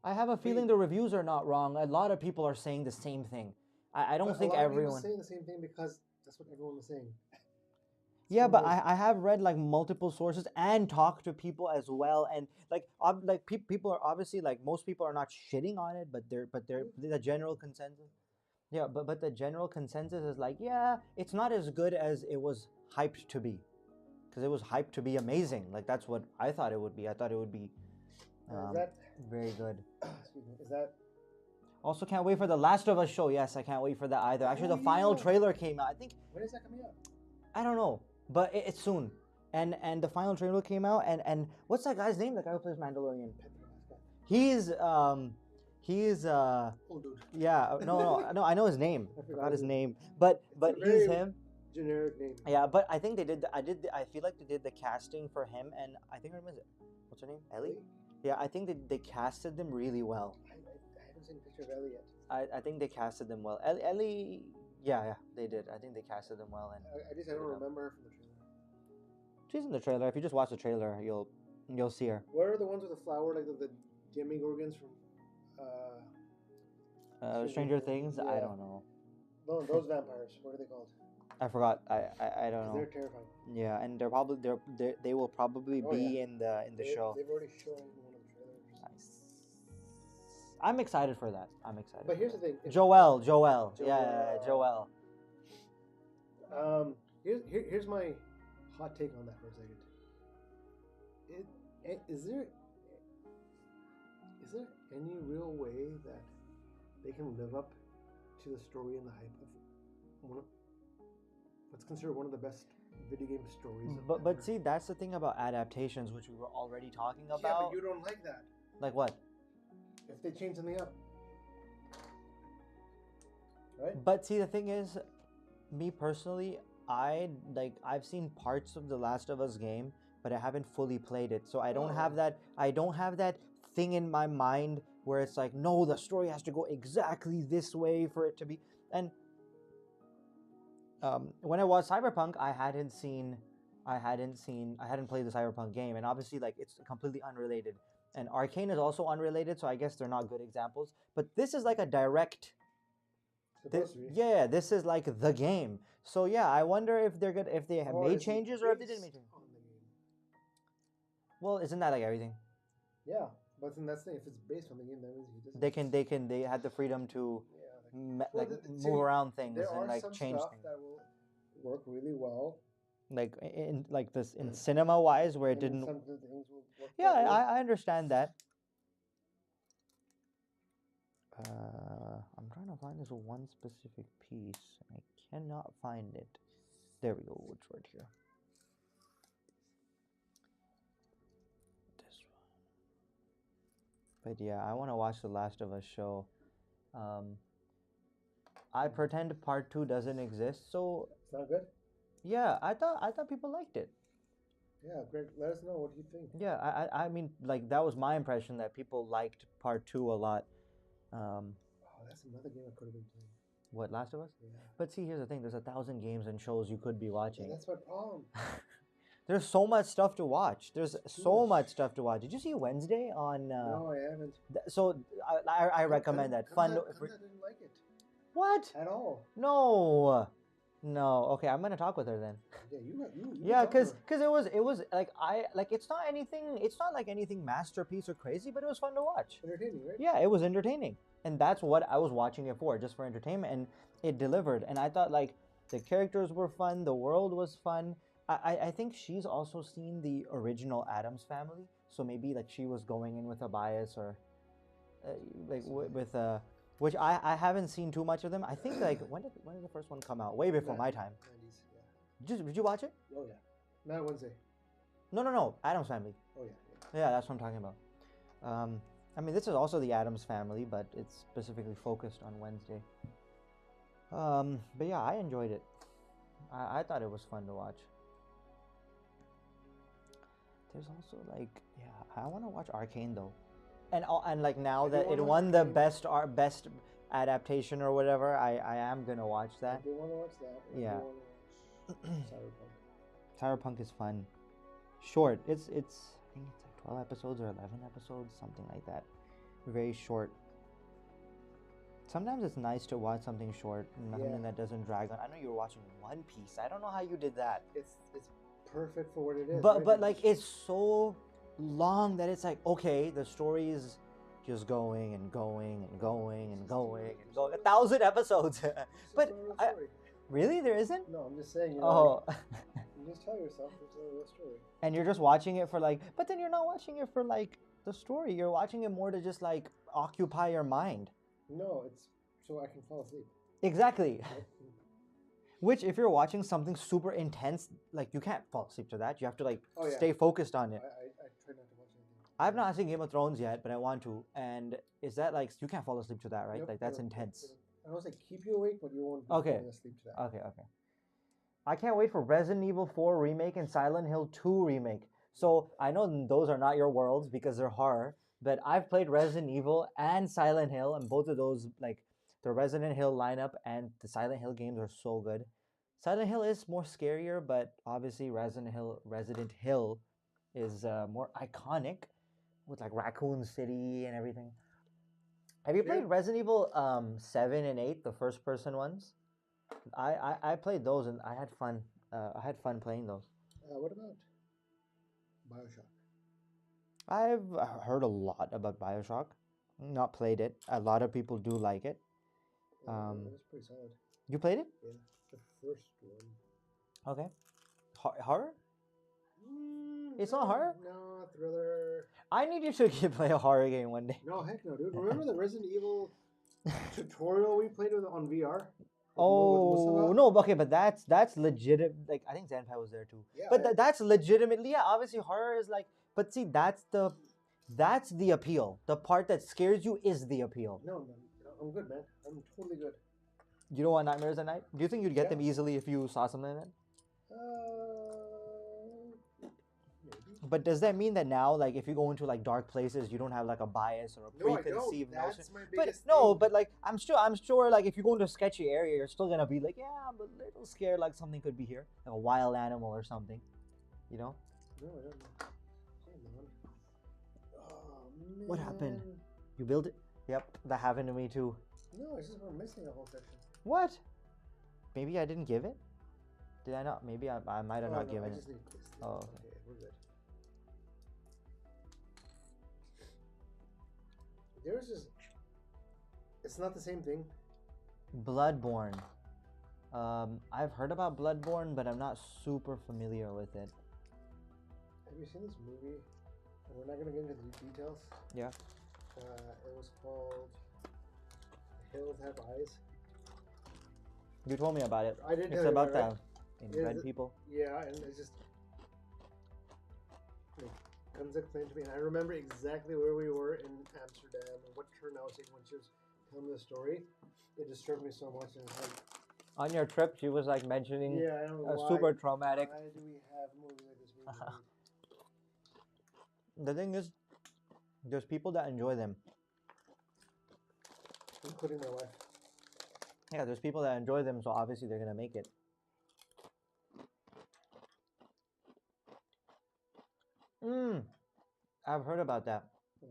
I have a feeling the reviews are not wrong. A lot of people are saying the same thing. I don't But think a lot of everyone. people saying the same thing because that's what everyone was saying. Yeah, but I have read like multiple sources and talked to people as well, and like people are obviously like most people are not shitting on it, but they're the general consensus. Yeah, but the general consensus is like, yeah, it's not as good as it was hyped to be, because it was hyped to be amazing. Like that's what I thought it would be. I thought it would be Is that very good. excuse me? Is that Also, can't wait for the Last of Us show. Yes, I can't wait for that either. Actually, the final trailer came out. I think when is that coming out? I don't know, but it's soon. And the final trailer came out. And what's that guy's name? The guy who plays Mandalorian. He's Old dude. yeah, no, I know his name. I I forgot forgot his his name. But he's very him. Generic name. Yeah, but I think they did. I feel like they did the casting for him, and I think her name is what's her name? Ellie. Yeah, I think they casted them really well. I haven't seen a picture of Ellie yet. I think they casted them well. Ellie, yeah, they did. I think they casted them well, and I just don't remember her from the trailer. she's in the trailer. If you just watch the trailer, you'll see her. What are the ones with the flower, like the Demigorgons from Stranger Things. Yeah. I don't know. No, those vampires. What are they called? I forgot. I don't know. They're terrifying. Yeah, and they will probably be in the show. They've already shown one of the trailers. Nice. I'm excited for that. I'm excited. But here's the thing. Joel. Yeah, Joel. Here's my hot take on that for a second. Is there any real way that they can live up to the story and the hype of what's considered one of the best video game stories? But see, that's the thing about adaptations, which we were already talking about. Yeah, but you don't like that. Like what? If they change something up, right? But see, the thing is, me personally, I've seen parts of the Last of Us game, but I haven't fully played it, so I don't have that. I don't have that thing in my mind where it's like, no, the story has to go exactly this way for it to be. And when I watched Cyberpunk, I hadn't played the Cyberpunk game, and obviously, like, it's completely unrelated. And Arcane is also unrelated, so I guess they're not good examples. But this is like a direct. This is like the game. So yeah, I wonder if they're good, if they have made changes or if they didn't make changes. Well, isn't that like everything? Yeah, but then that's the thing. If it's based on the game, that means they had the freedom to see, move around things there and are like some change stuff things. that will work really well. Like in cinema wise, where it didn't. Some things will work. Yeah, I understand that. I'm trying to find this one specific piece, and I cannot find it. There we go. It's right here. This one. But yeah, I want to watch the Last of Us show. I pretend part 2 doesn't exist, so. It's not good. Yeah, I thought people liked it. Yeah, Greg, let us know what you think. Yeah, I mean, like, that was my impression, that people liked part 2 a lot. Oh, That's another game I could have been playing. What, Last of Us? Yeah. But see, here's the thing: there's 1,000 games and shows you could be Yeah, watching. that's my problem. There's so much stuff to watch. There's Too so much. much stuff to watch. Did you see Wednesday on? No, I haven't. So I recommend that. Fun. I didn't like it What? at all. No. No. Okay, I'm gonna talk with her then. Yeah, you Yeah, talk to because her. it was like it's not anything. It's not like anything masterpiece or crazy, but it was fun to watch. Entertaining, right? Yeah, it was entertaining, and that's what I was watching it for, just for entertainment, and it delivered. And I thought like the characters were fun, the world was fun. I think she's also seen the original Addams Family, so maybe like she was going in with a bias or with which I haven't seen too much of them. I think like when did the first one come out? Way before my time. 90s, yeah. Did you watch it? Oh yeah. Not Wednesday. No. Addams Family. Oh yeah. Yeah, that's what I'm talking about. I mean, this is also the Addams Family, but it's specifically focused on Wednesday. But yeah, I enjoyed it. I thought it was fun to watch. There's also like, yeah, I want to watch Arcane though, and like now I do that it wanna won watch the Arcane. best adaptation or whatever, I am gonna watch that. I do want to watch that. I Yeah. do want to watch Cyberpunk. Cyberpunk is fun. Short. It's I think it's like 12 episodes or 11 episodes, something like that. Very short. Sometimes it's nice to watch something short, something Yeah. that doesn't drag on. I know you were watching One Piece. I don't know how you did that. It's perfect for what it is. But right? but like it's so long that it's like, okay, the story is just going and going and going and going and going. 1,000 episodes. It's but just not a real I, story. really, there isn't? No, I'm just saying. You know, Oh. you just tell yourself it's not a real story. And you're just watching it for like, but then you're not watching it for like the story. You're watching it more to just like occupy your mind. No, it's so I can fall asleep. Exactly. Right? Which, if you're watching something super intense, like you can't fall asleep to that. You have to like Oh, yeah. stay focused on I it. try not to watch anything. I've not seen Game of Thrones yet, but I want to. And is that like you can't fall asleep to that, right? Nope, Like that's nope, intense. nope. I don't say keep you awake, but you won't be Okay. falling asleep to that. Okay. I can't wait for Resident Evil 4 remake and Silent Hill 2 remake. So I know those are not your worlds because they're horror, but I've played Resident Evil and Silent Hill, and both of those, like the Resident Hill lineup and the Silent Hill games, are so good. Silent Hill is more scarier, but obviously Resident Hill is more iconic with like Raccoon City and everything. Have you played Resident Evil 7 and 8, the first person ones? I played those and I had fun. I had fun playing those. What about BioShock? I've heard a lot about BioShock. Not played it. A lot of people do like it. It was pretty solid. You played it? Yeah, the first one. Okay. Horror? It's not horror? No, thriller. I need you to play a horror game one day. No, heck no, dude. Remember the Resident Evil tutorial we played with on VR? Oh no, okay, but that's legit. Like I think Zanpai was there too. Yeah, But that's legitimately, yeah. Obviously, horror is like, but see, that's the appeal. The part that scares you is the appeal. No, I'm good, man. I'm totally good. You don't want nightmares at night? Do you think you'd get Yeah. them easily if you saw something like that? Maybe. But does that mean that now, like, if you go into like dark places, you don't have like a bias or a No, I don't. preconceived notion? That's my But biggest no, thing. but like I'm sure like if you go into a sketchy area, you're still gonna be like, yeah, I'm a little scared, like something could be here, like a wild animal or something, you know? No, I don't know. Hey, man. Oh, What happened? man. You build it? Yep, that happened to me too. No, it's just we're missing a whole section. What? Maybe I didn't give it. Did I not? Maybe I might have Oh, not no, given I it. just need this. Oh, okay. Okay, we're good. There's just. It's not the same thing. Bloodborne. I've heard about Bloodborne, but I'm not super familiar with it. Have you seen this movie? And we're not gonna get into the details. Yeah. It was called The Hills Have Eyes. You told me about it. I did It's tell you about about it, the Yeah, red the- people. Yeah, and it's just like comes explained to me, and I remember exactly where we were in Amsterdam and what turn I was taking when she was telling me the story. It disturbed me so much, and it's like, On your trip, she was like mentioning yeah, I don't know why. super traumatic. Why do we have movies like this being made? The thing is, there's people that enjoy them. including my wife. Yeah, there's people that enjoy them, so obviously they're gonna make it. I've heard about that. Yeah.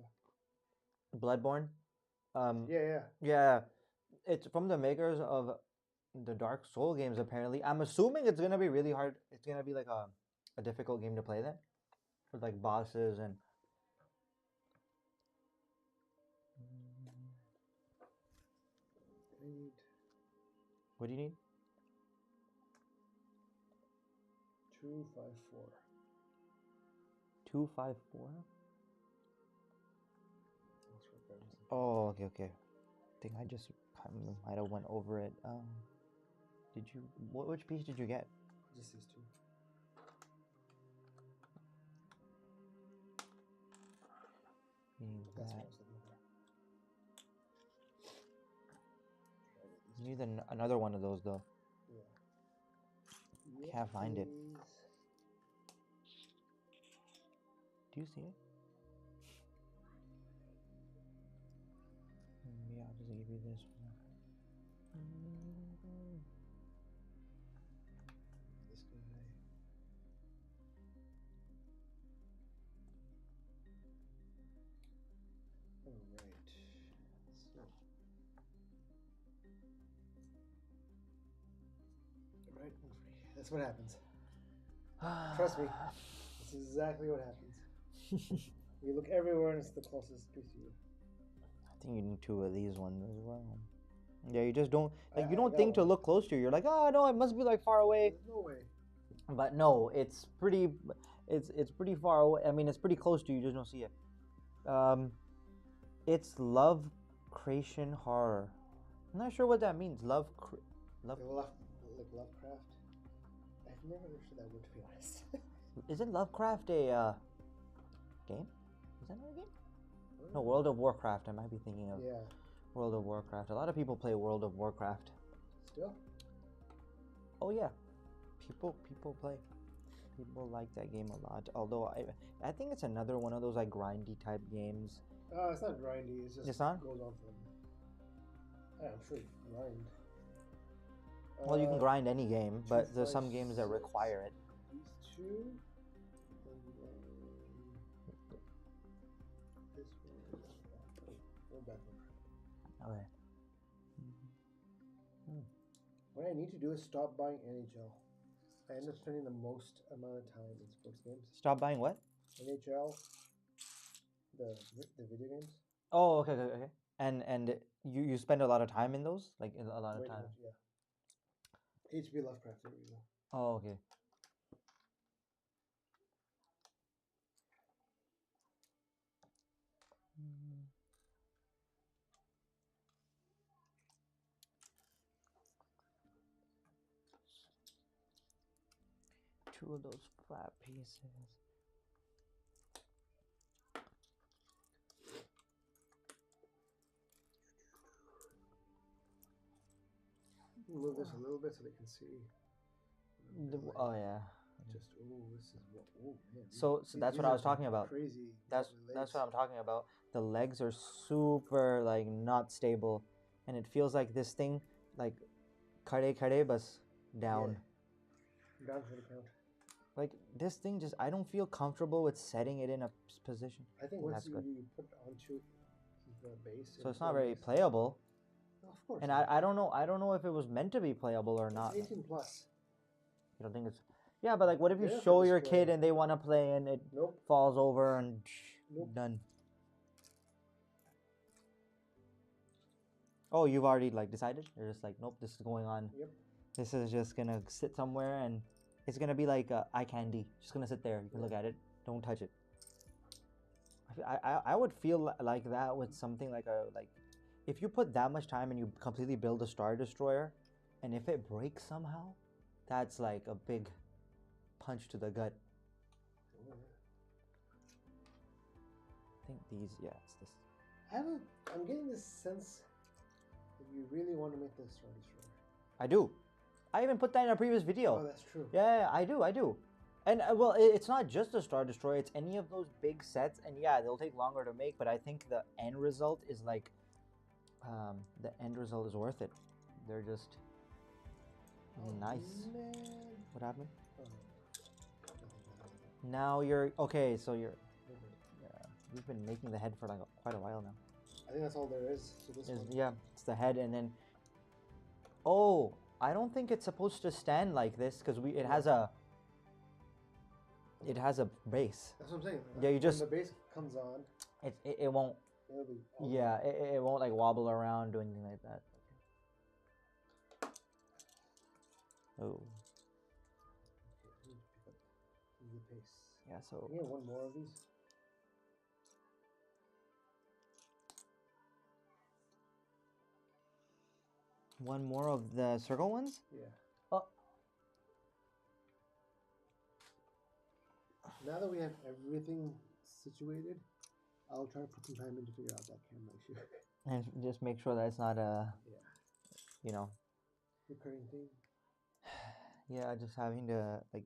Bloodborne. Yeah. Yeah, it's from the makers of the Dark Soul games. Apparently, I'm assuming it's gonna be really hard. It's gonna be like a difficult game to play then, with like bosses and. I need What do you need? 254. 254. That's what that is. Oh, okay. I think I just might have went over it. Did you? Which piece did you get? Just these two. That's what I was looking for. You need another one of those though. Yeah. Can't find it. Please. Do you see it? Maybe I'll just give you this one. This guy. Alright. So. Right, that's what happens. Trust me. This is exactly what happens. You look everywhere and it's the closest piece to you. I think you need two of these ones as well. Yeah, you just don't like. I You don't got think to one. look close to you. You're like, oh no, it must be like far away. There's no way. But no, it's pretty. It's pretty far away. I mean, it's pretty close to you. You just don't see it. It's love creation horror. I'm not sure what that means. Love. Like Lovecraft. I've never understood that word, to be honest. Isn't Lovecraft a game? Is that not a game? No, World of Warcraft. I might be thinking of Yeah. World of Warcraft. A lot of people play World of Warcraft. Still? Oh yeah, people play. People like that game a lot. Although I think it's another one of those like grindy type games. It's not grindy. It's just It's not? goes on for. Yeah, I'm sure you can grind. Well, you can grind any game, but two, there's five, some games that 6. require it. These two. And then this one. Go back one. Okay. What I need to do is stop buying NHL. I end up spending the most amount of time in sports games. Stop buying what? NHL, the video games. Oh, okay. And you spend a lot of time in those, like a lot of Way too time. much, yeah. H.P. Lovecraft, there we go. Oh, okay. Two of those flat pieces. Move this a little bit so they can see. Oh yeah. Just this is what. Oh man. So that's these what I are was talking some about. Crazy. That's legs. what I'm talking about. The legs are super like not stable, and it feels like this thing like kare but down. Yeah. Down for the count. Like this thing just I don't feel comfortable with setting it in a position. I think Ooh, once that's you good. put it onto the base. So it's not very playable. No, of course. And not. I don't know if it was meant to be playable or not. It's 18 plus. You don't think it's yeah, but like what if you Yeah, show for your display. kid and they want to play and it Nope. falls over and Nope. done. Oh, you've already like decided? You're just like, nope, this is going on. Yep. This is just gonna sit somewhere and it's gonna be like eye candy. Just gonna sit there. You can look at it. Don't touch it. I would feel like that with something like if you put that much time and you completely build a Star Destroyer, and if it breaks somehow, that's like a big punch to the gut. I think these, yeah, it's this. I'm getting this sense that you really want to make this Star Destroyer. I do. I even put that in a previous video. Oh, that's true. Yeah, I do. And well, it's not just a Star Destroyer. It's any of those big sets, and yeah, they'll take longer to make. But I think the end result is like the end result is worth it. They're just nice. Man. What happened? Oh, nothing. Now you're okay. So you're. Okay. Yeah, you've been making the head for like quite a while now. I think that's all there is to this one. Yeah, it's the head, and then. Oh, I don't think it's supposed to stand like this because it has a. It has a base. That's what I'm saying. Yeah, you just. When the base comes on. It won't. It'll be. Yeah, it won't like wobble around or anything like that. Oh. Okay, pick up the pace. Yeah, so. Can you get one more of these? One more of the circle ones? Yeah. Oh. Now that we have everything situated, I'll try to put some time in to figure out that camera issue. And just make sure that it's not a. Yeah. You know. Recurring thing. Yeah, just having to like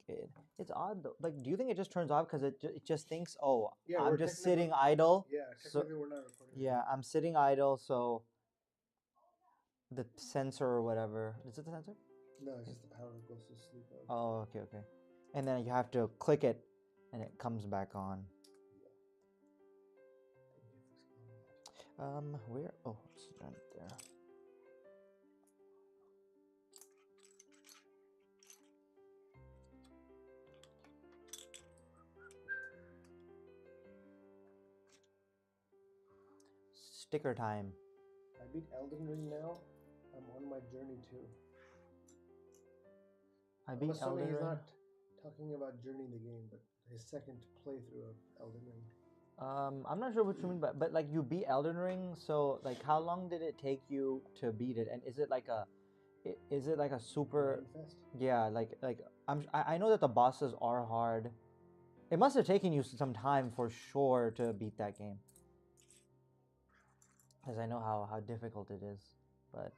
it's odd though. Like, do you think it just turns off because it just thinks, oh, Yeah, I'm we're just technically- sitting idle. Yeah, So technically we're not recording. yeah, I'm sitting idle, so the sensor or whatever. Is it the sensor? No, it's just the power that goes to sleep. Oh, okay, okay. And then you have to click it, and it comes back on. Where? Oh, it's right there. Sticker time. I beat Elden Ring now. I'm on my journey too. I I'm beat assuming Elden he's Ring. not talking about journeying the game, but his second playthrough of Elden Ring. I'm not sure what you mean, but like you beat Elden Ring, so like how long did it take you to beat it? And is it like a super? Fest? Yeah, like I know that the bosses are hard. It must have taken you some time for sure to beat that game, because I know how difficult it is. But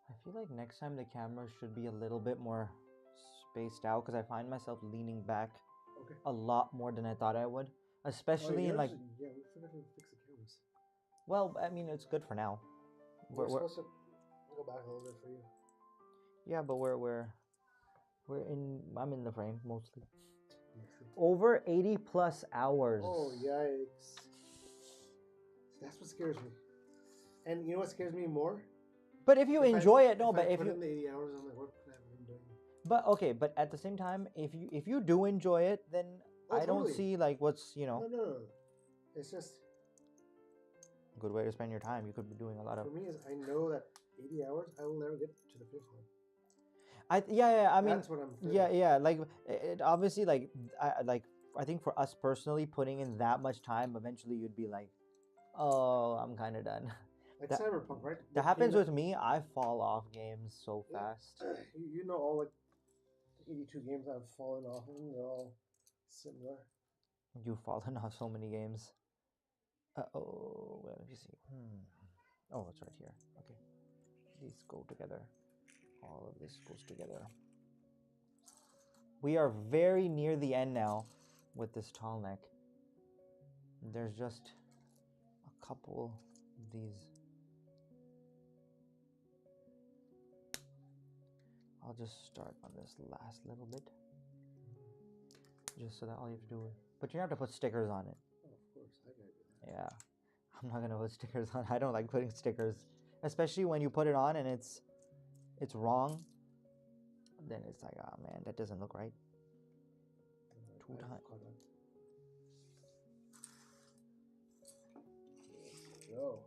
I feel like next time the camera should be a little bit more spaced out because I find myself leaning back Okay. a lot more than I thought I would, especially in like. Yeah, we forgot to fix the cameras. Well, I mean, it's good for now. We're supposed to go back a little bit for you. Yeah, but we're in. I'm in the frame mostly. Yes. Over 80 plus hours. Oh yikes! That's what scares me. And you know what scares me more? But if you enjoy it, no. If but I if put you. in the 80 hours, I'm like, what could I have been doing? But okay, but at the same time, if you do enjoy it, then Oh, I don't totally. see like what's No. It's just a good way to spend your time. You could be doing a lot of. for me is I know that 80 hours I will never get to the finish line. I mean, That's what I'm feeling. yeah, like it obviously like I think for us personally, putting in that much time, eventually you'd be like, oh, I'm kind of done. Like that- Cyberpunk, right? That happens with me. I fall off games so Yeah. fast. You know all like 82 games I've fallen off of, and they're all similar. You've fallen off so many games. Oh, let me see. Oh, it's right here. Okay, these go together. All of this goes together. We are very near the end now with this Tallneck. There's just a couple of these. I'll just start on this last little bit. Just so that all you have to do is... But you have to put stickers on it. Oh, of course, I gotta do that. Yeah. I'm not gonna put stickers on. I don't like putting stickers. Especially when you put it on and it's wrong. Then it's like, oh man, that doesn't look right. Two times. Go.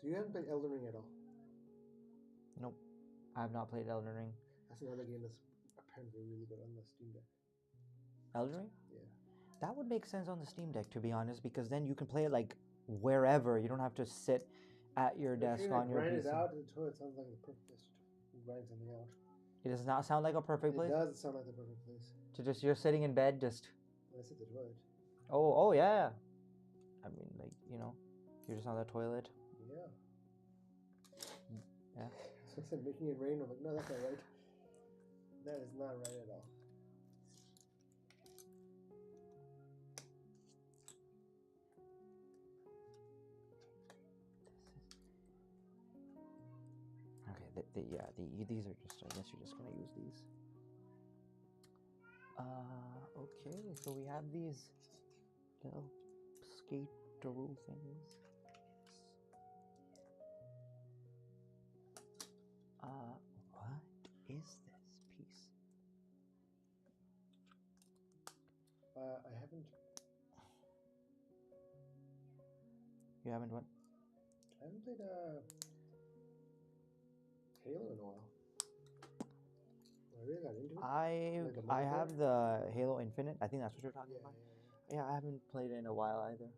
So you haven't played Elden Ring at all? Nope. I have not played Elden Ring. That's another game that's apparently really good on the Steam Deck. Elden Ring? Yeah. That would make sense on the Steam Deck, to be honest, because then you can play it like wherever. You don't have to sit at your desk If you on your grind PC. it out until it sounds like the perfect to grind something out. It does not sound like a perfect place. It does sound like the perfect place. To just you're sitting in bed, just Unless it's the toilet. oh yeah. I mean, like you're just on the toilet. Yeah. Yeah. So I said making it rain. I'm like, no, that's not right. That is not right at all. Okay, these are just, I guess you're just gonna use these. Okay, so we have these little skateroo things. What is this piece? I haven't. You haven't what? I haven't played Halo in a while. I really got into it. Like the I multiplayer? have the Halo Infinite. I think that's what you're talking Yeah, about. yeah, Yeah, I haven't played it in a while either.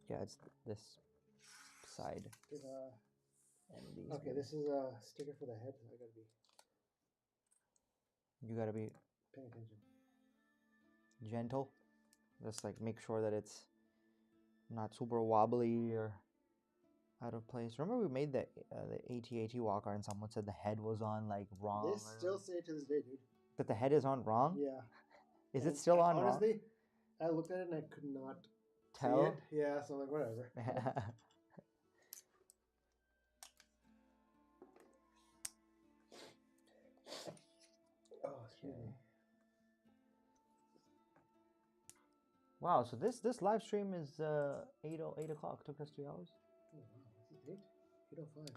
Yeah, it's this side yeah. and these. Okay, this is a sticker for the head. I gotta be You gotta be paying attention. gentle. Just like make sure that it's not super wobbly or out of place. Remember we made the AT-AT walker and someone said the head was on like wrong. This still say to this day, dude. That the head is on wrong? Yeah. Is And it still on honestly, I looked at it and I could not Tell? see it. Yeah, so I'm like, whatever. Oh, excuse me. Wow, so this live stream is 8 o'clock. Took us 3 hours. Oh, wow. Is it 8? 8:05.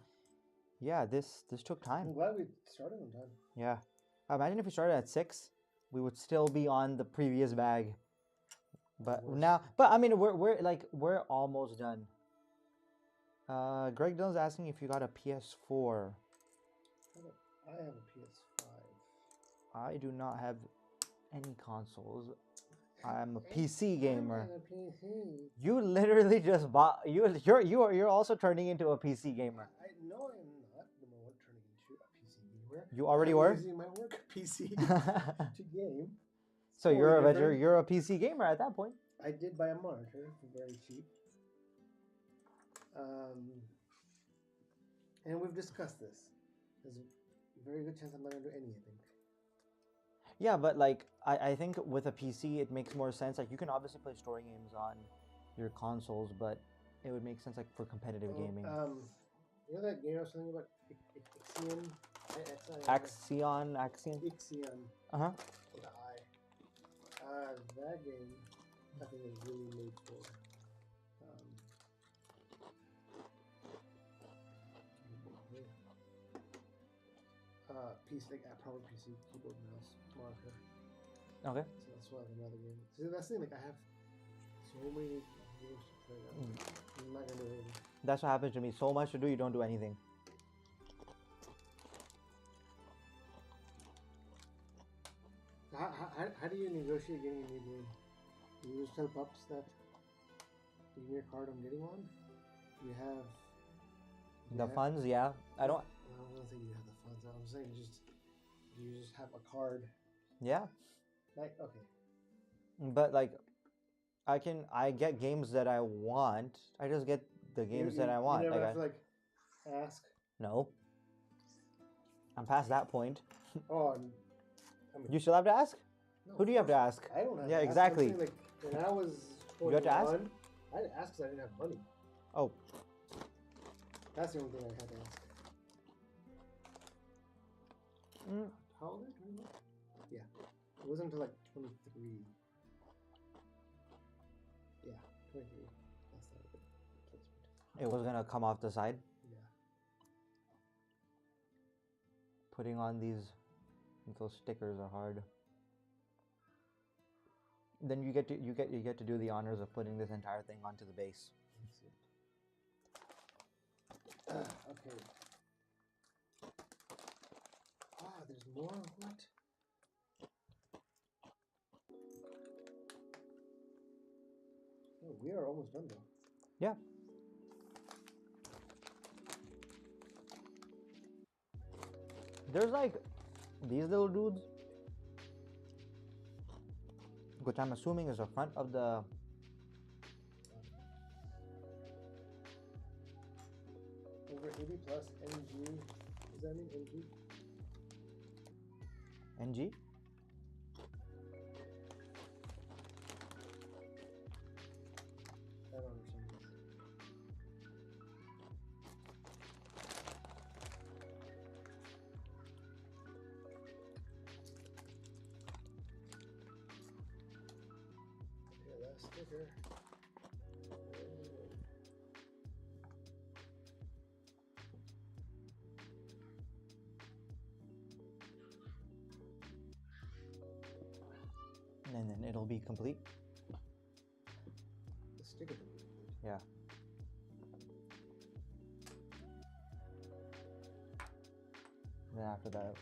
Yeah, this took time. I'm glad we started on time. Yeah. Imagine if we started at 6, we would still be on the previous bag. But Worse. now, but I mean, we're almost done. Greg Dillon's asking if you got a PS4. I have a PS5. I do not have any consoles. I'm a PC gamer. I'm a PC. You literally just bought you're also turning into a PC gamer. No, I'm not. Number one, turning into a PC gamer. You already I'm were? using my work PC to game. So Totally different. you're a PC gamer at that point. I did buy a monitor for very cheap. And we've discussed this. There's a very good chance I'm not gonna do any, I think. Yeah, but like I think with a PC it makes more sense. Like you can obviously play story games on your consoles, but it would make sense like for competitive gaming. You know that game I was telling you about, Ixion? Axion. Ixion. Uh-huh. With an I. That game, I think, is really made for PC, like a proper PC keyboard, mouse, monitor. Okay. So that's why I have another game. See, that's the thing. Like I have so many games to play. I'm not gonna do anything. That's what happens to me. So much to do, you don't do anything. How do you negotiate getting a new game? Do you just tell pups that give me a card, I'm getting one? You have The funds, yeah. I don't think you have the funds. I'm saying do you just have a card? Yeah. Like, okay. But like I get games that I want. I just get the games that I want. You never Like have to ask. No. I'm past that point. Oh, I mean, You still have to ask? no, Who do you have to ask? I don't have Yeah, to ask. exactly. I'm saying, like, when I was 21, You have to ask? I had to ask because I didn't have money. Oh. That's the only thing I had to ask. How old are you? 21? Yeah. It wasn't until like 23. Yeah, 23. That's not a good placement. It was gonna come off the side. Yeah. Putting on those stickers are hard. Then you get to do the honors of putting this entire thing onto the base. Let's see. Okay. Ah, there's more. What? Oh, we are almost done though. Yeah. There's like these little dudes, which I'm assuming is the front of the. Over 80 plus NG. Does that mean NG? NG? I don't understand this. Okay, last sticker. And then it'll be complete. The sticker will be complete. Yeah. Then after that.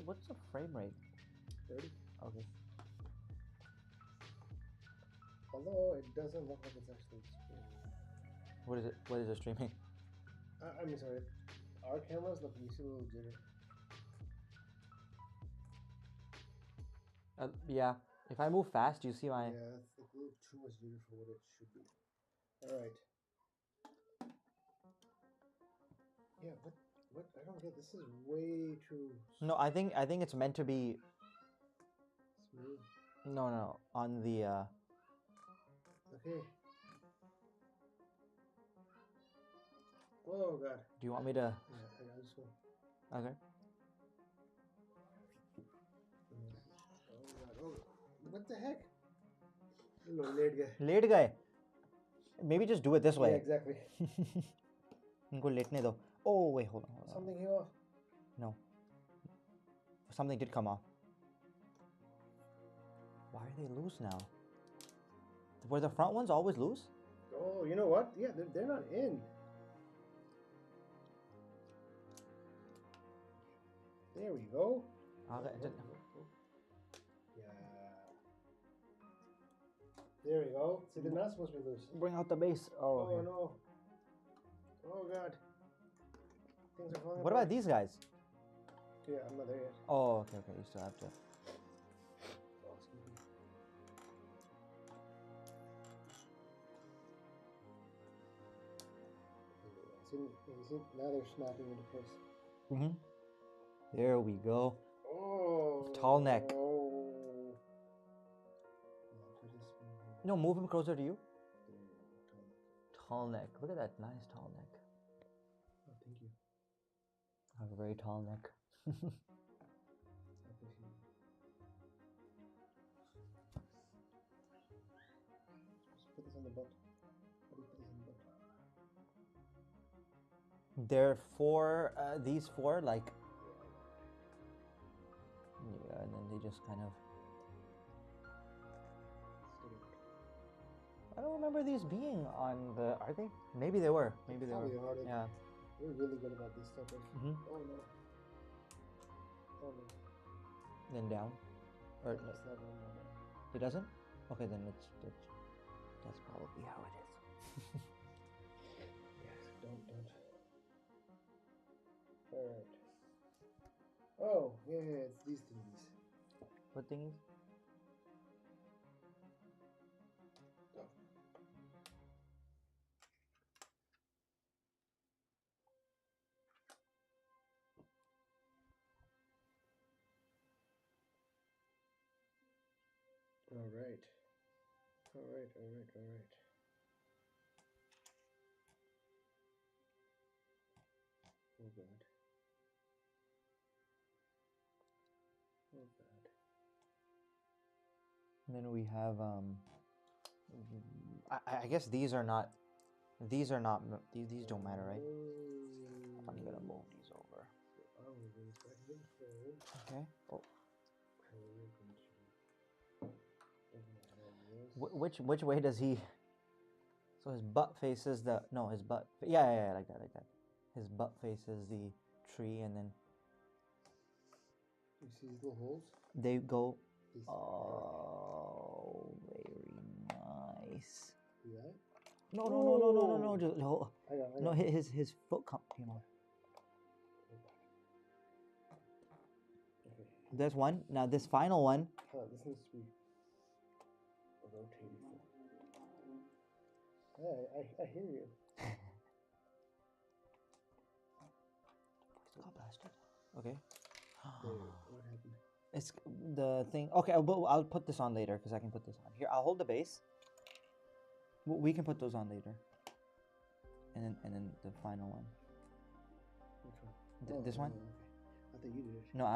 What's the frame rate? 30. Okay. Although it doesn't look like it's actually streaming. What is it? What is it streaming? I mean, sorry. Our cameras look, you see a little jitter. Yeah. If I move fast, you see my. Yeah, it's like a little too much jitter for what it should be. Alright. Yeah, what? I don't get. This is way too No, I think it's meant to be. smooth. No. On the. Okay. Oh god. Do you want me to? Yeah, I just go. Okay. Oh god. Oh, what the heck? No, late guy. Late guy. Maybe just do it this way. Yeah, exactly. इनको लेटने दो. Oh wait, hold on. Something came off. No. Something did come off. Why are they loose now? Were the front ones always loose? Oh, you know what? Yeah, they're not in. There we go. Okay. Yeah. There we go. See, they're not supposed to be loose. Bring out the base. Oh. Oh Okay. no. Oh god. Things are falling What apart. about these guys? Yeah, I'm not there yet. Oh, okay. You still have to. Oh, excuse me. You see, now they're snapping into place. Mm-hmm. There we go. Oh. Tallneck. Oh. No, move him closer to you. Tallneck. Tall neck. Look at that nice tall neck. Oh, thank you. I have a very tall neck. I appreciate it. Just put this on the butt. How do you put this on the butt? They're four. These four, like. Yeah, and then they just kind of. I don't remember these being on the. Are they? Maybe they were. Maybe they were. Probably are. Yeah. We're really good about this stuff. Mm-hmm. Oh no. Oh no. Then down. Or That's not going on. it doesn't? Okay, then that's probably how it is. Yes, don't. Alright. Oh, yeah, it's these thingies. What thing is? Alright. Oh god. Oh god. And then we have I guess these are not these don't matter, right? I'm gonna move these over. So I will go back to the phone. Okay. Oh. And we're going to open that like this. Which way does he? So his butt faces the his butt. Yeah, like that. His butt faces the tree, and then You see these little holes? they go. These Oh, very nice. See that? No. Just, I got no, it. his foot came off. Okay. There's one. Now this final one. This needs to be rotated. I hear you. Got blasted. Okay. What happened? It's the thing. Okay, I'll put this on later because I can put this on here. I'll hold the base. We can put those on later. And then the final one. Which one? This one? Okay. I thought you did it. No,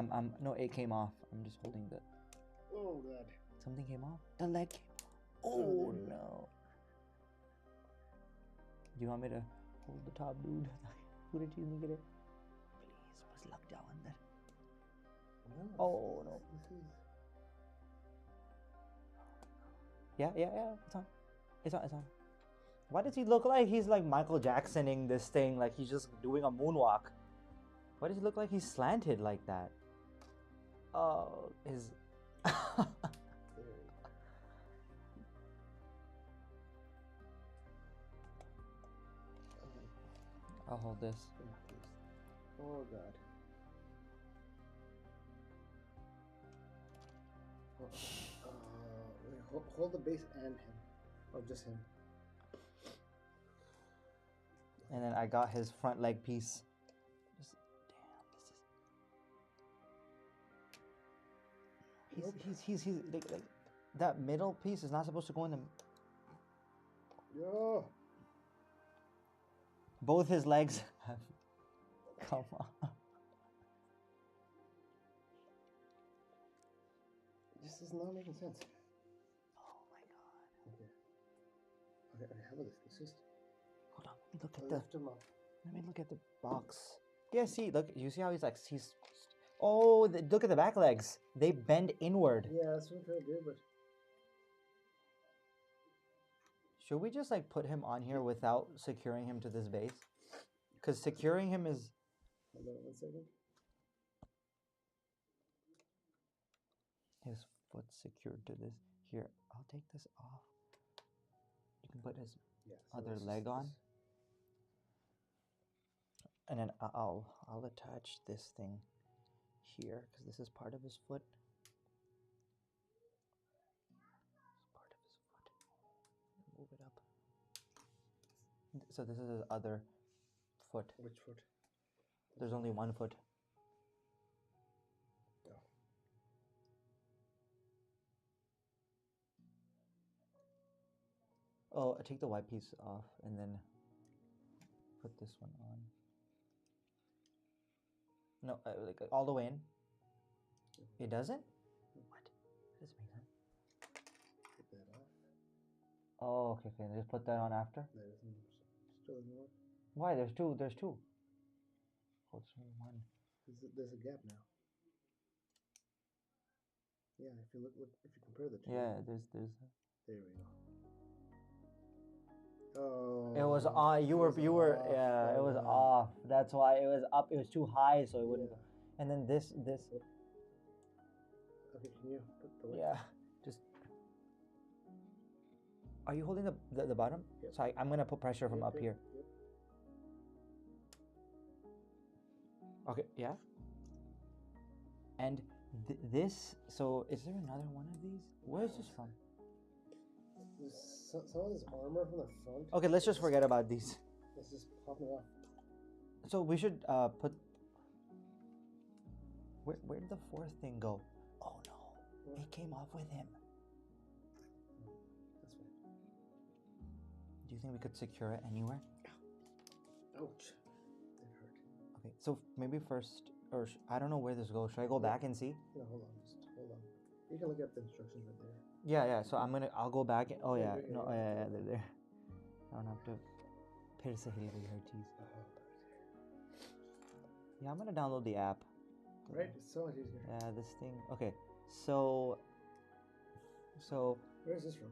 no, it came off. I'm just holding the. Oh God. Something came off. The leg came off. Oh, Oh there. no. Do you want me to hold the top, dude? Who did you get it? Please, was luck down there. No, Oh no. This is. Yeah. It's on. Why does he look like he's like Michael Jacksoning this thing? Like he's just doing a moonwalk. Why does he look like he's slanted like that? Oh, his. I'll hold this. Oh God. Hold the base and him. Or just him. And then I got his front leg piece. Just, damn, he's like that middle piece is not supposed to go in the. Yeah. Both his legs have come off. This is not making sense. Oh my god. Okay, how about this? This is. Hold on, let me look at Lift him up. Let me look at the box. Yeah, see, look, you see how he's like, he's. Oh, look at the back legs. They bend inward. Yeah, that's what I'm trying to do, but. Should we just like put him on here without securing him to this base? Because securing him is. Hold on 1 second. His foot's secured to this. Here, I'll take this off. You can put his other leg on. And then I'll attach this thing here because this is part of his foot. It's part of his foot. Move it up. So this is his other foot. Which foot? There's only one foot. Oh, take the white piece off and then put this one on. No, like all the way in. It doesn't? What? That doesn't make sense. Put that off. Oh, okay. Just put that on after. That still doesn't work. Why? There's two. Oh, there's only one. There's a gap now. Yeah, if you look, if you compare the two. Yeah, there's. There we go. Oh. It was on. You were. Off. Yeah, it was off. That's why it was up. It was too high, so it wouldn't go. And then this. Okay, can you put the weight? Yeah, just. Are you holding the bottom? Yep. So I'm gonna put pressure from up here. Yep. Okay. Yeah. And this. So is there another one of these? Where is this from? Some of this armor from the front. Okay, let's just forget about these. It's just popping off. So we should put. Where did the fourth thing go? Oh no, it came off with him. That's right. Do you think we could secure it anywhere? Ouch. That hurt. Okay, so maybe first, or I don't know where this goes. Should I go back and see? Yeah, hold on. Just hold on. You can look at the instructions right there. Yeah. So I'll go back. Oh yeah, Yeah, no, yeah. yeah, they're there. I don't have to. Her teeth. Yeah, I'm gonna download the app. Right, it's so much easier. Yeah, this thing. Okay, so. Where's this from?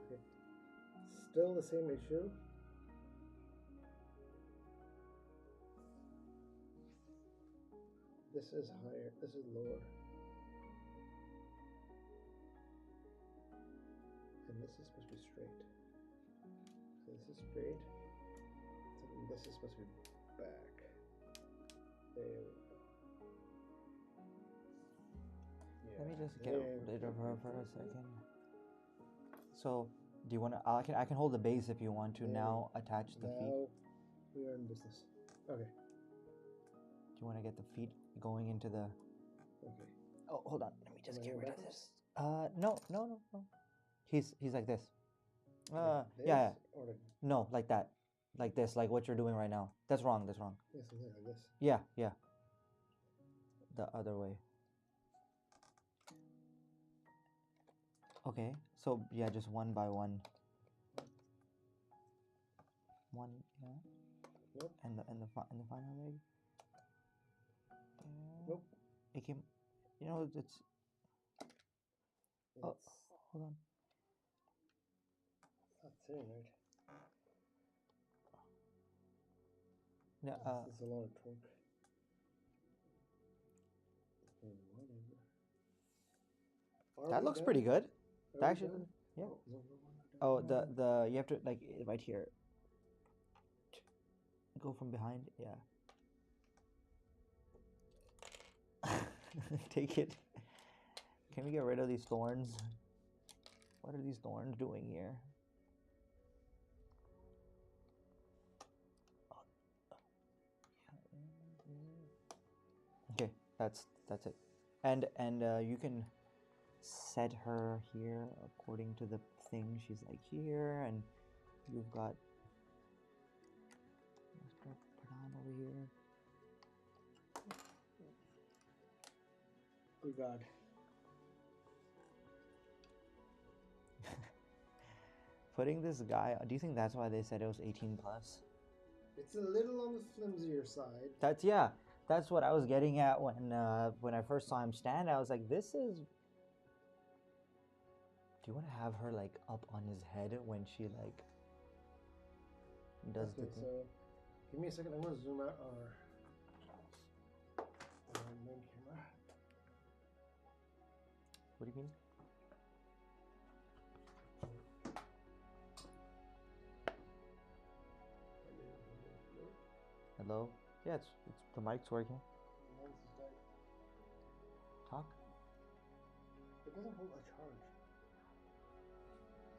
Okay. Still the same issue. This is higher. This is lower. And this is supposed to be straight. So this is straight. So this is supposed to be back. There we go. Let me just get rid of her for a second. So, do you want to? I can hold the base if you want to. Now attach the feet. Now we are in business. Okay. Do you want to get the feet going into the? Okay. Oh, hold on. Let me just get rid of backwards? this. No. He's like this. Like Yeah. this or like No, like that, like this, like what you're doing right now. That's wrong. That's wrong. this and like this. Yeah. The other way. Okay, so yeah, just one by one. One, yeah. Nope. And the final leg. Nope. It came. You know, it's. Oh, hold on. It's not sitting right. Yeah. This is a lot of torque. That looks pretty good. Actually, yeah. Oh, Oh, the you have to like right here. Go from behind, yeah. Take it. Can we get rid of these thorns? What are these thorns doing here? Okay, that's it. And you can set her here according to the thing. She's like here, and you've got. Let's put on over here. Oh God. Putting this guy. Do you think that's why they said it was 18 plus? It's a little on the flimsier side. That's yeah. That's what I was getting at when I first saw him stand. I was like, this is. Do you want to have her like up on his head when she like does the thing? So give me a second. I'm going to zoom out our main camera. What do you mean? Hello? Yeah, it's the mic's working. Talk. It doesn't hold a charge.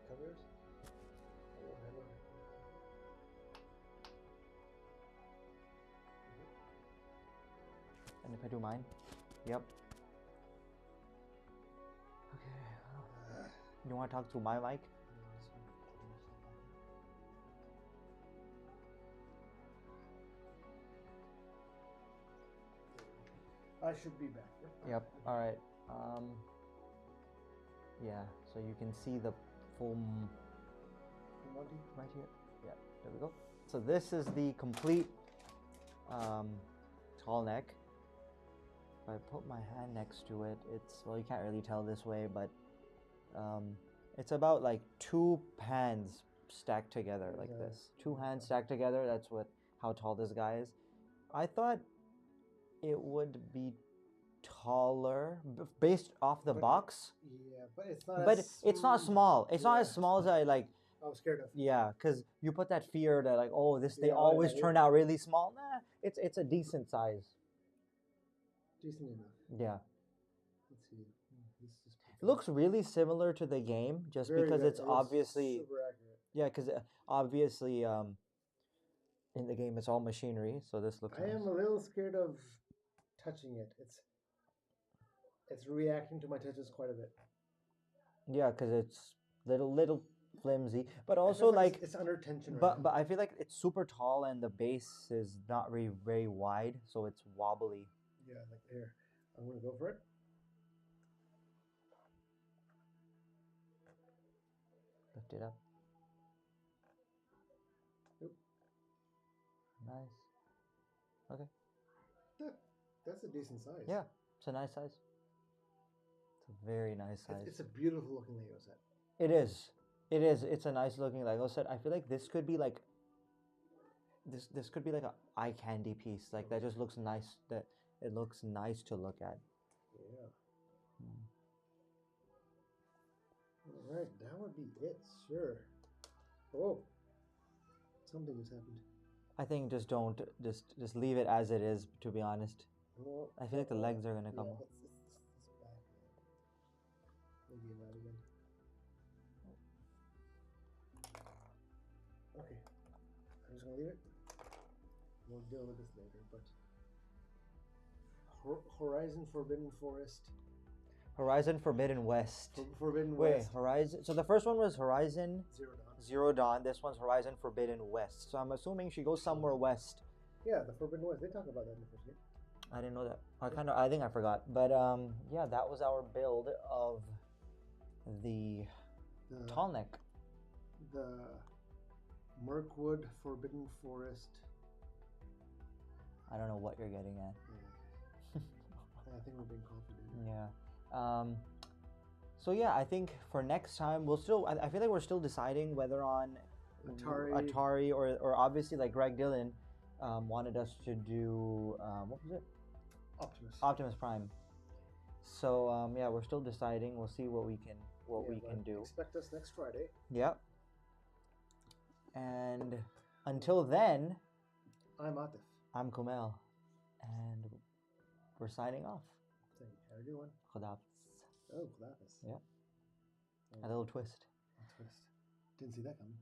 Covers. Hello. And if I do mine? Yep. Okay. You want to talk through my mic? I should be back. Yep. All right. Yeah. So you can see the full right here. Yeah. There we go. So this is the complete Tallneck. If I put my hand next to it, it's well, you can't really tell this way, but it's about like two hands stacked together like this. Two hands stacked together. That's how tall this guy is. I thought it would be taller based off the box. Yeah, but it's not. But it's not small. It's not as small as I like. I was scared of. Yeah, because you put that fear that like, oh, they Yeah, always yeah, turn out really small. Nah, it's a decent size. Decent enough. Yeah. Let's see. This is It looks really similar to the game, just very because good. it's It looks obviously. super accurate. Yeah, because obviously in the game it's all machinery, so this looks. I am a little scared of touching it. It's reacting to my touches quite a bit. Yeah, because it's little flimsy, but also like it's under tension. But I feel like it's super tall and the base is not very very wide, so it's wobbly. Yeah, like there. I'm gonna go for it. Lift it up. Yep. Nice. Okay. That's a decent size. Yeah, it's a nice size. It's a very nice size. It's a beautiful looking Lego set. It is. It is. It's a nice looking Lego set. I feel like this could be like this could be like a eye candy piece. Like that just looks nice. That it looks nice to look at. Yeah. All right, that would be it, sure. Oh, something has happened. I think just don't just leave it as it is. To be honest, Well, I feel like the legs are gonna come yeah, off. it's back. Maybe that again. Okay, I'm just gonna leave it. We'll deal with this later, but Horizon Forbidden Forest. Horizon Forbidden West. Forbidden Wait, West. Horizon. So the first one was Horizon Zero Dawn. Zero Dawn. This one's Horizon Forbidden West. So I'm assuming she goes somewhere west. Yeah, the Forbidden West. They talk about that in the first game. I didn't know that. I think I forgot. But yeah, that was our build of the Tallneck. The Mirkwood Forbidden Forest. I don't know what you're getting at. Yeah. I think we're being called for dinner. Yeah. So yeah, I think for next time we'll still. I feel like we're still deciding whether on Atari or obviously like Greg Dillon wanted us to do what was it? Optimus Prime. So yeah, we're still deciding. We'll see what we can do. Expect us next Friday. Yep. And until then, I'm Atif. I'm Kumail, and we're signing off. Have a good one. Khudafis. Oh, Khudafis. Yep. A little twist. A twist. Didn't see that coming.